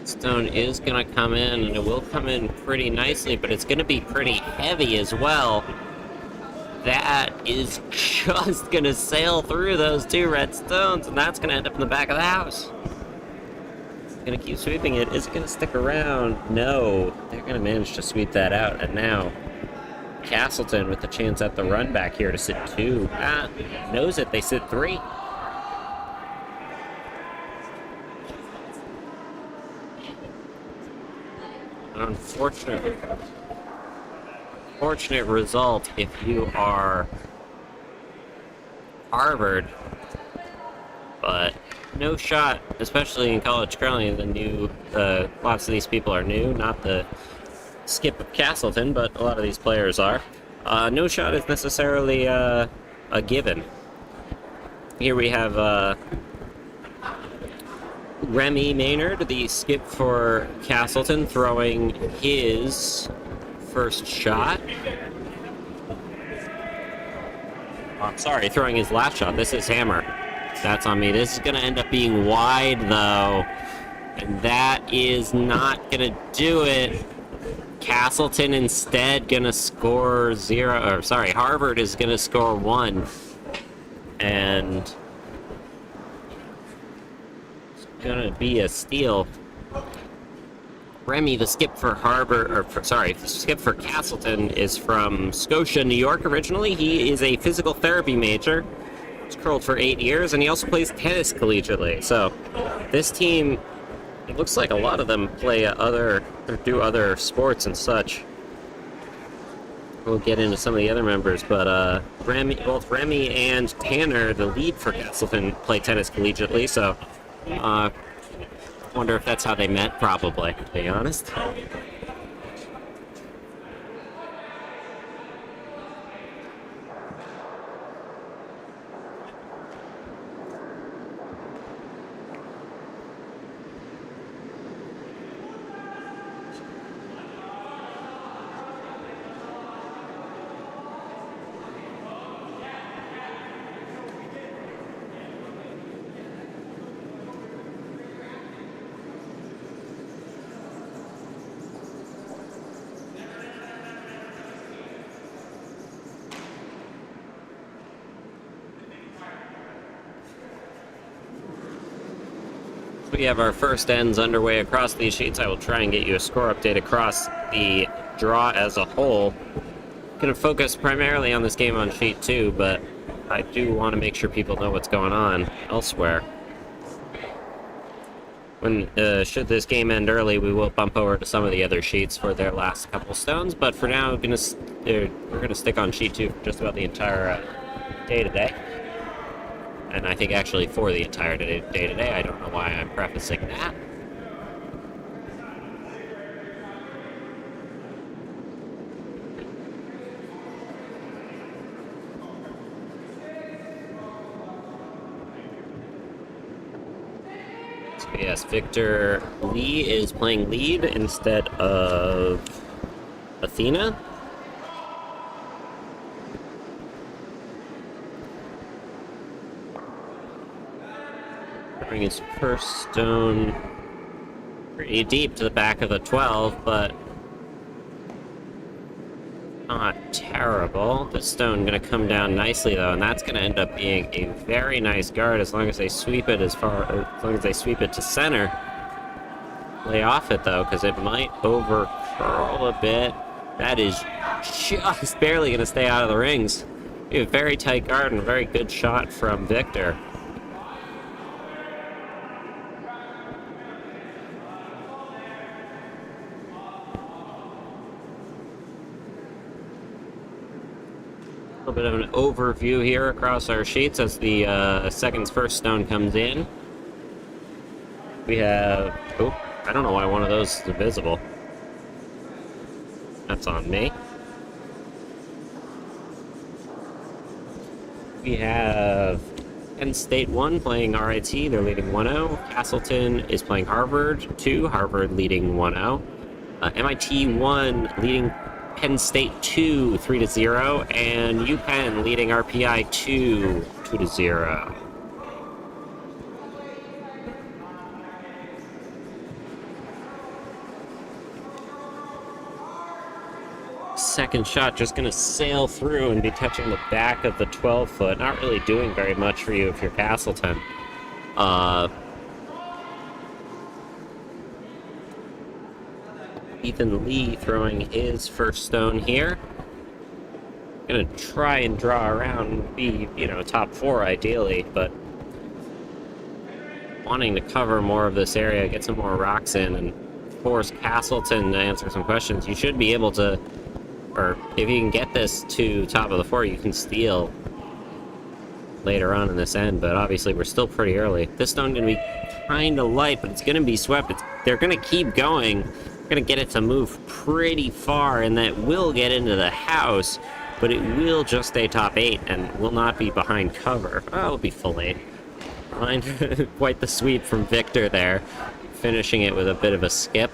Stone is going to come in, and it will come in pretty nicely, but it's going to be pretty heavy as well. That is just going to sail through those 2 red stones, and that's going to end up in the back of the house. Going to keep sweeping it. Is it going to stick around? No. They're going to manage to sweep that out, and now Castleton with the chance at the run back here to sit 2. Knows it. They sit 3. Unfortunate result if you are Harvard, but no shot, especially in college curling. The new, lots of these people are new, not the skip of Castleton, but a lot of these players are. No shot is necessarily a given. Here we have Remy Maynard, the skip for Castleton, throwing his first shot. Throwing his last shot. This is Hammer. That's on me. This is going to end up being wide, though. And that is not going to do it. Castleton instead going to score 0. Harvard is going to score 1. And it's going to be a steal. Remy, the skip for the skip for Castleton is from Scotia, New York originally. He is a physical therapy major. He's curled for 8 years, and he also plays tennis collegiately. So this team, it looks like a lot of them play do other sports and such. We'll get into some of the other members, but both Remy and Tanner, the lead for Castleton, play tennis collegiately. So wonder if that's how they met, probably, to be honest. We have our first ends underway across these sheets. I will try and get you a score update across the draw as a whole. Going to focus primarily on this game on sheet 2, but I do want to make sure people know what's going on elsewhere. Should this game end early, we will bump over to some of the other sheets for their last couple stones, but for now, we're going to stick on sheet 2 for just about the entire day today. And I think actually for the entire day today. I don't know why I'm prefacing that. So yes, Victor Lee is playing lead instead of Athena. His first stone pretty deep to the back of the 12, but not terrible. The stone going to come down nicely though, and that's going to end up being a very nice guard as long as they sweep it to center. Lay off it though, because it might over curl a bit. That is just barely going to stay out of the rings. We have a very tight guard and a very good shot from Victor. A little bit of an overview here across our sheets as the first stone comes in. We have, I don't know why one of those is visible. That's on me. We have Penn State 1 playing RIT, they're leading 1-0. Castleton is playing Harvard 2, Harvard leading 1-0. MIT 1 leading Penn State 2, 3-0, and UPenn leading RPI 2, 2-0. Second shot just going to sail through and be touching the back of the 12-foot. Not really doing very much for you if you're Castleton. Ethan Lee throwing his first stone here. Gonna try and draw around and be, top 4 ideally, but wanting to cover more of this area, get some more rocks in, and force Castleton to answer some questions. You should be able to, or if you can get this to top of the 4, you can steal later on in this end, but obviously we're still pretty early. This stone gonna be kind of light, but it's gonna be swept. They're gonna keep going. Going to get it to move pretty far, and that will get into the house, but it will just stay top 8 and will not be behind cover. Oh, it'll be full 8. Quite the sweep from Victor there, finishing it with a bit of a skip.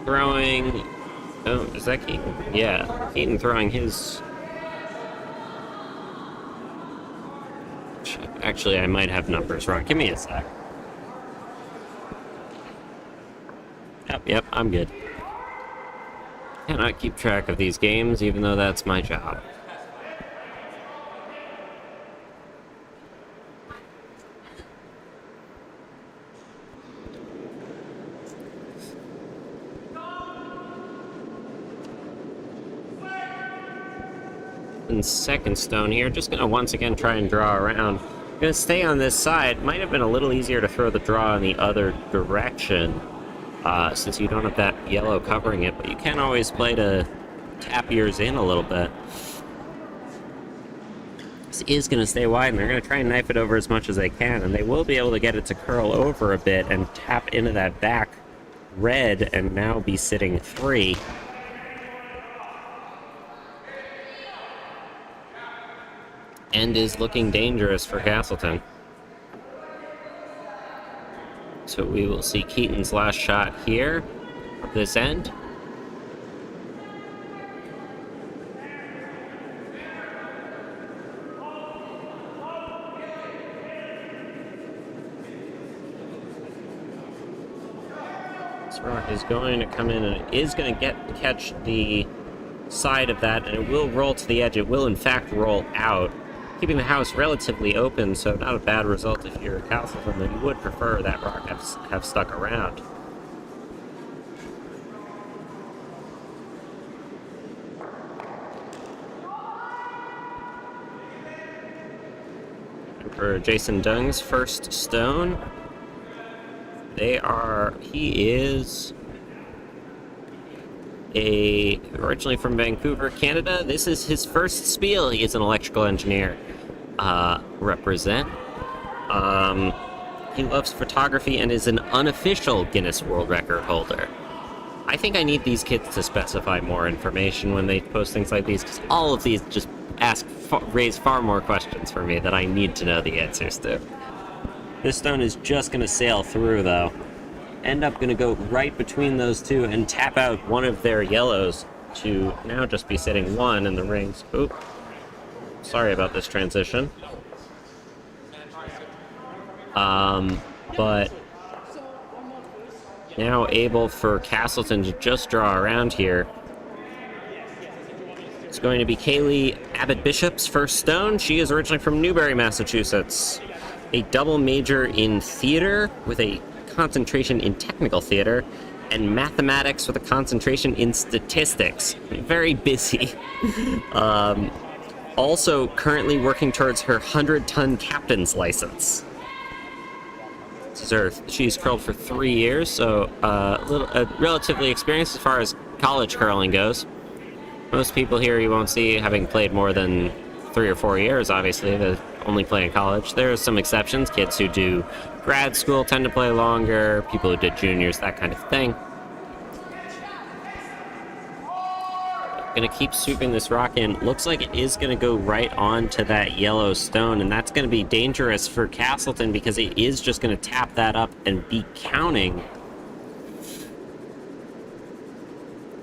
throwing... Oh, is that Keaton? Yeah, Keaton throwing his... Actually, I might have numbers wrong. Give me a sec. Yep, I'm good. Cannot keep track of these games, even though that's my job. And second stone here, just gonna once again try and draw around. Gonna stay on this side. Might have been a little easier to throw the draw in the other direction, since you don't have that yellow covering it, but you can always play to tap yours in a little bit. This is gonna stay wide, and they're gonna try and knife it over as much as they can, and they will be able to get it to curl over a bit and tap into that back red and now be sitting 3. And is looking dangerous for Castleton. So we will see Keaton's last shot here, this end. This rock is going to come in and it is going to catch the side of that, and it will roll to the edge. It will in fact roll out, keeping the house relatively open, so not a bad result if you're a Castleton, but you would prefer that rock have stuck around. And for Jason Dung's first stone, he is originally from Vancouver, Canada. This is his first spiel. He is an electrical engineer. Represent. He loves photography and is an unofficial Guinness World Record holder. I think I need these kids to specify more information when they post things like these, because all of these just raise far more questions for me that I need to know the answers to. This stone is just going to sail through, though. End up going to go right between those two and tap out one of their yellows to now just be sitting 1 in the rings. Oop. Sorry about this transition. But now able for Castleton to just draw around here. It's going to be Kaylee Abbott-Bishop's first stone. She is originally from Newbury, Massachusetts. A double major in theater with a concentration in technical theater, and mathematics with a concentration in statistics. Very busy. Also currently working towards her 100-ton captain's license. She's curled for 3 years, so relatively experienced as far as college curling goes. Most people here you won't see having played more than 3 or 4 years, obviously. They only play in college. There are some exceptions. Kids who do grad school tend to play longer, people who did juniors, that kind of thing. Gonna keep swooping this rock in. Looks like it is gonna go right onto that yellow stone, and that's gonna be dangerous for Castleton because it is just gonna tap that up and be counting.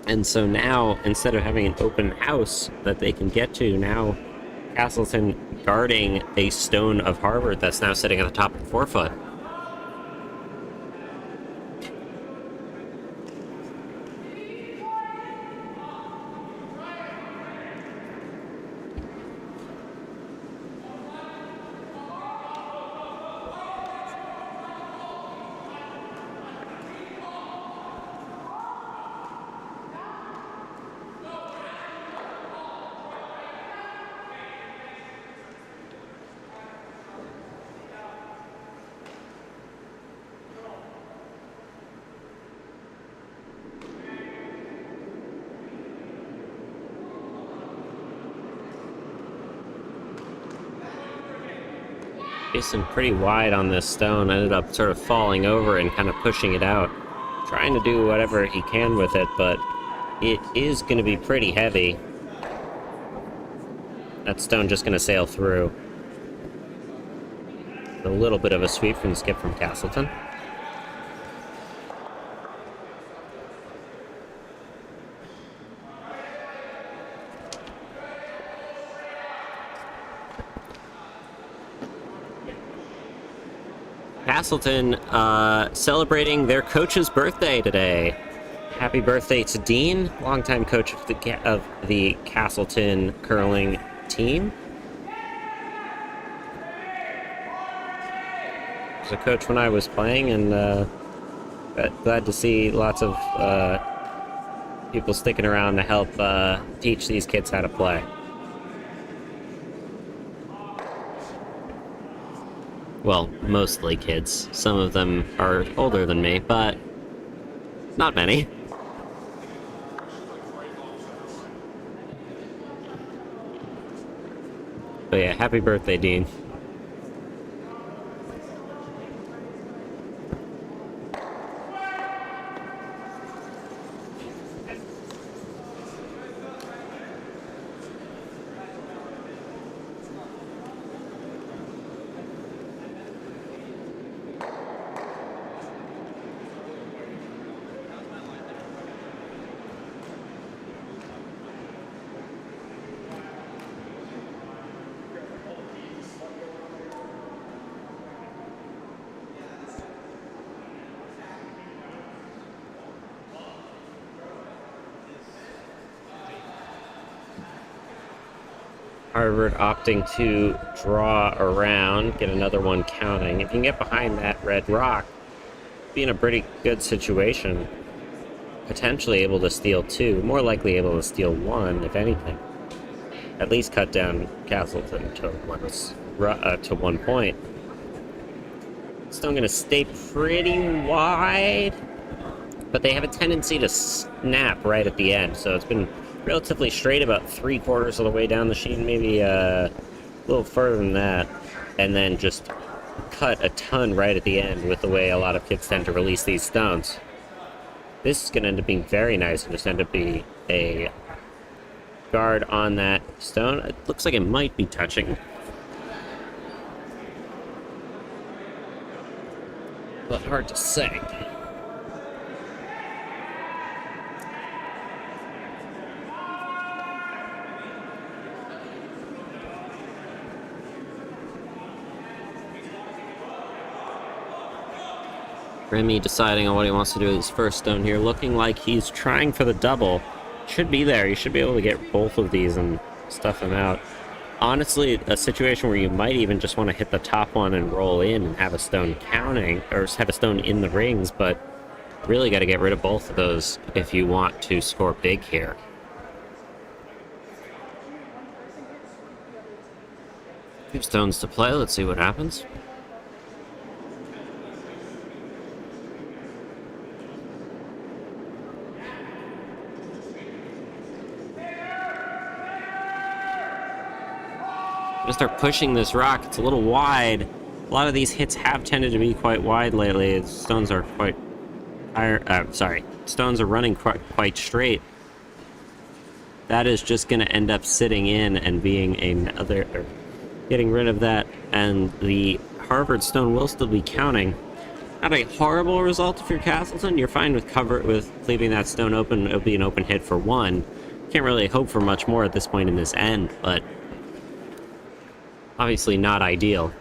And so now, instead of having an open house that they can get to, now Castleton guarding a stone of Harvard that's now sitting at the top of the 4-foot. Jason pretty wide on this stone, ended up sort of falling over and kind of pushing it out. Trying to do whatever he can with it, but it is going to be pretty heavy. That stone just going to sail through. A little bit of a sweep and skip from Castleton. Castleton celebrating their coach's birthday today. Happy birthday to Dean, longtime coach of the Castleton curling team. I was a coach when I was playing, and glad to see lots of people sticking around to help teach these kids how to play. Well, mostly kids. Some of them are older than me, but not many. But yeah, happy birthday, Dean. Harvard opting to draw around, get another one counting. If you can get behind that red rock, be in a pretty good situation. Potentially able to steal two, more likely able to steal one, if anything. At least cut down Castleton to 1 point. Still going to stay pretty wide, but they have a tendency to snap right at the end, so it's been relatively straight about 3/4 of the way down the sheet, maybe a little further than that, and then just cut a ton right at the end with the way a lot of kids tend to release these stones. This is going to end up being very nice and just end up being a guard on that stone. It looks like it might be touching, but hard to say. Remy deciding on what he wants to do with his first stone here, looking like he's trying for the double. Should be there. You should be able to get both of these and stuff them out. Honestly, a situation where you might even just want to hit the top one and roll in and have a stone counting, or have a stone in the rings, but really got to get rid of both of those if you want to score big here. Two stones to play. Let's see what happens. Start pushing this rock. It's a little wide. A lot of these hits have tended to be quite wide lately. Stones are quite stones are running quite straight. That is just going to end up sitting in and being another, getting rid of that, and the Harvard stone will still be counting. Not a horrible result if you're Castleton. You're fine with leaving that stone open. It'll be an open hit for one. Can't really hope for much more at this point in this end, but obviously not ideal.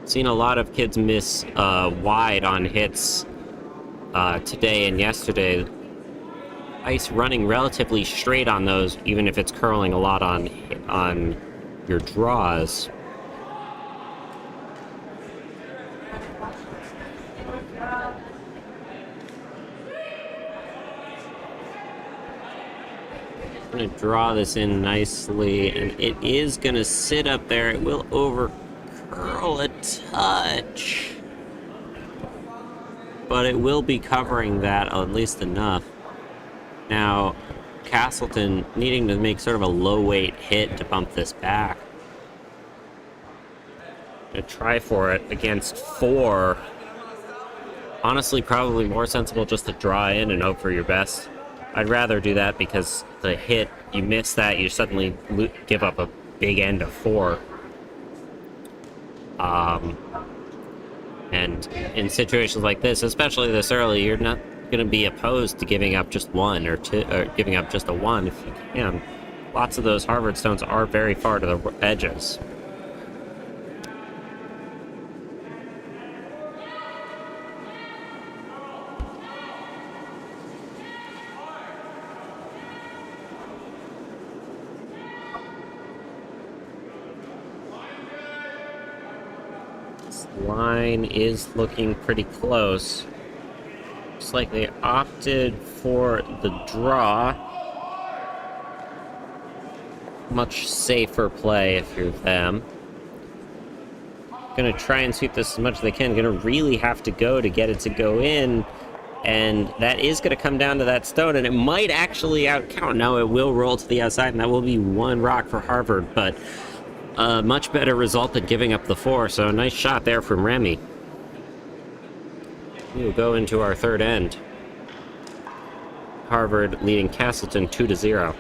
Seen a lot of kids miss wide on hits today and yesterday. Ice running relatively straight on those, even if it's curling a lot on your draws. Going to draw this in nicely, and it is going to sit up there. It will over curl a touch, but it will be covering that at least enough. Now, Castleton needing to make sort of a low weight hit to bump this back. Gonna try for it against 4. Honestly, probably more sensible just to draw in and hope for your best. I'd rather do that because the hit, you miss that, you suddenly give up a big end of 4. And in situations like this, especially this early, you're not going to be opposed to giving up just one or two, or giving up just a one if you can. Lots of those Harvard stones are very far to the edges. This line is looking pretty close. Looks like they opted for the draw. Much safer play if you're them. Gonna try and suit this as much as they can. Gonna really have to go to get it to go in. And that is gonna come down to that stone, and it might actually outcount. No, it will roll to the outside, and that will be one rock for Harvard, but a much better result than giving up the 4, so a nice shot there from Remy. We will go into our third end. Harvard leading Castleton 2-0.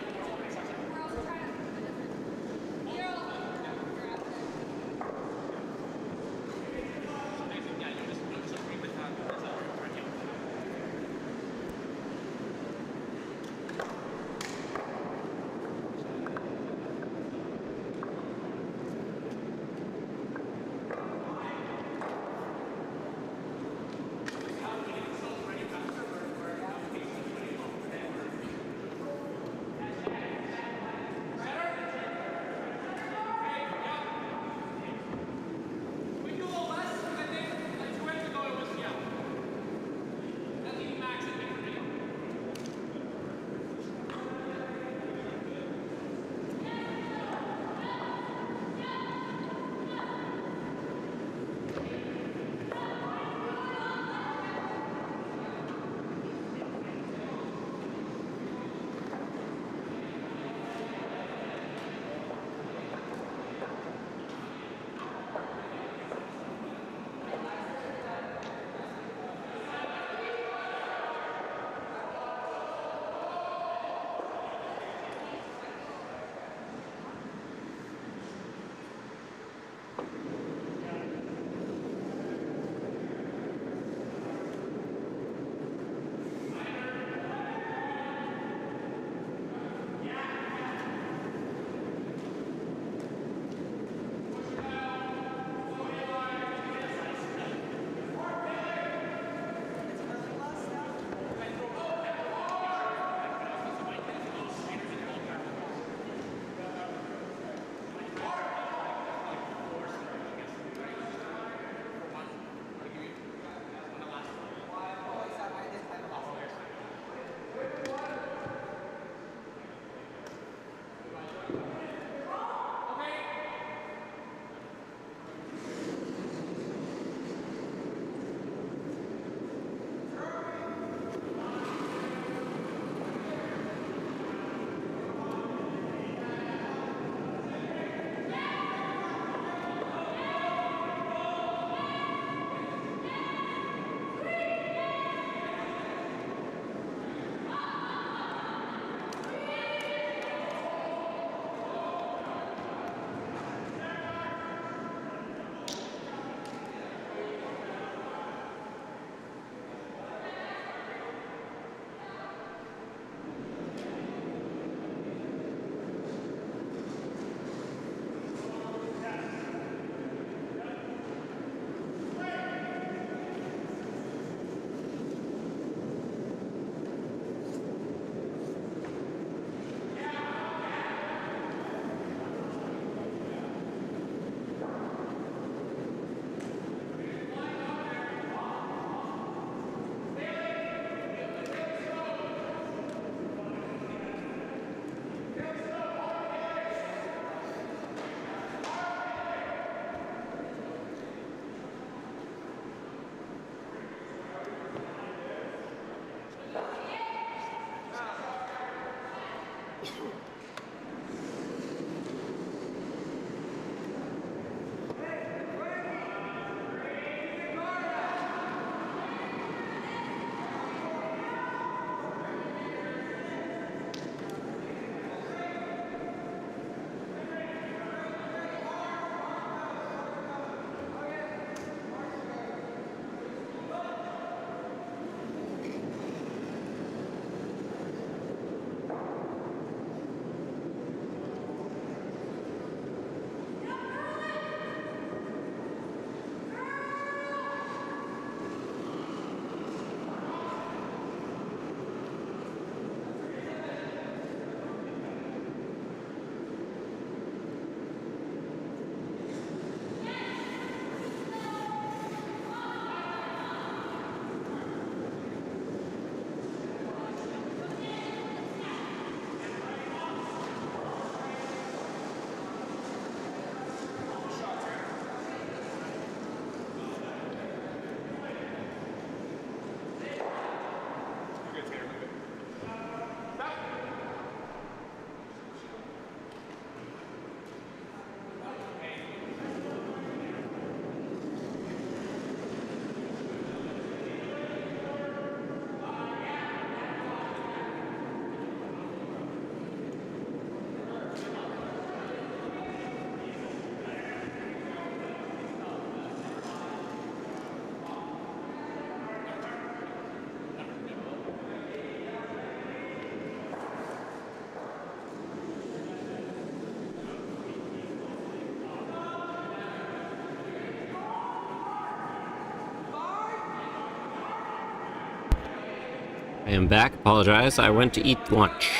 I am back. Apologize. I went to eat lunch.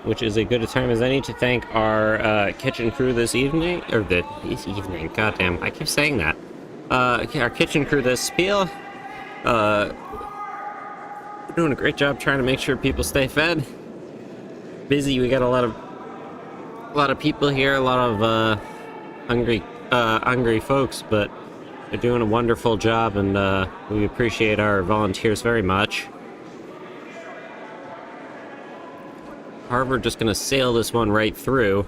Which is a good a time as any to thank our kitchen crew this evening. Or this evening. Goddamn. I keep saying that. Our kitchen crew this spiel. We're doing a great job trying to make sure people stay fed. Busy. We got a lot of people here. A lot of hungry folks, but they're doing a wonderful job, and we appreciate our volunteers very much. Harvard just gonna sail this one right through.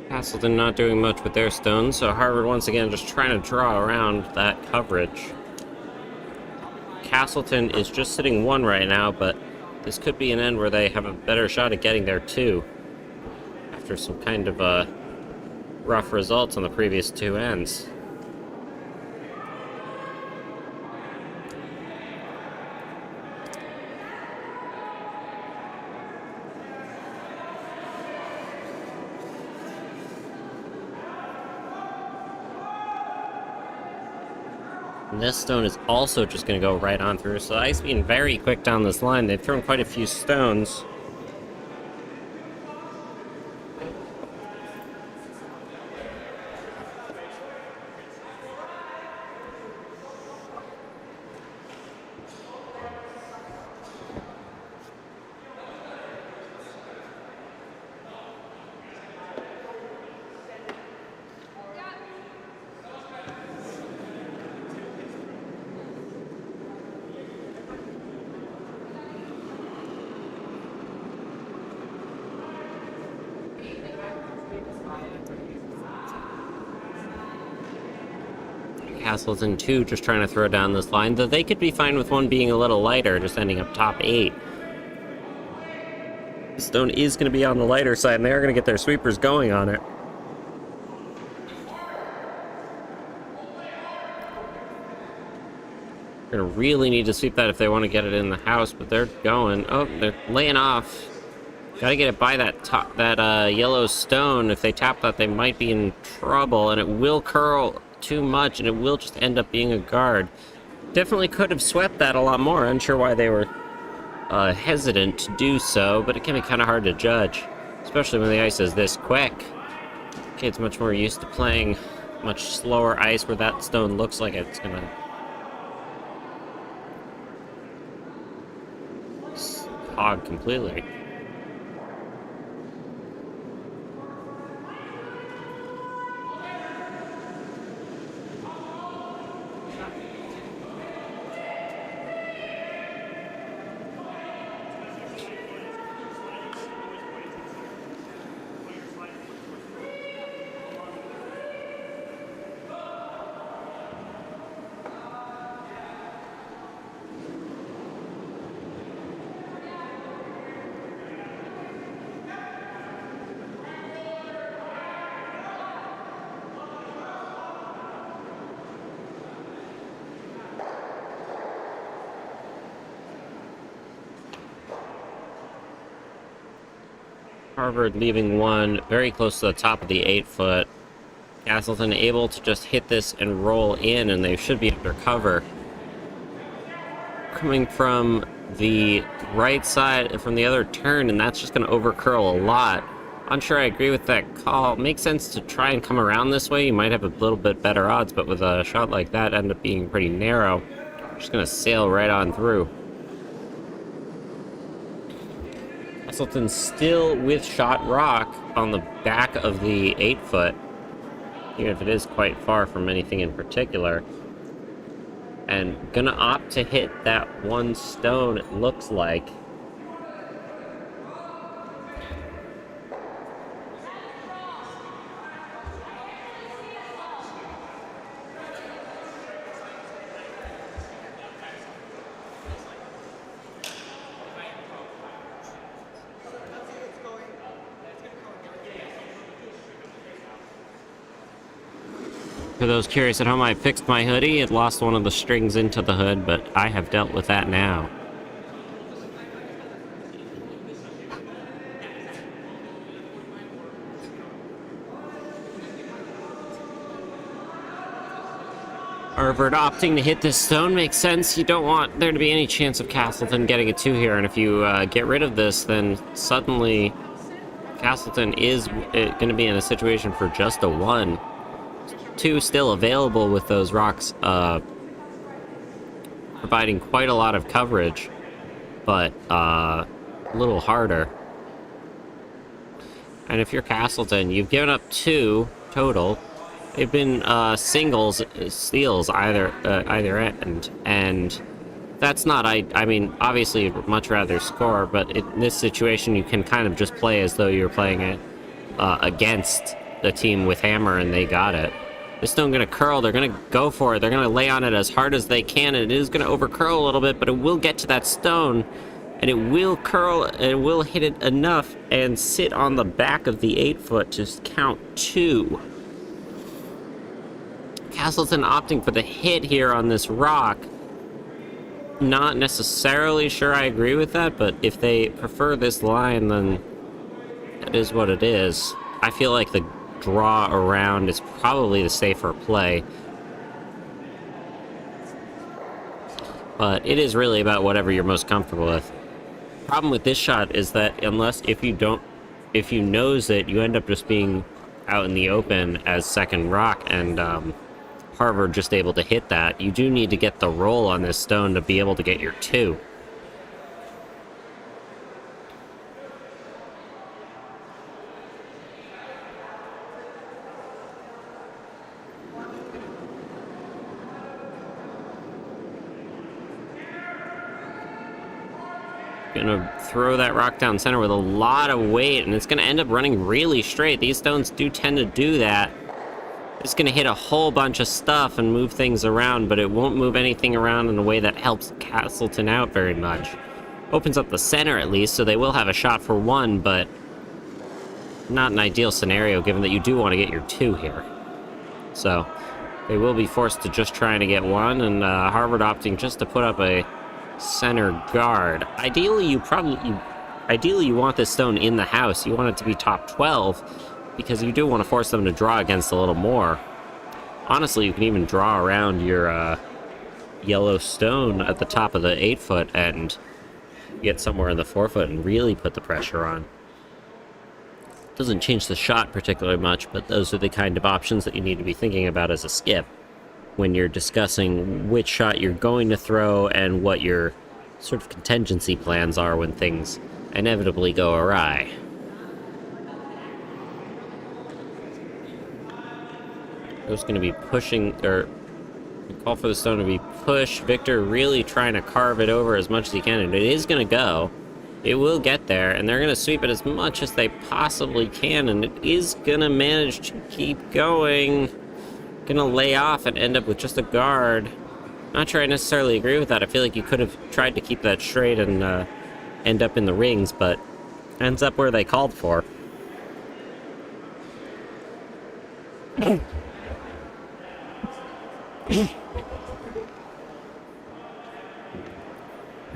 Castleton not doing much with their stones, so Harvard once again just trying to draw around that coverage. Castleton is just sitting 1 right now, but this could be an end where they have a better shot at getting there 2. After some kind of rough results on the previous 2 ends. And this stone is also just going to go right on through. So Ice being very quick down this line. They've thrown quite a few stones. Castleton 2 just trying to throw down this line, though they could be fine with one being a little lighter, just ending up top 8. The stone is going to be on the lighter side, and they are going to get their sweepers going on it. They're going to really need to sweep that if they want to get it in the house, but they're going. Oh, they're laying off. Got to get it by that yellow stone. If they tap that, they might be in trouble, and it will curl too much, and it will just end up being a guard. Definitely could have swept that a lot more. Unsure why they were hesitant to do so, but it can be kind of hard to judge, especially when the ice is this quick. Kid's much more used to playing much slower ice where that stone looks like it's gonna hog completely. Harvard leaving 1 very close to the top of the 8-foot. Castleton able to just hit this and roll in, and they should be under cover. Coming from the right side, from the other turn, and that's just going to overcurl a lot. Unsure I agree with that call. Makes sense to try and come around this way. You might have a little bit better odds, but with a shot like that, end up being pretty narrow. Just going to sail right on through. Castleton still with shot rock on the back of the 8-foot, even if it is quite far from anything in particular. And gonna opt to hit that one stone, it looks like. For those curious at home, I fixed my hoodie. It lost one of the strings into the hood, but I have dealt with that now. Harvard opting to hit this stone makes sense. You don't want there to be any chance of Castleton getting a 2 here, and if you get rid of this, then suddenly Castleton is going to be in a situation for just a 1. 2 still available with those rocks providing quite a lot of coverage, but a little harder. And if you're Castleton, you've given up 2 total. They've been singles, steals either end, and that's not. I mean, obviously, you'd much rather score, but in this situation, you can kind of just play as though you're playing it against the team with hammer, and they got it. This stone going to curl. They're going to go for it. They're going to lay on it as hard as they can, and it is going to overcurl a little bit, but it will get to that stone, and it will curl, and it will hit it enough and sit on the back of the 8-foot to count 2. Castleton opting for the hit here on this rock. Not necessarily sure I agree with that, but if they prefer this line, then it is what it is. I feel like the draw around is probably the safer play. But it is really about whatever you're most comfortable with. Problem with this shot is that if you nose it, you end up just being out in the open as second rock, and Harvard just able to hit that. You do need to get the roll on this stone to be able to get your 2. Gonna throw that rock down center with a lot of weight, and it's gonna end up running really straight. These stones do tend to do that. It's going to hit a whole bunch of stuff and move things around, but it won't move anything around in a way that helps Castleton out very much. Opens up the center at least, so they will have a shot for 1, but not an ideal scenario given that you do want to get your 2 here. So they will be forced to just trying to get 1, and Harvard opting just to put up a center guard. Ideally, you want this stone in the house. You want it to be top 12, because you do want to force them to draw against a little more. Honestly, you can even draw around your yellow stone at the top of the 8-foot and get somewhere in the 4-foot and really put the pressure on. Doesn't change the shot particularly much, but those are the kind of options that you need to be thinking about as a skip when you're discussing which shot you're going to throw and what your sort of contingency plans are when things inevitably go awry. It's going to be pushing, or call for the stone to be pushed. Victor really trying to carve it over as much as he can, and it is going to go. It will get there, and they're going to sweep it as much as they possibly can, and it is going to manage to keep going. Going to lay off and end up with just a guard. Not sure I necessarily agree with that. I feel like you could have tried to keep that straight and end up in the rings, but ends up where they called for.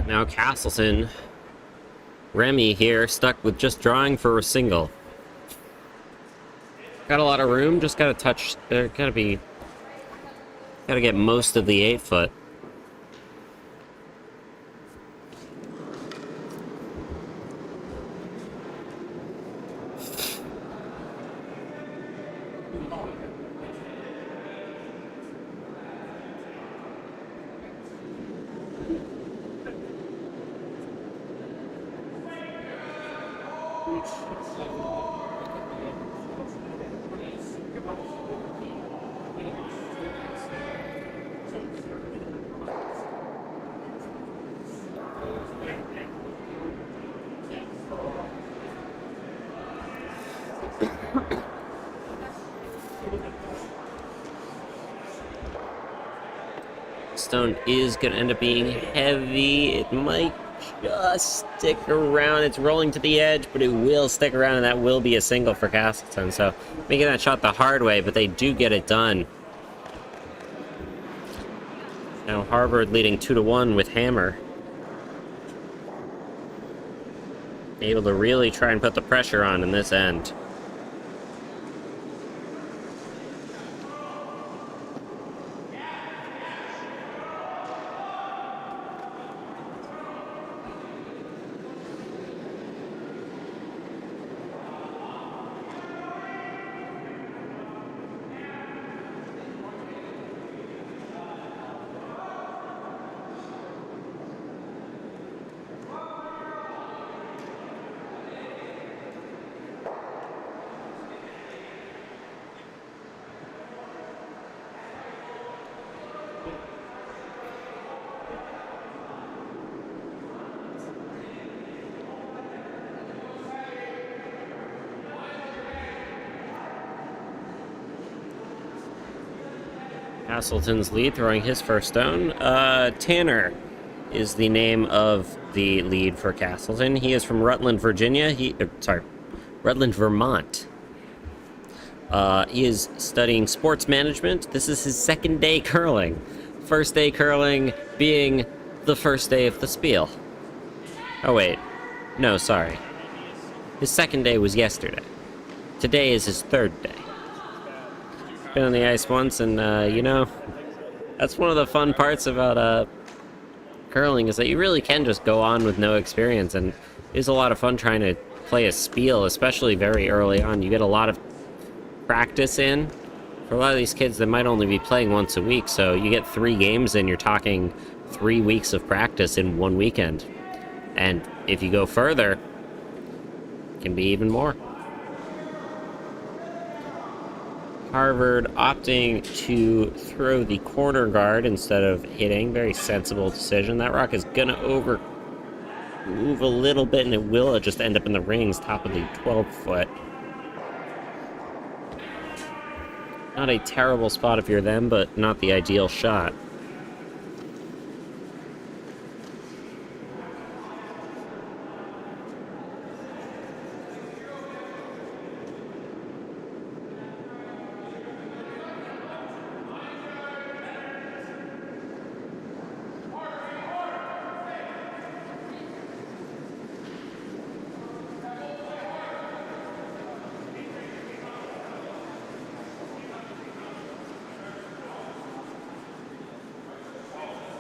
Now Castleton, Remy here, stuck with just drawing for a single. Got a lot of room, just gotta touch, gotta get most of the 8-foot. Stone is going to end up being heavy. It might just stick around. It's rolling to the edge, but it will stick around, and that will be a single for Castleton. So making that shot the hard way, but they do get it done. Now Harvard leading 2-1 with Hammer. Able to really try and put the pressure on in this end. Castleton's lead, throwing his first stone. Tanner is the name of the lead for Castleton. He is from Rutland, Virginia. Rutland, Vermont. He is studying sports management. This is his second day curling. First day curling being the first day of the Spiel. Oh wait, no, sorry. His second day was yesterday. Today is his third day. Been on the ice once, and you know, that's one of the fun parts about curling, is that you really can just go on with no experience, and it is a lot of fun trying to play a spiel, especially very early on. You get a lot of practice in. For a lot of these kids that might only be playing once a week, so you get 3 games and you're talking 3 weeks of practice in one weekend. And if you go further, it can be even more. Harvard opting to throw the corner guard instead of hitting. Very sensible decision. That rock is gonna move a little bit, and it will just end up in the rings, top of the 12-foot. Not a terrible spot if you're them, but not the ideal shot.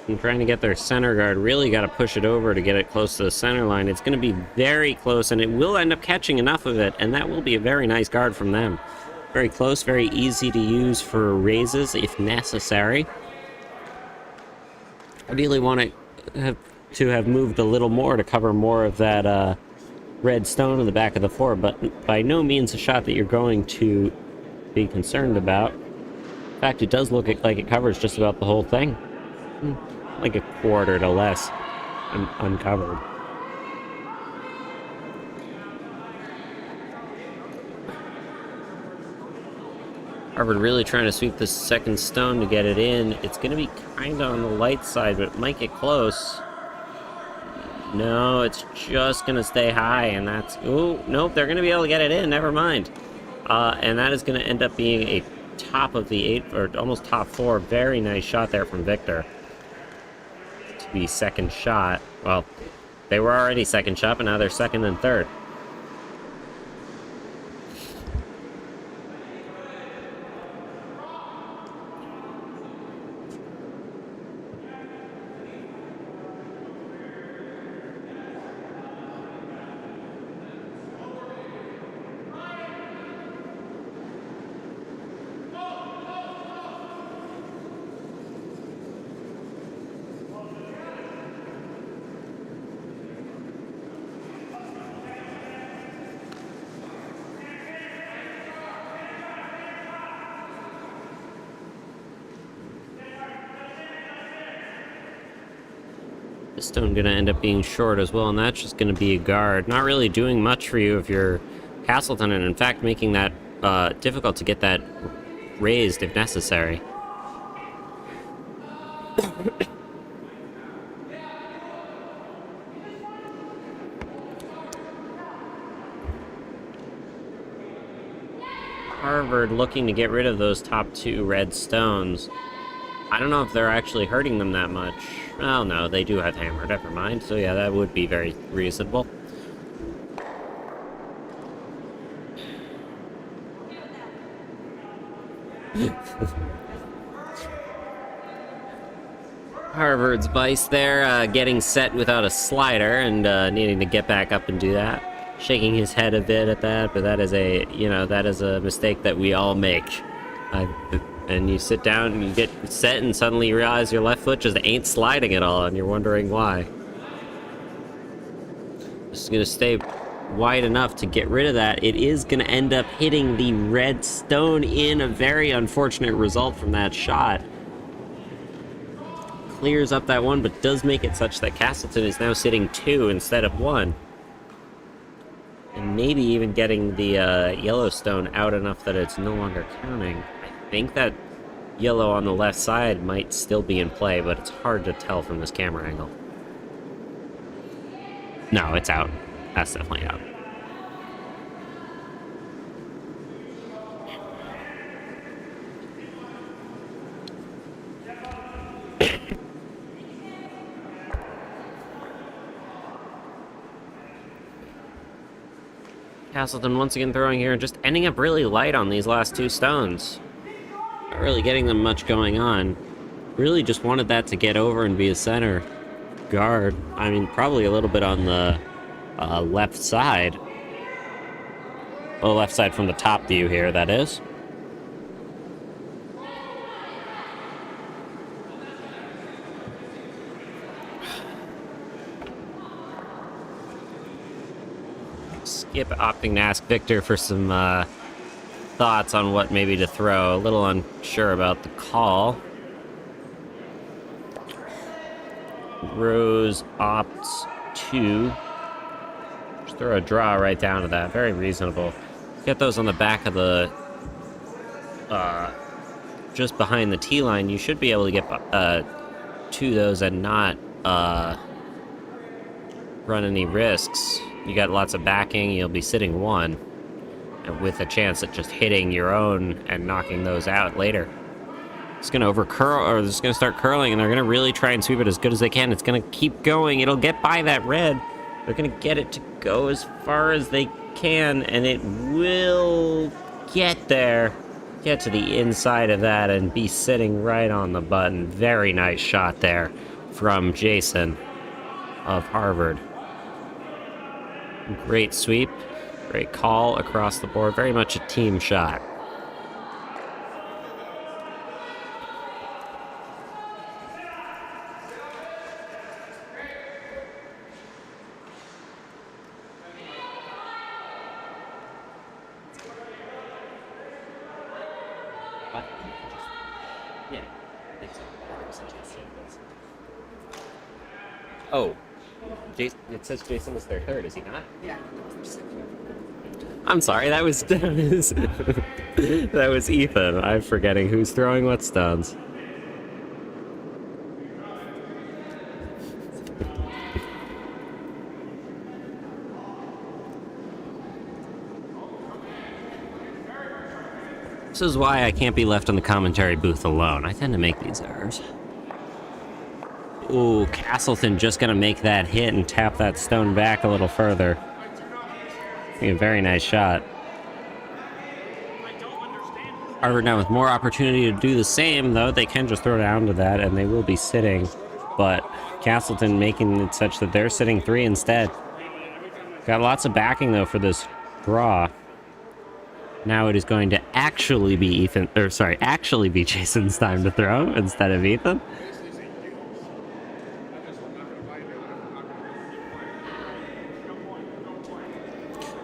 And trying to get their center guard, really got to push it over to get it close to the center line. It's going to be very close, and it will end up catching enough of it, and that will be a very nice guard from them. Very close, very easy to use for raises if necessary. Ideally want to have moved a little more to cover more of that red stone in the back of the floor, but by no means a shot that you're going to be concerned about. In fact, it does look like it covers just about the whole thing. Like a quarter to less uncovered. Harvard really trying to sweep the second stone to get it in. It's going to be kind of on the light side, but it might get close. No, it's just going to stay high, and that's... Ooh, nope, they're going to be able to get it in. Never mind. And that is going to end up being a top of the 8, or almost top 4. Very nice shot there from Victor. The second shot. Well, they were already second shot, but now they're second and third. This stone gonna end up being short as well, and that's just gonna be a guard. Not really doing much for you if you're Castleton, and in fact making that difficult to get that raised if necessary. Harvard looking to get rid of those top 2 red stones. I don't know if they're actually hurting them that much. Well, no, they do have hammer. Never mind. So yeah, that would be very reasonable. Harvard's Vice there, getting set without a slider and needing to get back up and do that. Shaking his head a bit at that, but that is a mistake that we all make. And you sit down and you get set and suddenly you realize your left foot just ain't sliding at all and you're wondering why. This is going to stay wide enough to get rid of that. It is going to end up hitting the red stone in a very unfortunate result from that shot. Clears up that one, but does make it such that Castleton is now sitting 2 instead of 1. And maybe even getting the Yellowstone out enough that it's no longer counting. I think that yellow on the left side might still be in play, but it's hard to tell from this camera angle. No, it's out. That's definitely out. Castleton once again throwing here and just ending up really light on these last 2 stones. Not really getting them much going on. Really just wanted that to get over and be a center guard. I mean, probably a little bit on the left side. Well, left side from the top view here, that is. Skip opting to ask Victor for some thoughts on what maybe to throw. A little unsure about the call. Rose opts to just throw a draw right down to that. Very reasonable. Get those on the back of the just behind the tee line. You should be able to get to those and not run any risks. You got lots of backing, you'll be sitting 1, and with a chance at just hitting your own and knocking those out later. It's going to over-curl, or it's going to start curling, and they're going to really try and sweep it as good as they can. It's going to keep going. It'll get by that red. They're going to get it to go as far as they can, and it will get there. Get to the inside of that and be sitting right on the button. Very nice shot there from Jason of Harvard. Great sweep, great call across the board, very much a team shot. What? Yeah, I think so. Oh. Jason, it says Jason was their 3rd, is he not? Yeah. I'm sorry, that was that was Ethan. I'm forgetting who's throwing what stones. This is why I can't be left in the commentary booth alone. I tend to make these errors. Ooh, Castleton just gonna make that hit and tap that stone back a little further. A very nice shot. Harvard now with more opportunity to do the same, though. They can just throw down to that, and they will be sitting. But Castleton making it such that they're sitting 3 instead. Got lots of backing, though, for this draw. Now it is going to actually be actually be Jason's time to throw instead of Ethan.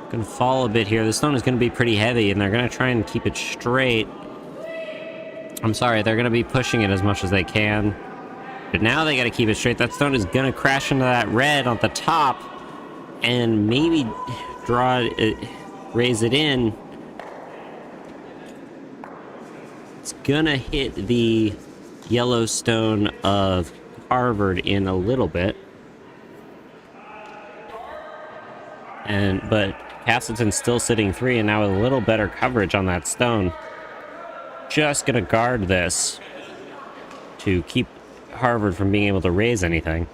Gonna fall a bit here. The stone is gonna be pretty heavy, and they're gonna try and keep it straight. I'm sorry, they're gonna be pushing it as much as they can. But now they got to keep it straight. That stone is going to crash into that red on the top and maybe raise it in. It's going to hit the yellow stone of Harvard in a little bit. But Castleton's still sitting 3 and now with a little better coverage on that stone. Just going to guard this to keep Harvard from being able to raise anything.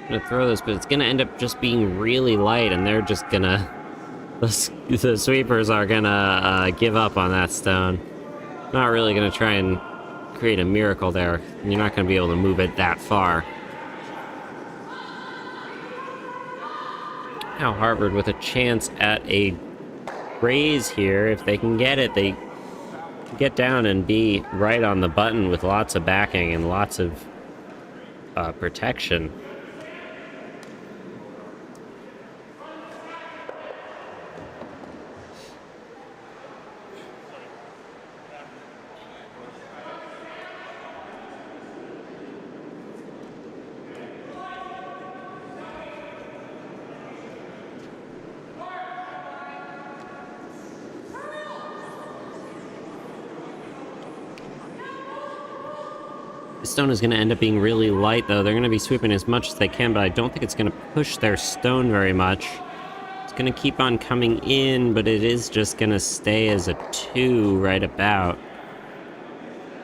Gonna throw this, but it's gonna end up just being really light, and they're just gonna... The sweepers are gonna give up on that stone. Not really gonna try and create a miracle there. You're not gonna be able to move it that far. Now Harvard with a chance at a raise here. If they can get it, they get down and be right on the button with lots of backing and lots of protection. The stone is going to end up being really light, though. They're going to be sweeping as much as they can, but I don't think it's going to push their stone very much. It's going to keep on coming in, but it is just going to stay as a 2 right about.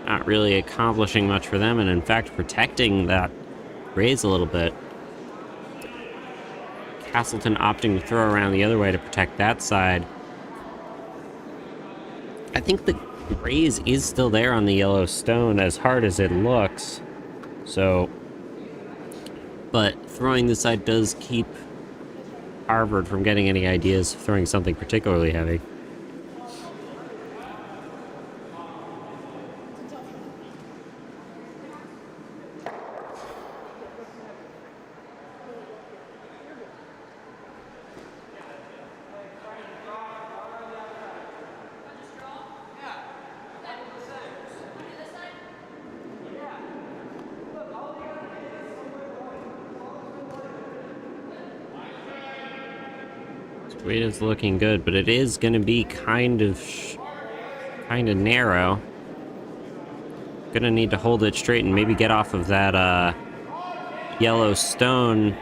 Not really accomplishing much for them, and in fact, protecting that raise a little bit. Castleton opting to throw around the other way to protect that side. I think the raise is still there on the yellow stone, as hard as it looks. So, but throwing this side does keep Harvard from getting any ideas of throwing something particularly heavy. Weight is looking good, but it is going to be kind of narrow. Gonna need to hold it straight and maybe get off of that yellow stone,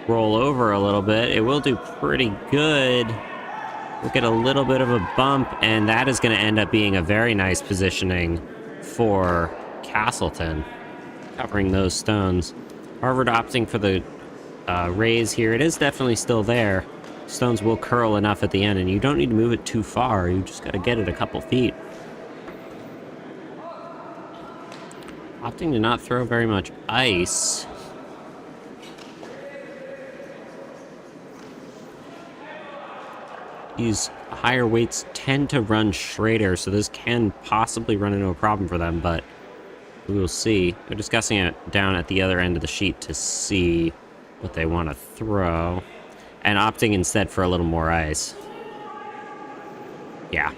roll over a little bit. It will do pretty good. We'll get a little bit of a bump, and that is going to end up being a very nice positioning for Castleton, covering those stones. Harvard opting for the raise here. It is definitely still there. Stones will curl enough at the end, and you don't need to move it too far. You just got to get it a couple feet. Opting to not throw very much ice. These higher weights tend to run straighter, so this can possibly run into a problem for them, but we will see. They're discussing it down at the other end of the sheet to see what they want to throw. And opting instead for a little more ice. Yeah.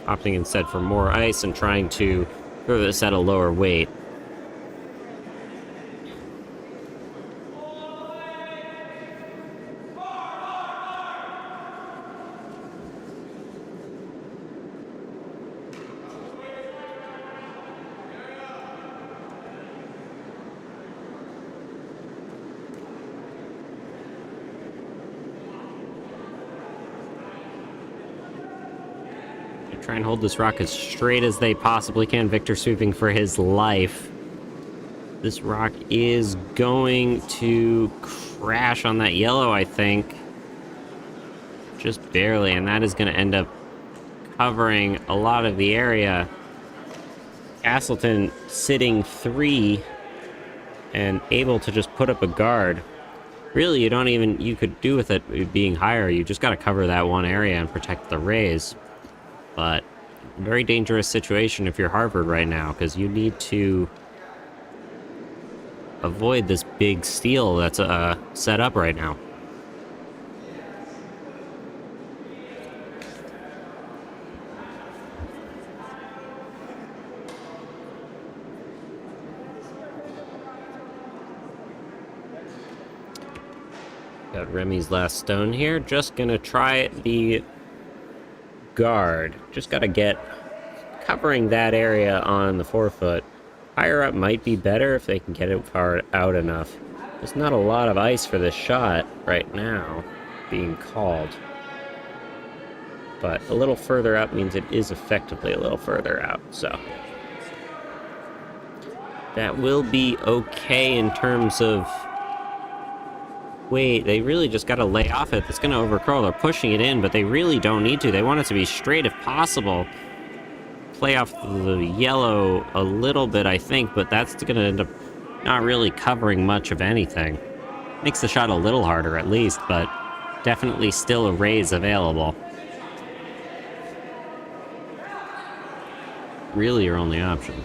Opting instead for more ice and trying to throw this at a lower weight. Try and hold this rock as straight as they possibly can. Victor sweeping for his life. This rock is going to crash on that yellow, I think. Just barely, and that is going to end up covering a lot of the area. Castleton sitting 3. and able to just put up a guard. Really, you could do with it being higher. You just got to cover that one area and protect the raise. But very dangerous situation if you're Harvard right now, because you need to avoid this big steal that's set up right now. Got Remy's last stone here. Just gonna try the guard. Just gotta get covering that area on the forefoot. Higher up might be better if they can get it far out enough. There's not a lot of ice for this shot right now being called. But a little further up means it is effectively a little further out, so that will be okay in terms of... Wait, they really just gotta lay off it. It's gonna overcurl. They're pushing it in, but they really don't need to. They want it to be straight if possible. Play off the yellow a little bit, I think, but that's gonna end up not really covering much of anything. Makes the shot a little harder at least, but definitely still a raise available. Really your only option.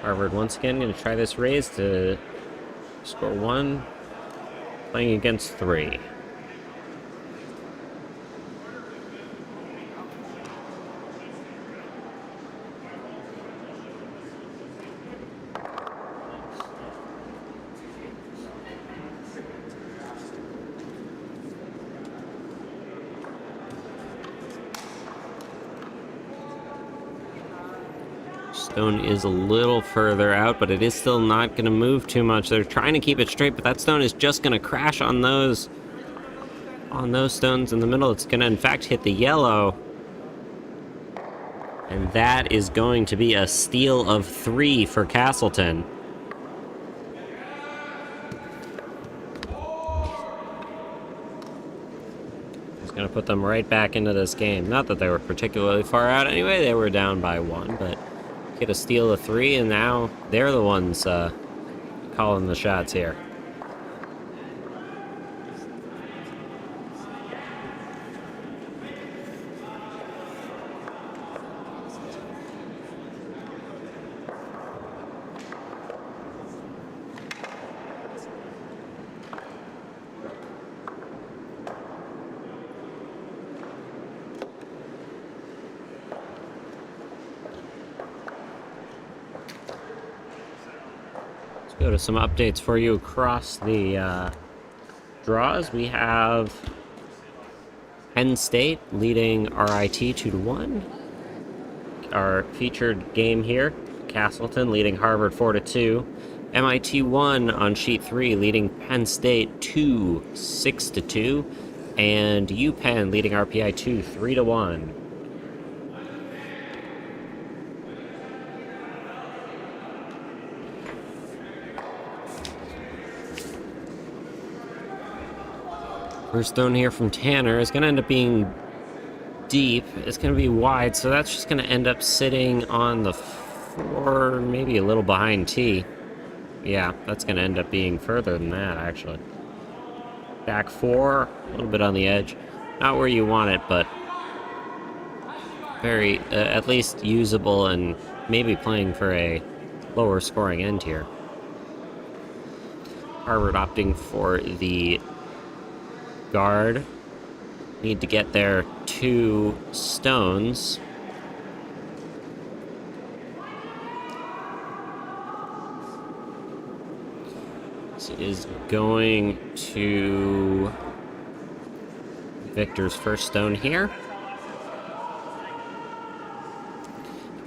Harvard once again going to try this raise to score 1, playing against 3. Stone is a little further out, but it is still not going to move too much. They're trying to keep it straight, but that stone is just going to crash on those stones in the middle. It's going to, in fact, hit the yellow. And that is going to be a steal of 3 for Castleton. It's going to put them right back into this game. Not that they were particularly far out anyway. They were down by 1, but get a steal of 3, and now they're the ones calling the shots here. Go to some updates for you across the draws. We have Penn State leading RIT 2-1. Our featured game here, Castleton leading Harvard 4-2. MIT 1 on sheet 3 leading Penn State 6-2. And UPenn leading RPI 2 3-1. First stone here from Tanner is going to end up being deep. It's going to be wide, so that's just going to end up sitting on the 4, maybe a little behind T. Yeah, that's going to end up being further than that, actually. Back 4, a little bit on the edge. Not where you want it, but very, at least usable and maybe playing for a lower scoring end here. Harvard opting for the guard. Need to get their 2 stones. This is going to Victor's first stone here.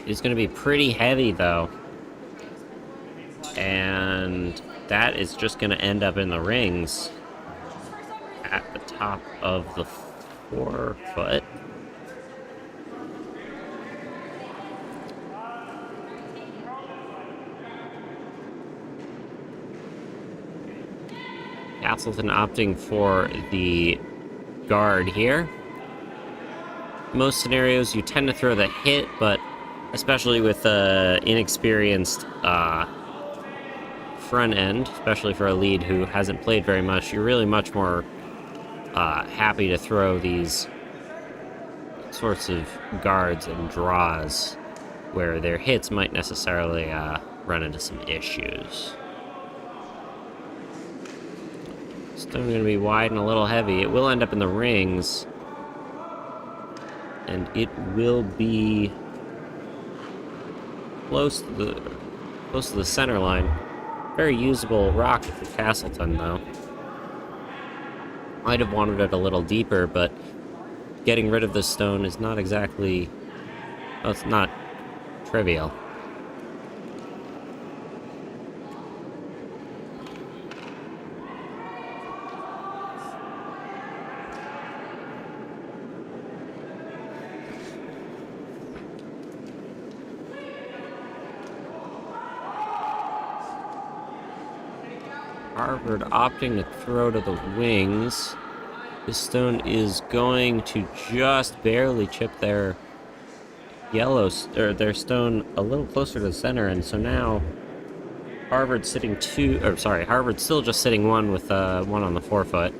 It's going to be pretty heavy though. And that is just going to end up in the rings at the top of the forefoot. Castleton opting for the guard here. Most scenarios you tend to throw the hit, but especially with inexperienced front end, especially for a lead who hasn't played very much, you're really much more happy to throw these sorts of guards and draws where their hits might necessarily run into some issues. Stone going to be wide and a little heavy. It will end up in the rings, and it will be close to the center line. Very usable rock for Castleton, though. Might have wanted it a little deeper, but getting rid of this stone is not exactly... well, it's not trivial. Harvard opting to throw to the wings. This stone is going to just barely chip their their stone a little closer to the center, and so now Harvard's still just sitting one with one on the forefoot.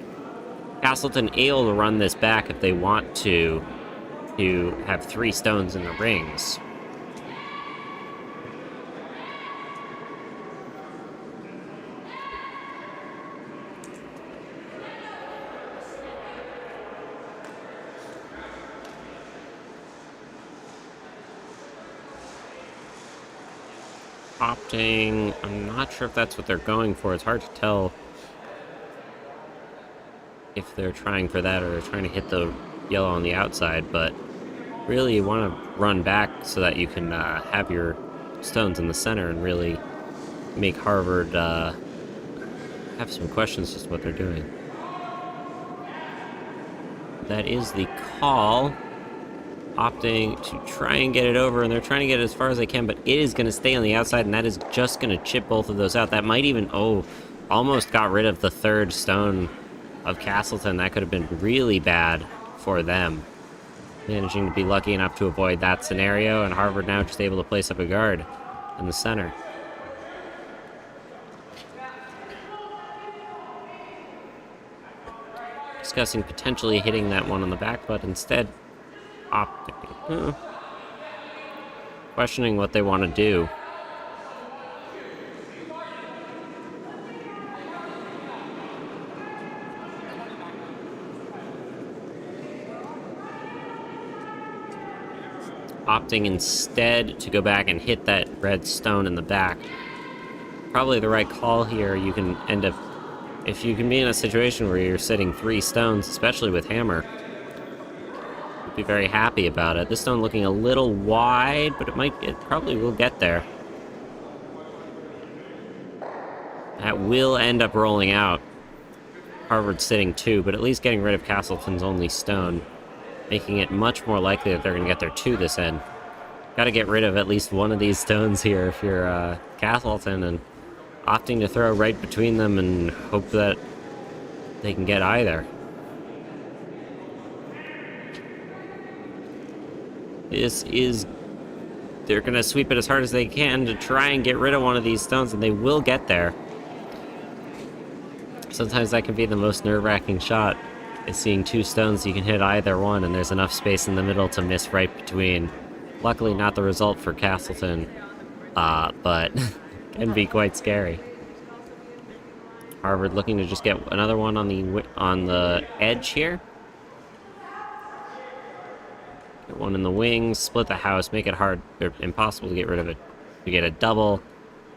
Castleton able to run this back if they want to have 3 stones in the rings. Opting, I'm not sure if that's what they're going for. It's hard to tell if they're trying for that or trying to hit the yellow on the outside, but really you want to run back so that you can have your stones in the center and really make Harvard have some questions as to what they're doing. That is the call. Opting to try and get it over, and they're trying to get it as far as they can, but it is going to stay on the outside, and that is just going to chip both of those out. That might even, almost got rid of the 3rd stone of Castleton. That could have been really bad for them. Managing to be lucky enough to avoid that scenario, and Harvard now just able to place up a guard in the center. Discussing potentially hitting that one on the back, but instead opting. Questioning what they want to do. Opting instead to go back and hit that red stone in the back. Probably the right call here. You can end up, if you can be in a situation where you're sitting 3 stones, especially with hammer, be very happy about it. This stone looking a little wide, but it probably will get there. That will end up rolling out. Harvard sitting 2, but at least getting rid of Castleton's only stone, making it much more likely that they're going to get their 2 this end. Got to get rid of at least one of these stones here if you're Castleton, and opting to throw right between them and hope that they can get either. They're going to sweep it as hard as they can to try and get rid of one of these stones, and they will get there. Sometimes that can be the most nerve-wracking shot, is seeing 2 stones, you can hit either one, and there's enough space in the middle to miss right between. Luckily not the result for Castleton, but can be quite scary. Harvard looking to just get another one on the edge here. Get one in the wings, split the house, make it hard or impossible to get rid of it. You get a double,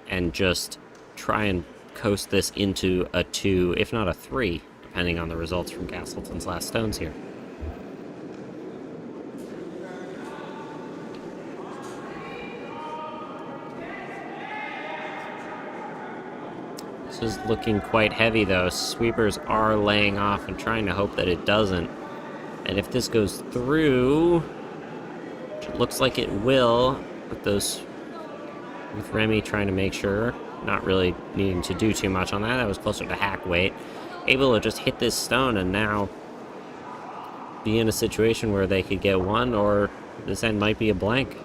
and just try and coast this into a 2, if not a 3, depending on the results from Castleton's last stones here. This is looking quite heavy, though. Sweepers are laying off and trying to hope that it doesn't. And if this goes through, which it looks like it will, with Remy trying to make sure, not really needing to do too much on that. That was closer to hack weight. able to just hit this stone and now be in a situation where they could get one, or this end might be a blank.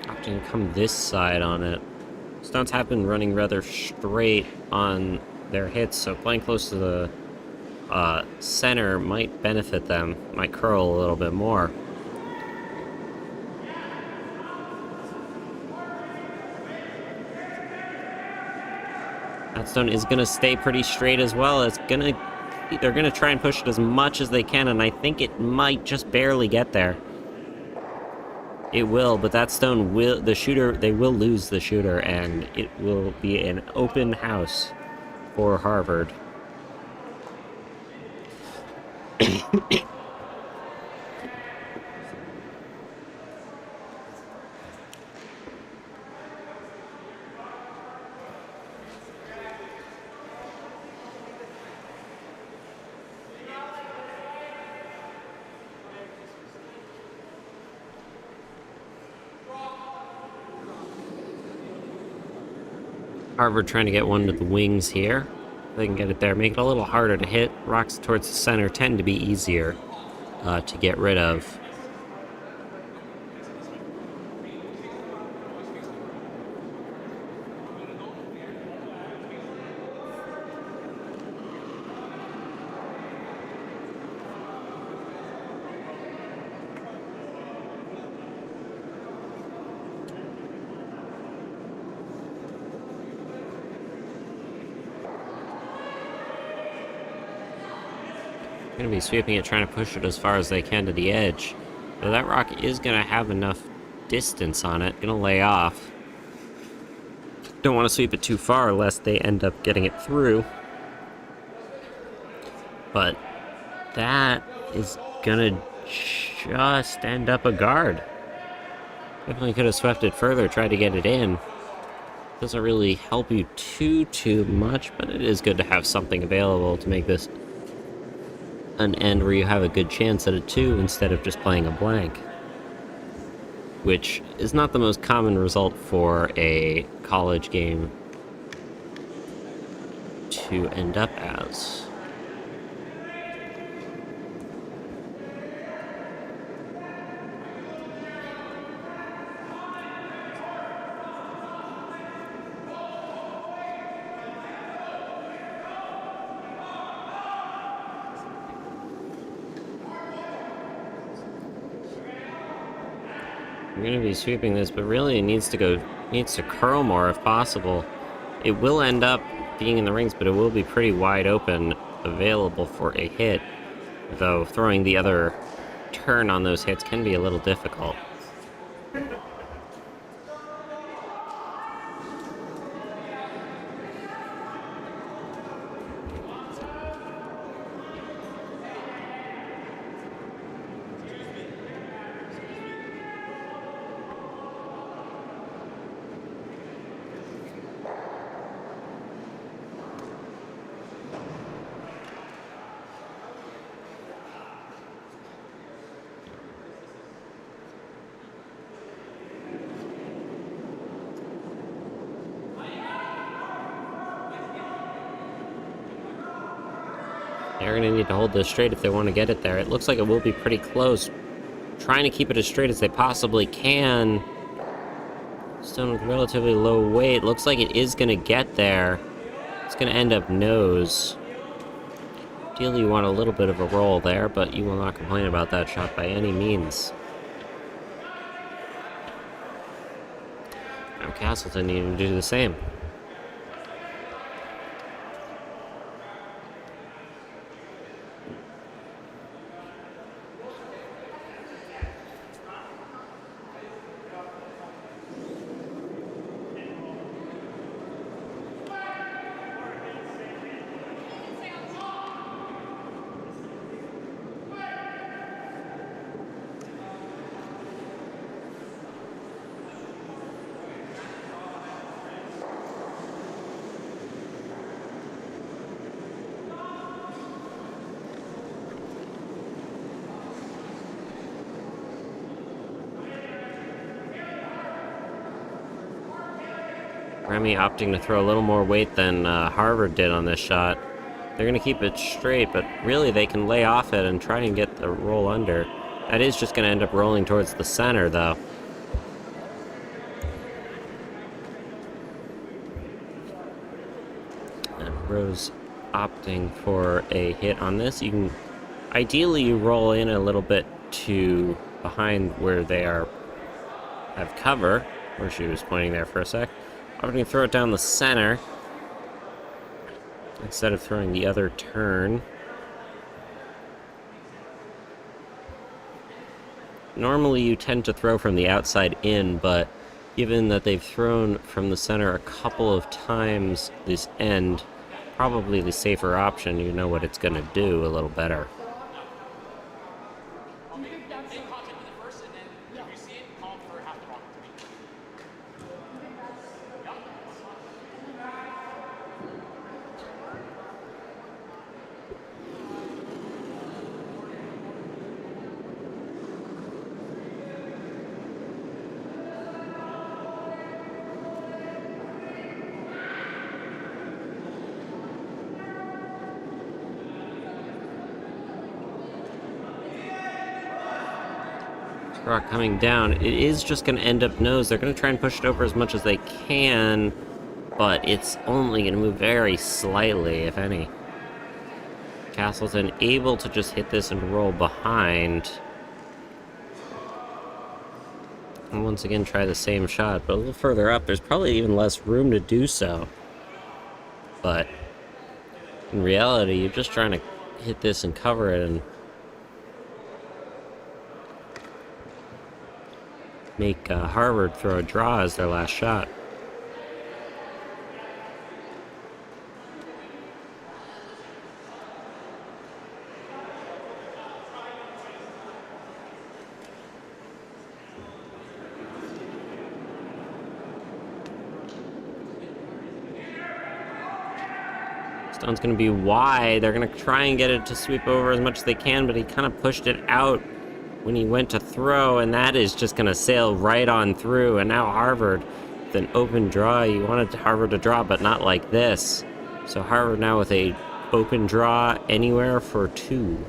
Opting to come this side on it. Stones have been running rather straight on their hits, so playing close to the center might benefit them, might curl a little bit more. That stone is going to stay pretty straight as well. They're going to try and push it as much as they can, and I think it might just barely get there. It will, but that stone will, they will lose the shooter, and it will be an open house for Harvard. Harvard trying to get one to the wings here. They can get it there, make it a little harder to hit. Rocks towards the center tend to be easier to get rid of. Going to be sweeping it, trying to push it as far as they can to the edge. But that rock is going to have enough distance on it. Going to lay off. Don't want to sweep it too far lest they end up getting it through. But that is going to just end up a guard. Definitely could have swept it further, tried to get it in. Doesn't really help you too much, but it is good to have something available to make this an end where you have a good chance at a 2 instead of just playing a blank, which is not the most common result for a college game to end up as. I'm going to be sweeping this, but really it needs to curl more if possible. It will end up being in the rings, but it will be pretty wide open, available for a hit, though throwing the other turn on those hits can be a little difficult. They're going to need to hold this straight if they want to get it there. It looks like it will be pretty close. Trying to keep it as straight as they possibly can. Stone with relatively low weight. Looks like it is going to get there. It's going to end up nose. Ideally, you want a little bit of a roll there, but you will not complain about that shot by any means. Now Castleton needing to do the same. Remy opting to throw a little more weight than Harvard did on this shot. They're going to keep it straight, but really they can lay off it and try and get the roll under. That is just going to end up rolling towards the center, though. And Rose opting for a hit on this. Ideally, you roll in a little bit to behind where they have cover, where she was pointing there for a sec. I'm going to throw it down the center instead of throwing the other turn. Normally you tend to throw from the outside in, but given that they've thrown from the center a couple of times this end, probably the safer option. You know what it's going to do a little better. Rock coming down. It is just going to end up nose. They're going to try and push it over as much as they can, but it's only going to move very slightly, if any. Castleton able to just hit this and roll behind. And once again try the same shot, but a little further up. There's probably even less room to do so. But in reality, you're just trying to hit this and cover it and make Harvard throw a draw as their last shot. Stone's going to be wide. They're going to try and get it to sweep over as much as they can, but he kind of pushed it out when he went to throw, and that is just going to sail right on through. And now Harvard with an open draw. You wanted Harvard to draw, but not like this. So Harvard now with a open draw anywhere for 2.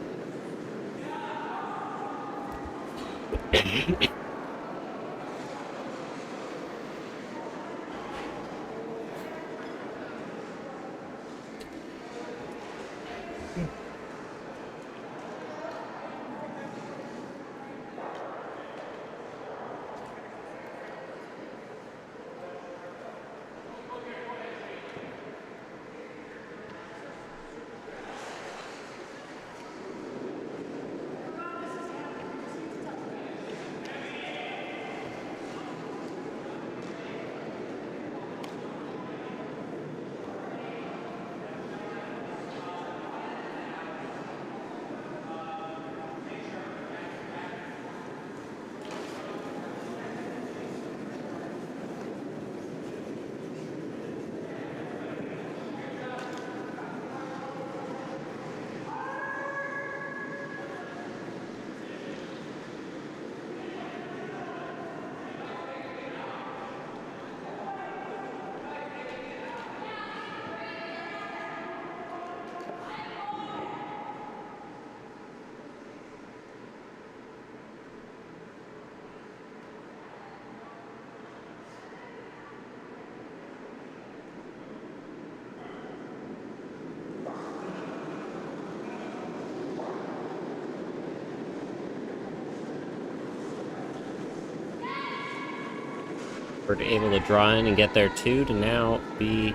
We're able to draw in and get there too, to now be...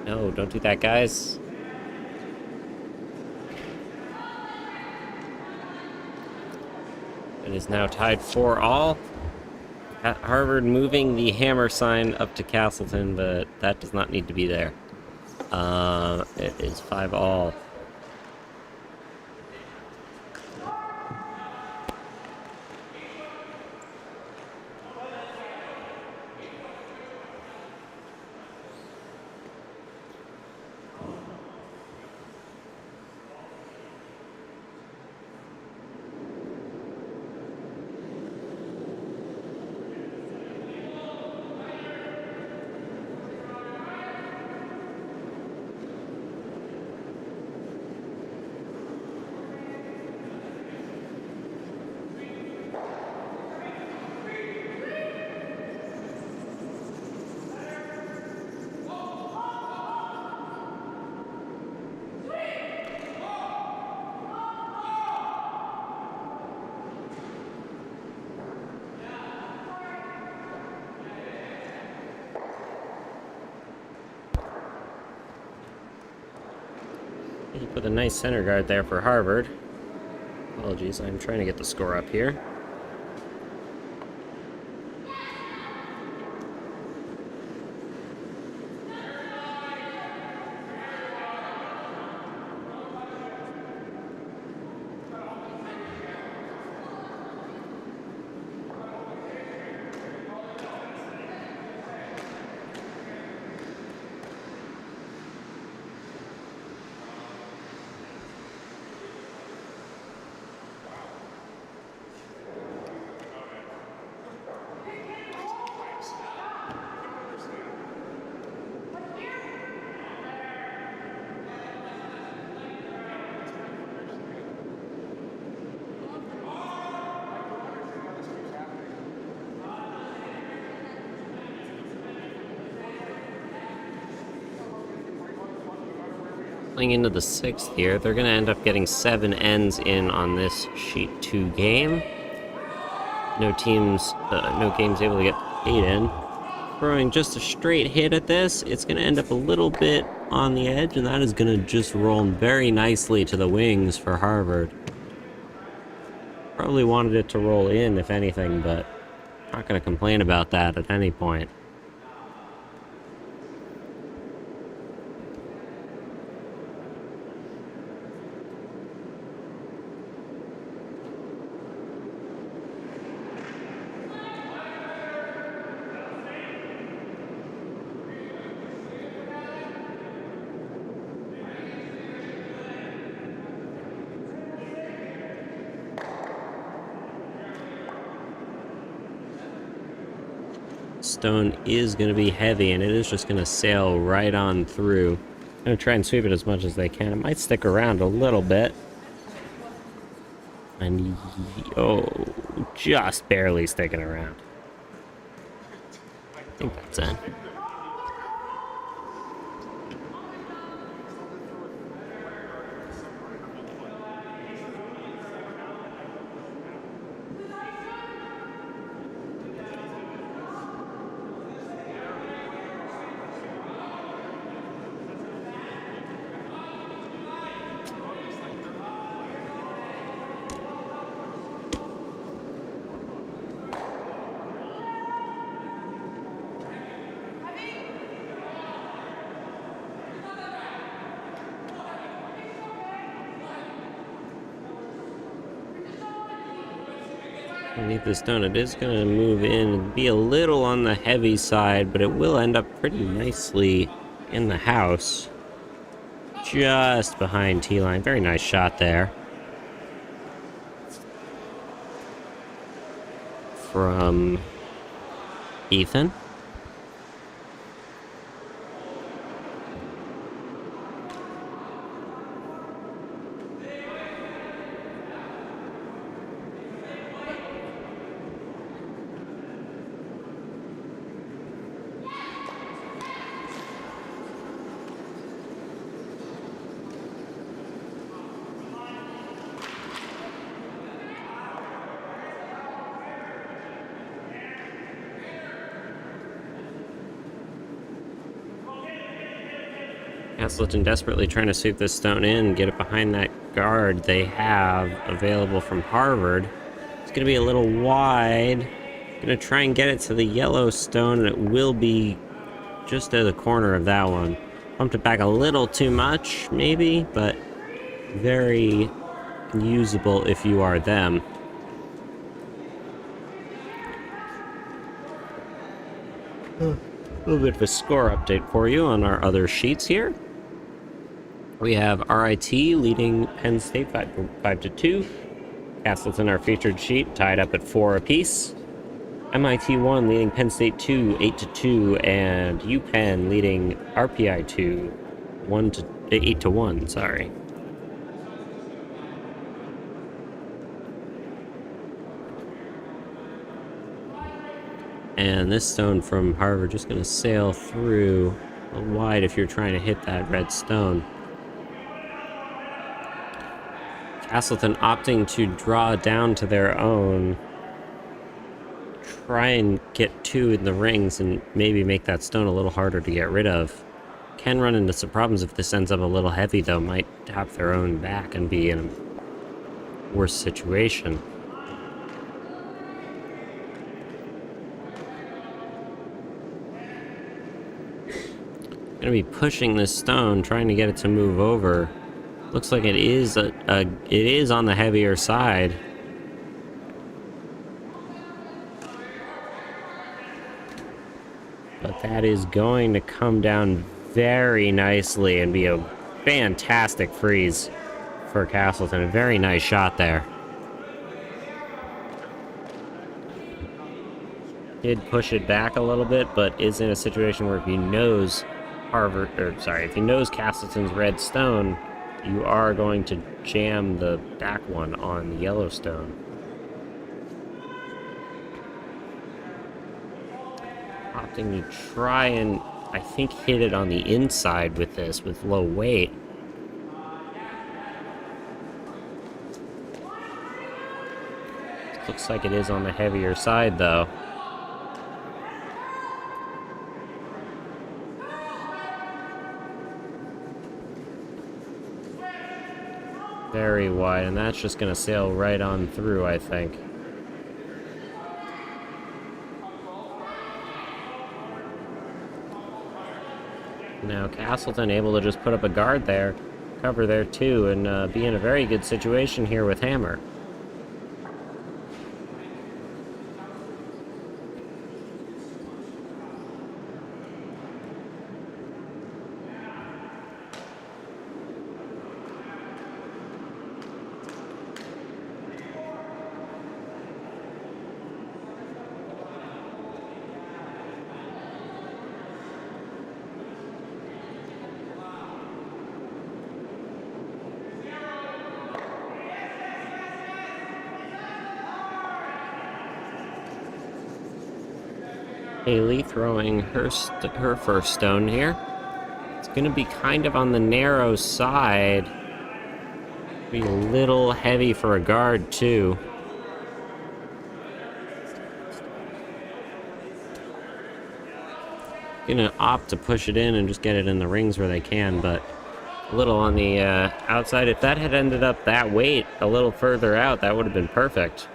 No, don't do that, guys. It is now tied 4-all. At Harvard moving the hammer sign up to Castleton, but that does not need to be there. It is 5-all. He put a nice center guard there for Harvard. Apologies, I'm trying to get the score up here. Playing into the 6th here, they're going to end up getting 7 ends in on this Sheet 2 game. No games able to get 8 in. Throwing just a straight hit at this, it's going to end up a little bit on the edge, and that is going to just roll very nicely to the wings for Harvard. Probably wanted it to roll in, if anything, but not going to complain about that at any point. Stone is going to be heavy, and it is just going to sail right on through. I'm going to try and sweep it as much as they can. It might stick around a little bit. And, oh, just barely sticking around. I think that's it. Underneath the stone, it is going to move in and be a little on the heavy side, but it will end up pretty nicely in the house. Just behind T-line. Very nice shot there. From Ethan. Castleton desperately trying to sweep this stone in and get it behind that guard they have available from Harvard. It's going to be a little wide. Going to try and get it to the yellow stone, and it will be just at the corner of that one. Bumped it back a little too much, maybe, but very usable if you are them. A little bit of a score update for you on our other sheets here. We have RIT leading Penn State 5-2. Castleton, our featured sheet, tied up at 4 apiece. MIT 1 leading Penn State 2 8-2, and UPenn leading RPI 2 8-1. Sorry. And this stone from Harvard just going to sail through a little wide if you're trying to hit that red stone. Castleton opting to draw down to their own. Try and get 2 in the rings and maybe make that stone a little harder to get rid of. Can run into some problems if this ends up a little heavy, though. Might tap their own back and be in a worse situation. Gonna be pushing this stone, trying to get it to move over. Looks like it is it is on the heavier side. But that is going to come down very nicely and be a fantastic freeze for Castleton. A very nice shot there. Did push it back a little bit, but is in a situation where if he knows if he knows Castleton's red stone, you are going to jam the back one on the yellow stone. Opting to try and, I think, hit it on the inside with this, with low weight. Looks like it is on the heavier side, though. Very wide, and that's just going to sail right on through, I think. Now Castleton able to just put up a guard there, cover there too, and be in a very good situation here with Hammer. Haley throwing her first stone here. It's going to be kind of on the narrow side. Be a little heavy for a guard, too. Gonna opt to push it in and just get it in the rings where they can, but a little on the outside. If that had ended up that weight a little further out, that would have been perfect.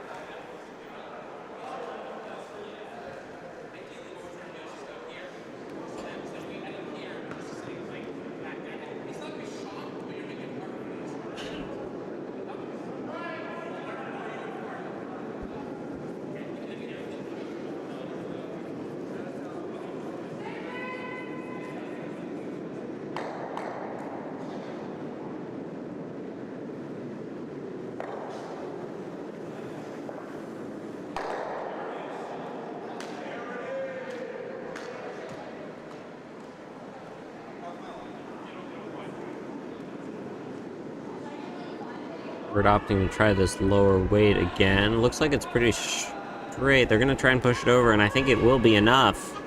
We're opting to try this lower weight again. Looks like it's pretty straight. They're going to try and push it over, and I think it will be enough.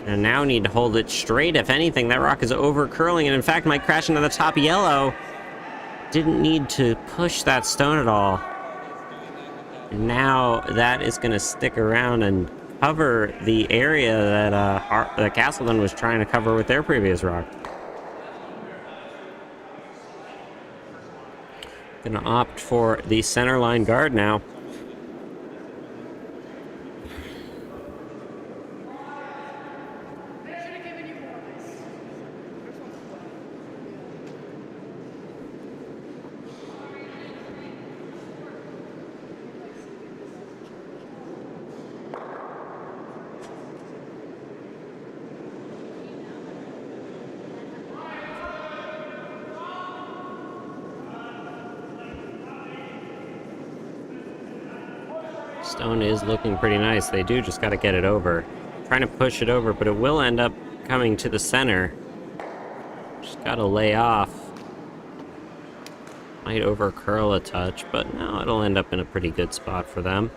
And now need to hold it straight. If anything, that rock is over curling, and in fact might crash into the top yellow. Didn't need to push that stone at all. And now that is going to stick around and cover the area that Castleton was trying to cover with their previous rock. Gonna opt for the center line guard now. Stone is looking pretty nice. They do just got to get it over. Trying to push it over, but it will end up coming to the center. Just got to lay off. Might over curl a touch, but no, it'll end up in a pretty good spot for them.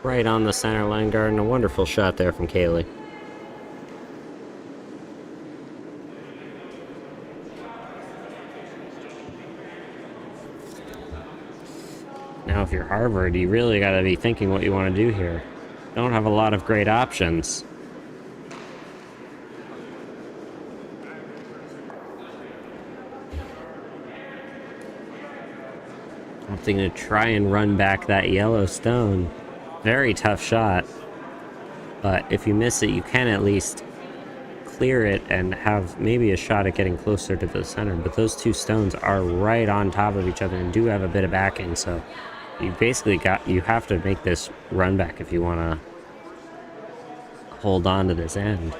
Right on the center line guard, and a wonderful shot there from Kaylee. Now, if you're Harvard, you really got to be thinking what you want to do here. Don't have a lot of great options. Something to try and run back that yellow stone. Very tough shot. But if you miss it, you can at least clear it and have maybe a shot at getting closer to the center. But those two stones are right on top of each other and do have a bit of backing. So you basically you have to make this run back if you want to hold on to this end.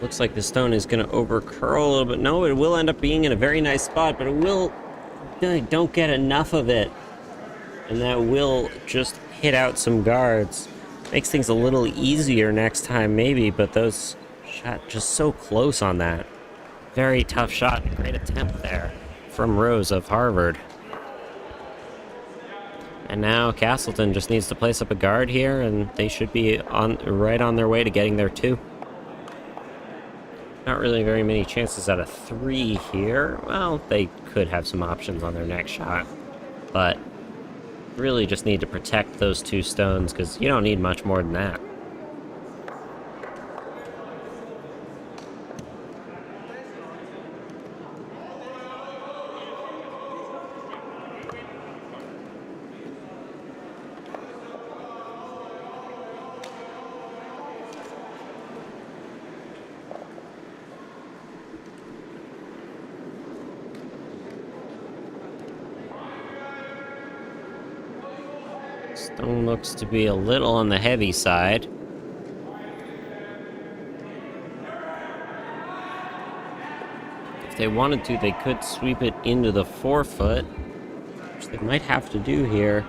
Looks like the stone is going to over curl a little bit. No, it will end up being in a very nice spot, but it will... Don't get enough of it. And that will just hit out some guards. Makes things a little easier next time, maybe, but those shot just so close on that. Very tough shot. Great attempt there from Rose of Harvard. And now Castleton just needs to place up a guard here, and they should be right on their way to getting there too. Not really very many chances out of 3 here. Well, they could have some options on their next shot, but really just need to protect those 2 stones because you don't need much more than that. Stone looks to be a little on the heavy side. If they wanted to, they could sweep it into the 4-foot, which they might have to do here.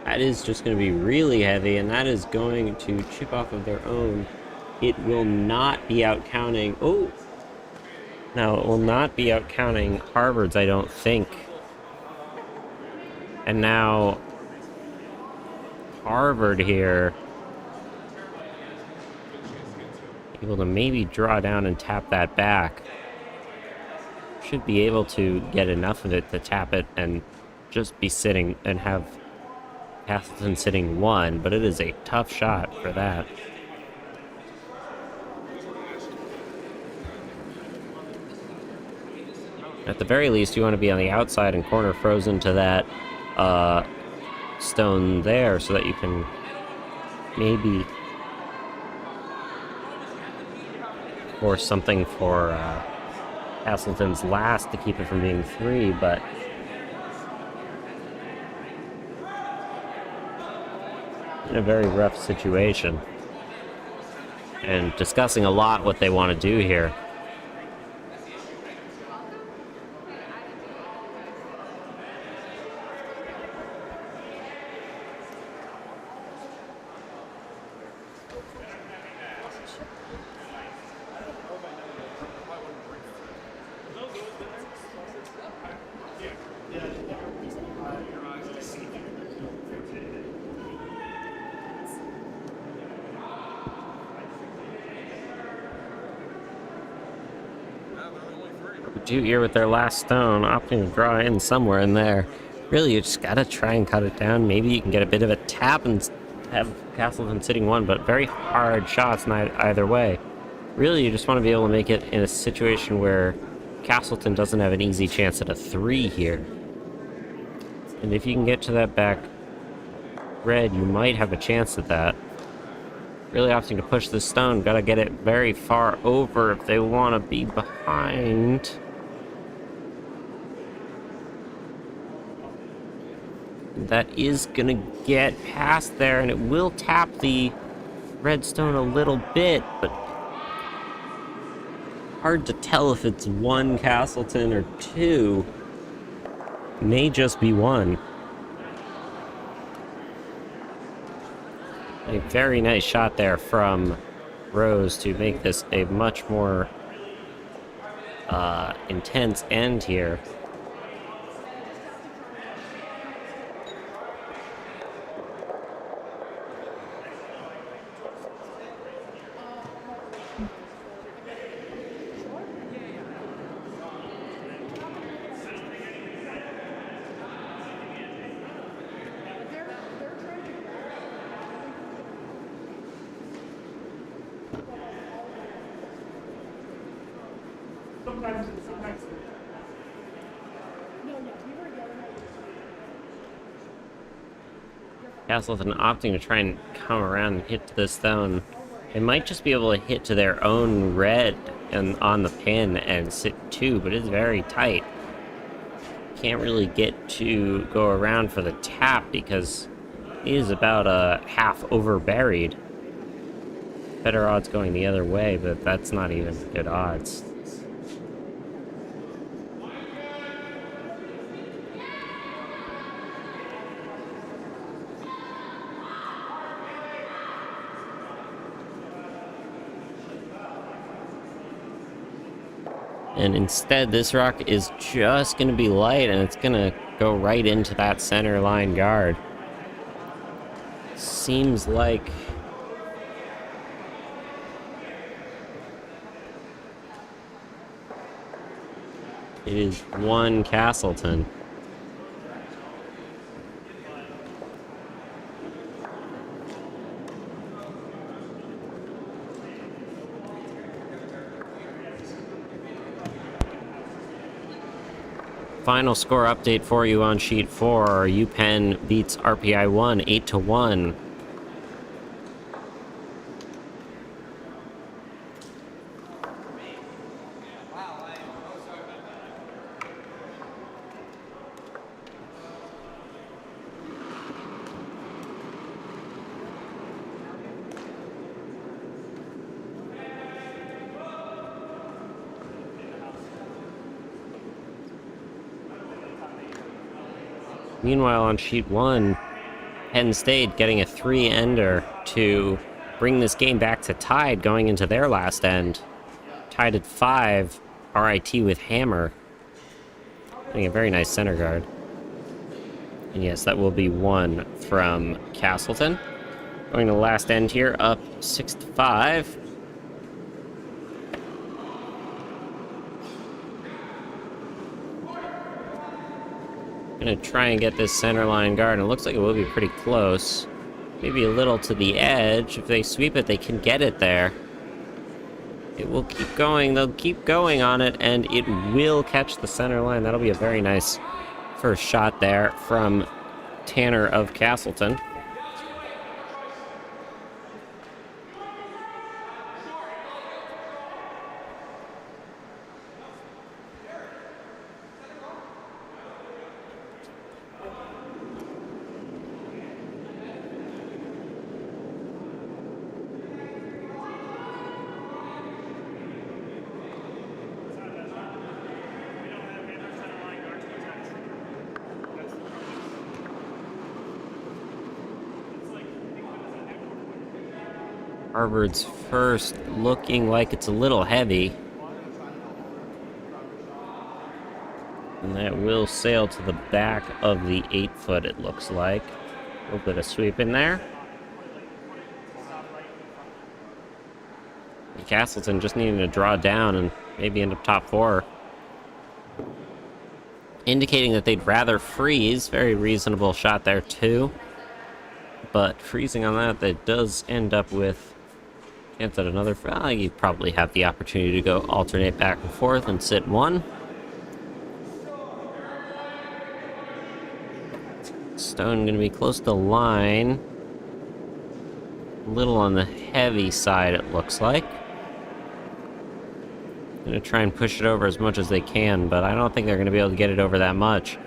That is just going to be really heavy, and that is going to chip off of their own. It will not be out counting. Oh! No, it will not be out counting Harvard's, I don't think. And now Harvard here able to maybe draw down and tap that back. Should be able to get enough of it to tap it and just be sitting and have Castleton sitting 1, but it is a tough shot for that. At the very least, you want to be on the outside and corner frozen to that stone there so that you can maybe force something for Castleton's last to keep it from being 3, but in a very rough situation and discussing a lot what they want to do here. Dude here with their last stone, opting to draw in somewhere in there. Really, you just gotta try and cut it down. Maybe you can get a bit of a tap and have Castleton sitting 1, but very hard shots either way. Really, you just want to be able to make it in a situation where Castleton doesn't have an easy chance at a 3 here. And if you can get to that back red, you might have a chance at that. Really opting to push this stone, gotta get it very far over if they want to be behind. That is gonna get past there, and it will tap the redstone a little bit, but hard to tell if it's 1 Castleton or 2. May just be 1. A very nice shot there from Rose to make this a much more intense end here. Sometimes. Castleton opting to try and come around and hit to this zone. They might just be able to hit to their own red and on the pin and sit 2, but it's very tight. Can't really get to go around for the tap because it is about a half over buried. Better odds going the other way, but that's not even good odds. And instead, this rock is just going to be light, and it's going to go right into that center line guard. Seems like it is 1 Castleton. Final score update for you on sheet 4. UPenn beats RPI 1 8-1. Meanwhile, on sheet 1, Penn State getting a 3-ender to bring this game back to tied going into their last end. Tied at 5, RIT with Hammer. Getting a very nice center guard. And yes, that will be 1 from Castleton. Going to the last end here, up 6-5. Gonna try and get this center line guard, and it looks like it will be pretty close. Maybe a little to the edge. If they sweep it, they can get it there. It will keep going. They'll keep going on it, and it will catch the center line. That'll be a very nice first shot there from Tanner of Castleton. Harvard's first looking like it's a little heavy. And that will sail to the back of the 8-foot, it looks like. A little bit of sweep in there. Castleton just needing to draw down and maybe end up top 4. Indicating that they'd rather freeze. Very reasonable shot there, too. But freezing on that does end up with chance at another. You probably have the opportunity to go alternate back and forth and sit 1. Stone going to be close to line. A little on the heavy side, it looks like. Going to try and push it over as much as they can, but I don't think they're going to be able to get it over that much.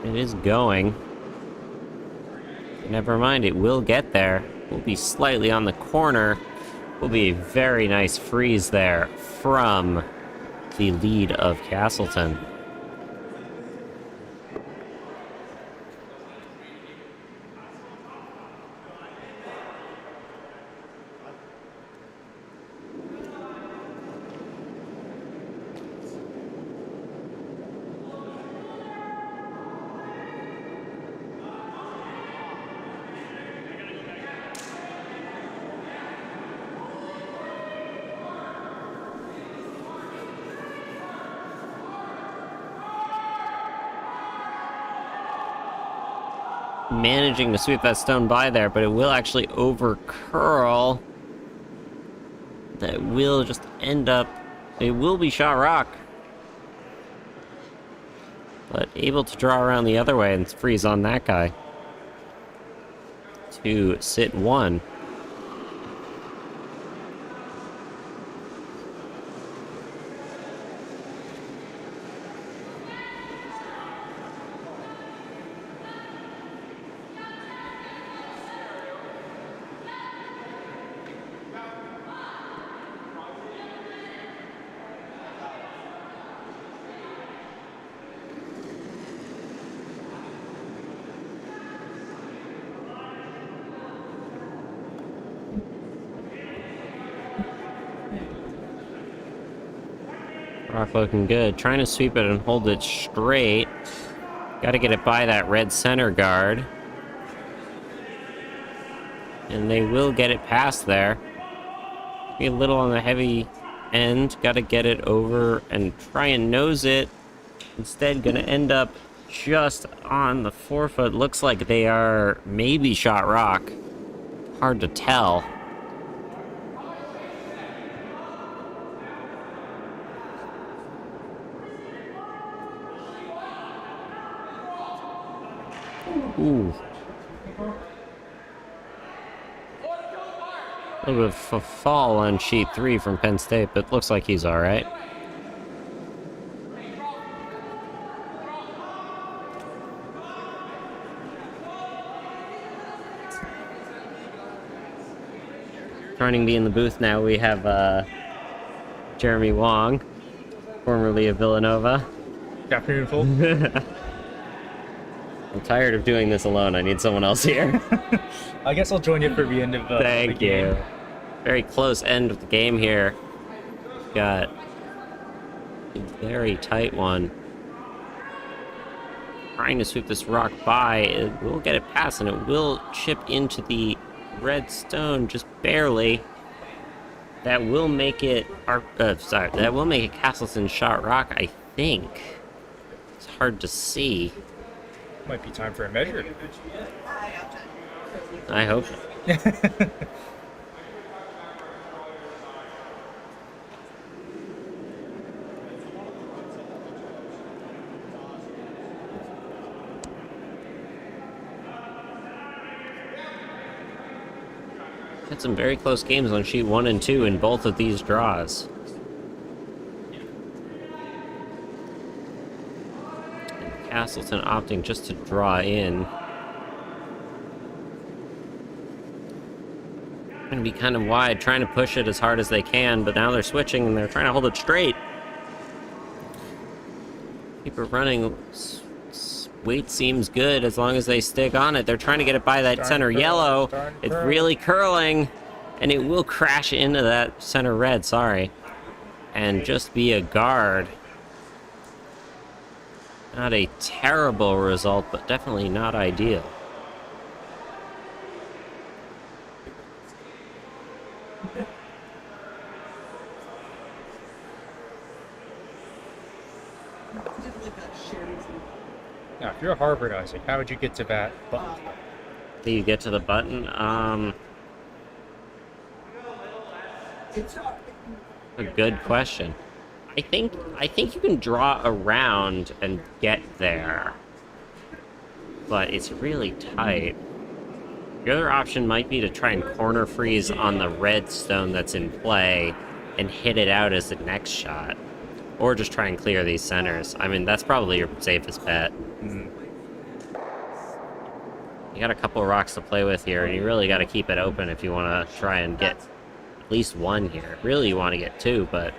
It is going. Never mind, it will get there. Will be slightly on the corner. Will be a very nice freeze there from the lead of Castleton. managing to sweep that stone by there, but it will actually over curl. That will just end up, it will be shot rock. But able to draw around the other way and freeze on that guy. To sit 1. Rock looking good. Trying to sweep it and hold it straight. Got to get it by that red center guard. And they will get it past there. Be a little on the heavy end. Got to get it over and try and nose it. Instead, going to end up just on the forefoot. Looks like they are maybe shot rock. Hard to tell. Ooh. A little bit of a fall on sheet 3 from Penn State, but looks like he's alright. Joining me in the booth now, we have Jeremy Wong, formerly of Villanova. Good afternoon, folks. I'm tired of doing this alone. I need someone else here. I guess I'll join you for the end of the game. Thank you. Very close end of the game here. Got a very tight one. Trying to sweep this rock by. It will get it past, and it will chip into the red stone just barely. That will make it. That will make it Castleton shot rock, I think. It's hard to see. Might be time for a measure. I hope. Had some very close games on sheet 1 and 2 in both of these draws. Castleton opting just to draw in. Going to be kind of wide, trying to push it as hard as they can, but now they're switching and they're trying to hold it straight. Keep it running. Weight seems good as long as they stick on it. They're trying to get it by that center yellow. It's really curling, and it will crash into that center red, sorry. And just be a guard. Not a terrible result, but definitely not ideal. Now, if you're a Harvard, Isaac, how would you get to that button? Do you get to the button? A good question. I think you can draw around and get there, but it's really tight. The other option might be to try and corner freeze on the red stone that's in play and hit it out as the next shot, or just try and clear these centers. I mean, that's probably your safest bet. You got a couple of rocks to play with here, and you really got to keep it open if you want to try and get at least one here. Really, you want to get two, but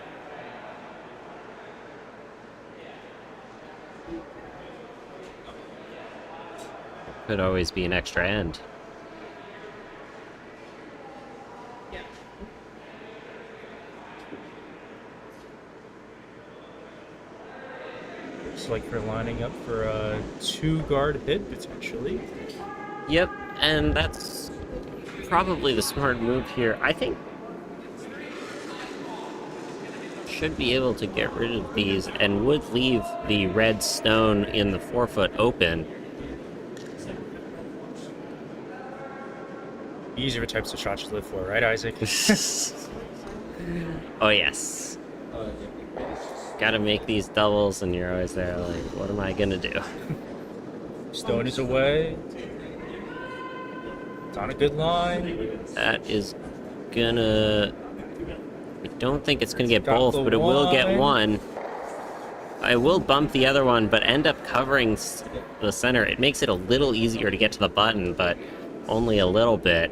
could always be an extra end. Looks like you're lining up for a 2-guard hit, potentially. Yep, and that's probably the smart move here. I think should be able to get rid of these and would leave the red stone in the forefoot open. Easier types of shots to live for, right, Isaac? Oh, yes. Gotta make these doubles, and you're always there like, what am I gonna do? Stone is away. It's on a good line. That is gonna... I don't think it's gonna get Got both, the but it will get one. one. I will bump the other one, but end up covering the center. It makes it a little easier to get to the button, but only a little bit.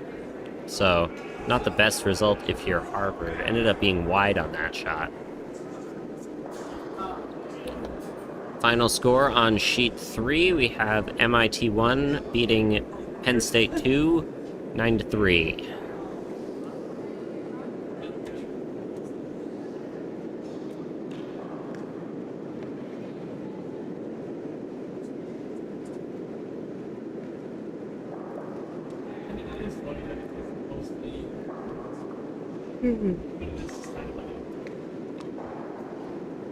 So, not the best result if you're Harvard. Ended up being wide on that shot. Final score on sheet 3, we have MIT 1 beating Penn State 2, 9-3.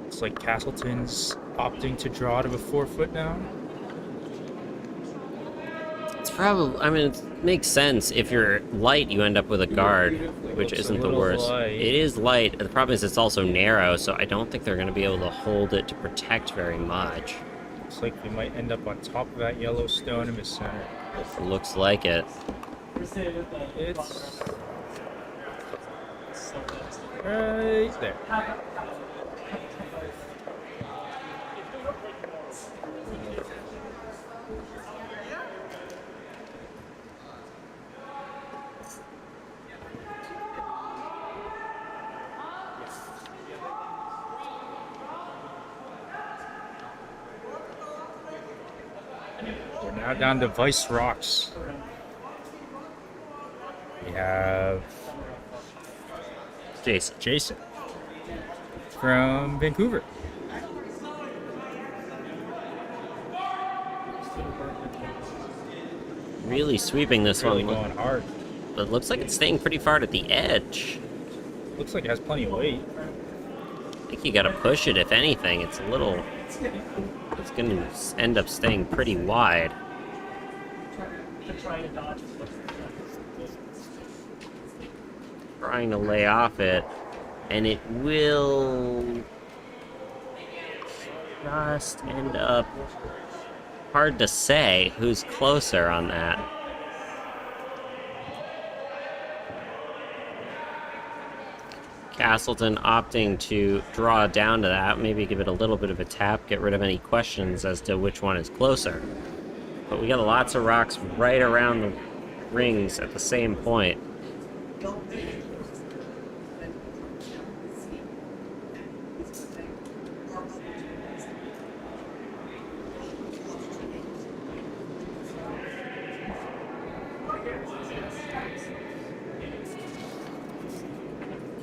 Looks like Castleton's opting to draw to a 4-foot now. It's probably, I mean, it makes sense. If you're light, you end up with a guard, which Looks a isn't the little worst. light. It is light. The problem is it's also narrow, so I don't think they're going to be able to hold it to protect very much. Looks like we might end up on top of that yellow stone in the center. It looks like it. It's right there. We're now down to Vice Rocks. We have Jason from Vancouver. Really sweeping this Really one. going hard. But it looks like it's staying pretty far to the edge. Looks like it has plenty of weight. I think you gotta push it, if anything. It's a little... It's gonna end up staying pretty wide. Trying to lay off it, and it will just end up... Hard to say who's closer on that. Castleton opting to draw down to that, maybe give it a little bit of a tap, get rid of any questions as to which one is closer. But we got lots of rocks right around the rings at the same point.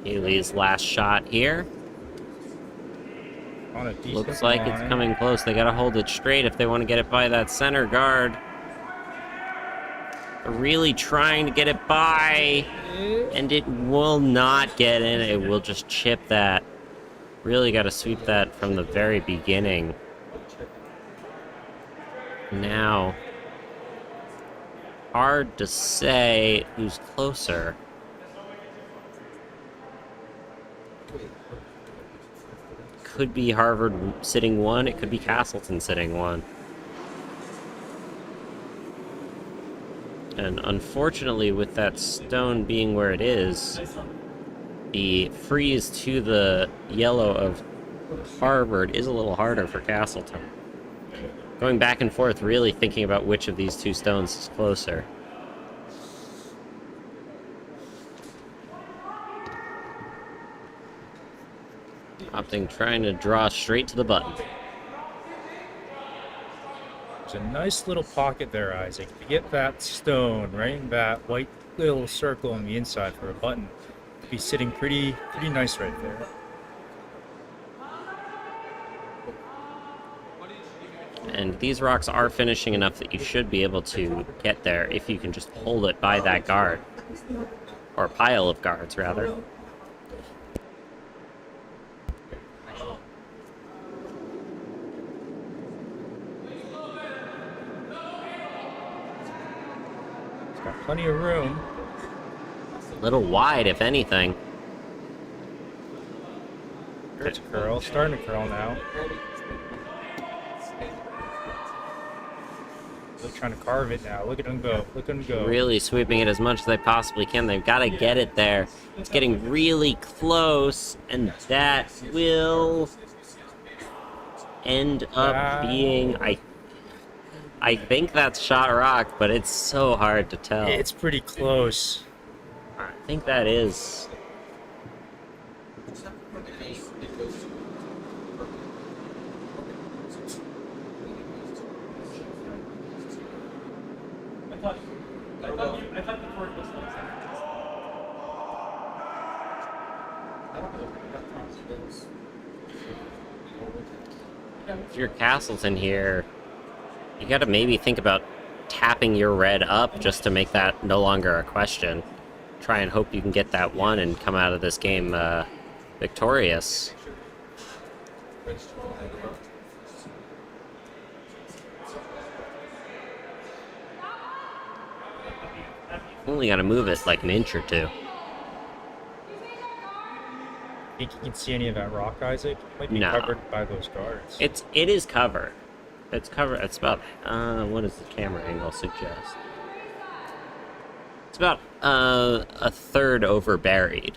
Haley's last shot here. On a decent Looks like it's line. coming close. They gotta hold it straight if they want to get it by that center guard. They're really trying to get it by, and it will not get in. It will just chip that. Really gotta sweep that from the very beginning. Now, hard to say who's closer. Could be Harvard sitting 1, it could be Castleton sitting 1. And unfortunately, with that stone being where it is, the freeze to the yellow of Harvard is a little harder for Castleton. Going back and forth, really thinking about which of these two stones is closer. Opting, trying to draw straight to the button. There's a nice little pocket there, Isaac. To get that stone right in that white little circle on the inside for a button, it'd be sitting pretty nice right there. And these rocks are finishing enough that you should be able to get there if you can just hold it by that guard. Or pile of guards, rather. It's got plenty of room. A little wide, if anything. There's a curl. Starting to curl now. They're trying to carve it now. Look at them go. Look at them go. Really sweeping it as much as they possibly can. They've got to get it there. It's getting really close, and that will end up being... I think that's shot rock, but it's so hard to tell. It's pretty close. I think that is... If you're Castleton here, you gotta maybe think about tapping your red up just to make that no longer a question. Try and hope you can get that one and come out of this game victorious. Only gotta move it like an inch or two. Think you can see any of that rock, Isaac? Might be No. covered by those guards. It is covered. It's covered. It's about what does the camera angle suggest? It's about a third over buried,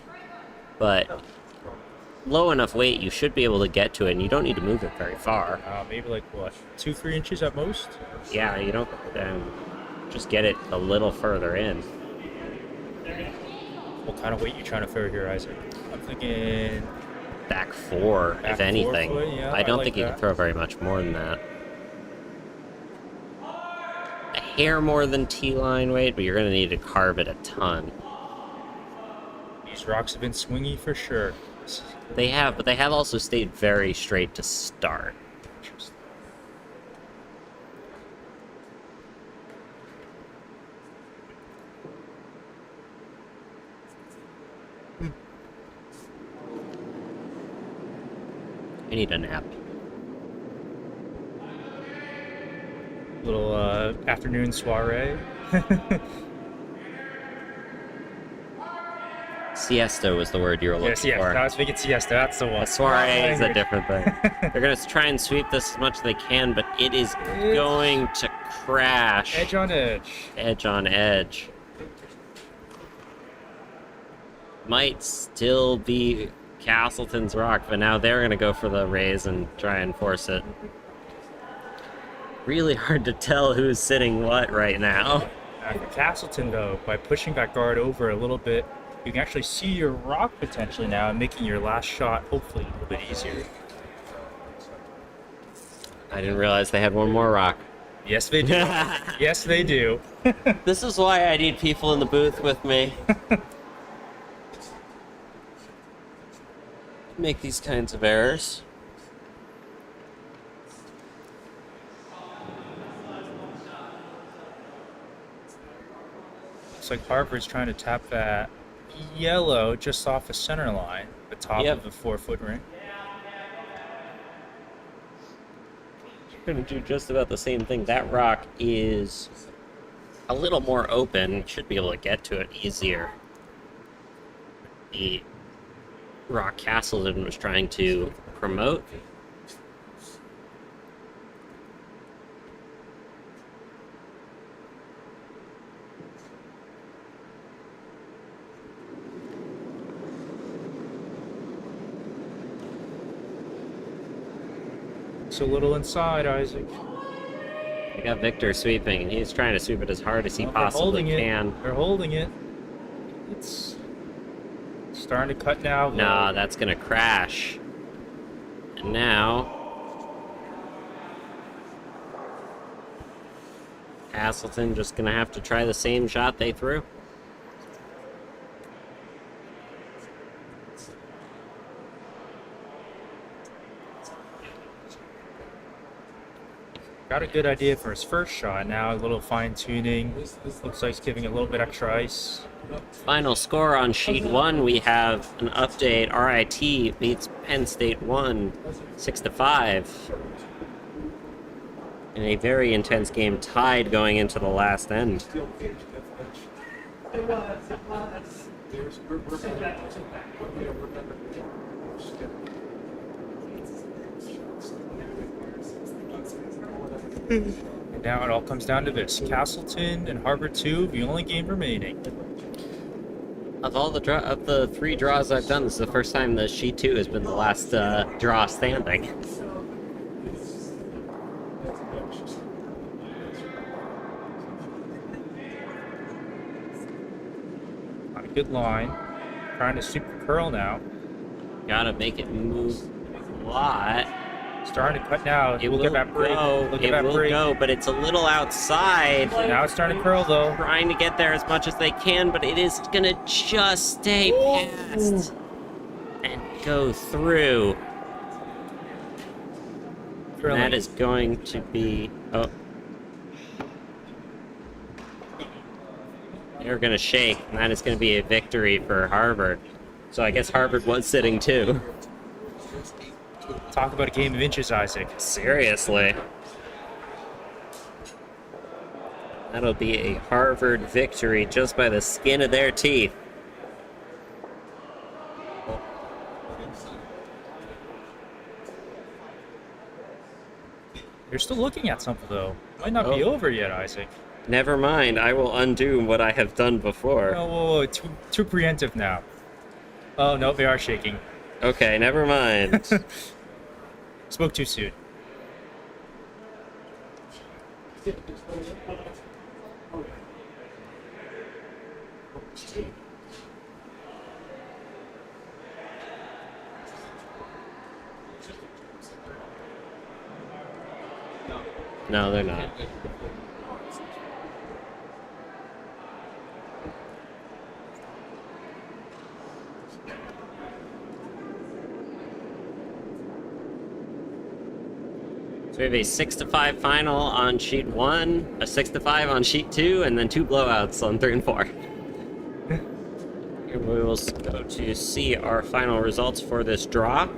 but low enough weight you should be able to get to it, and you don't need to move it very far. Maybe like what, 2-3 inches at most? Yeah, you don't just get it a little further in. What kind of weight you trying to throw here, Isaac? I'm thinking Back four, Back if 4 anything. foot, yeah, I don't like think you that. can throw very much more than that. A hair more than T-line weight, but you're going to need to carve it a ton. these rocks have been swingy for sure. They have, but they have also stayed very straight to start. Interesting. I need a nap. Little afternoon soiree. Siesta was the word you were looking Yes, yes. for. I was thinking siesta. That's the one. A soiree is a different thing. They're going to try and sweep this as much as they can, but it is going to crash. Edge on edge. Edge on edge. Might still be Castleton's rock, but now they're going to go for the raise and try and force it. Really hard to tell who's sitting what right now. For Castleton, though, by pushing that guard over a little bit, you can actually see your rock potentially now and making your last shot hopefully a little bit easier. I didn't realize they had one more rock. Yes, they do. Yes, they do. This is why I need people in the booth with me. Make these kinds of errors. Looks like Harvard's trying to tap that yellow just off the center line, the top Yep. of the 4-foot ring. You're going to do just about the same thing. That rock is a little more open. You should be able to get to it easier. The rock Castleton was trying to promote. It's a little inside, Isaac. We got Victor sweeping, and he's trying to sweep it as hard as he They're possibly holding can. it. They're holding it. It's starting to cut now. Nah, that's gonna crash. And now Castleton just gonna have to try the same shot they threw. Got a good idea for his first shot. Now a little fine tuning. Looks like he's giving a little bit extra ice. Final score on sheet 1, we have an update. RIT beats Penn State 1, 6-5. In a very intense game, tied going into the last end. And now it all comes down to this: Castleton and Harvard 2, the only game remaining. Of all the of the 3 draws I've done, this is the first time the sheet 2 has been the last draw standing. On a good line. Trying to super curl now. Gotta make it move a lot. Starting to cut now. It Look will at that break. go. Look It at that will break. go, but it's a little outside. Now it's starting to curl though. Trying to get there as much as they can, but it is gonna just stay past and go through. And Curling. that is going to be. Oh. They're going to shake, and that is going to be a victory for Harvard. So I guess Harvard was sitting too. Talk about a game of inches, Isaac. Seriously. That'll be a Harvard victory just by the skin of their teeth. You're still looking at something though. Might not be Oh. over yet, Isaac. Never mind, I will undo what I have done before. Oh, whoa, too preemptive now. Oh no, they are shaking. Okay, never mind. Spoke too soon. No, they're not. So we have a 6-5 final on sheet 1, a 6-5 on sheet 2, and then 2 blowouts on 3 and 4. Here we will go to see our final results for this draw.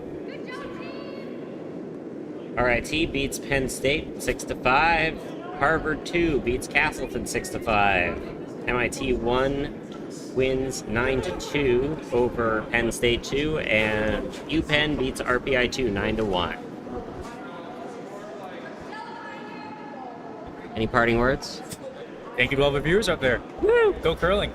RIT beats Penn State 6-5. Harvard 2 beats Castleton 6-5. MIT 1 wins 9-2 over Penn State 2, and UPenn beats RPI 2 9-1. Any parting words? Thank you to all the viewers out there. Woo! Go curling.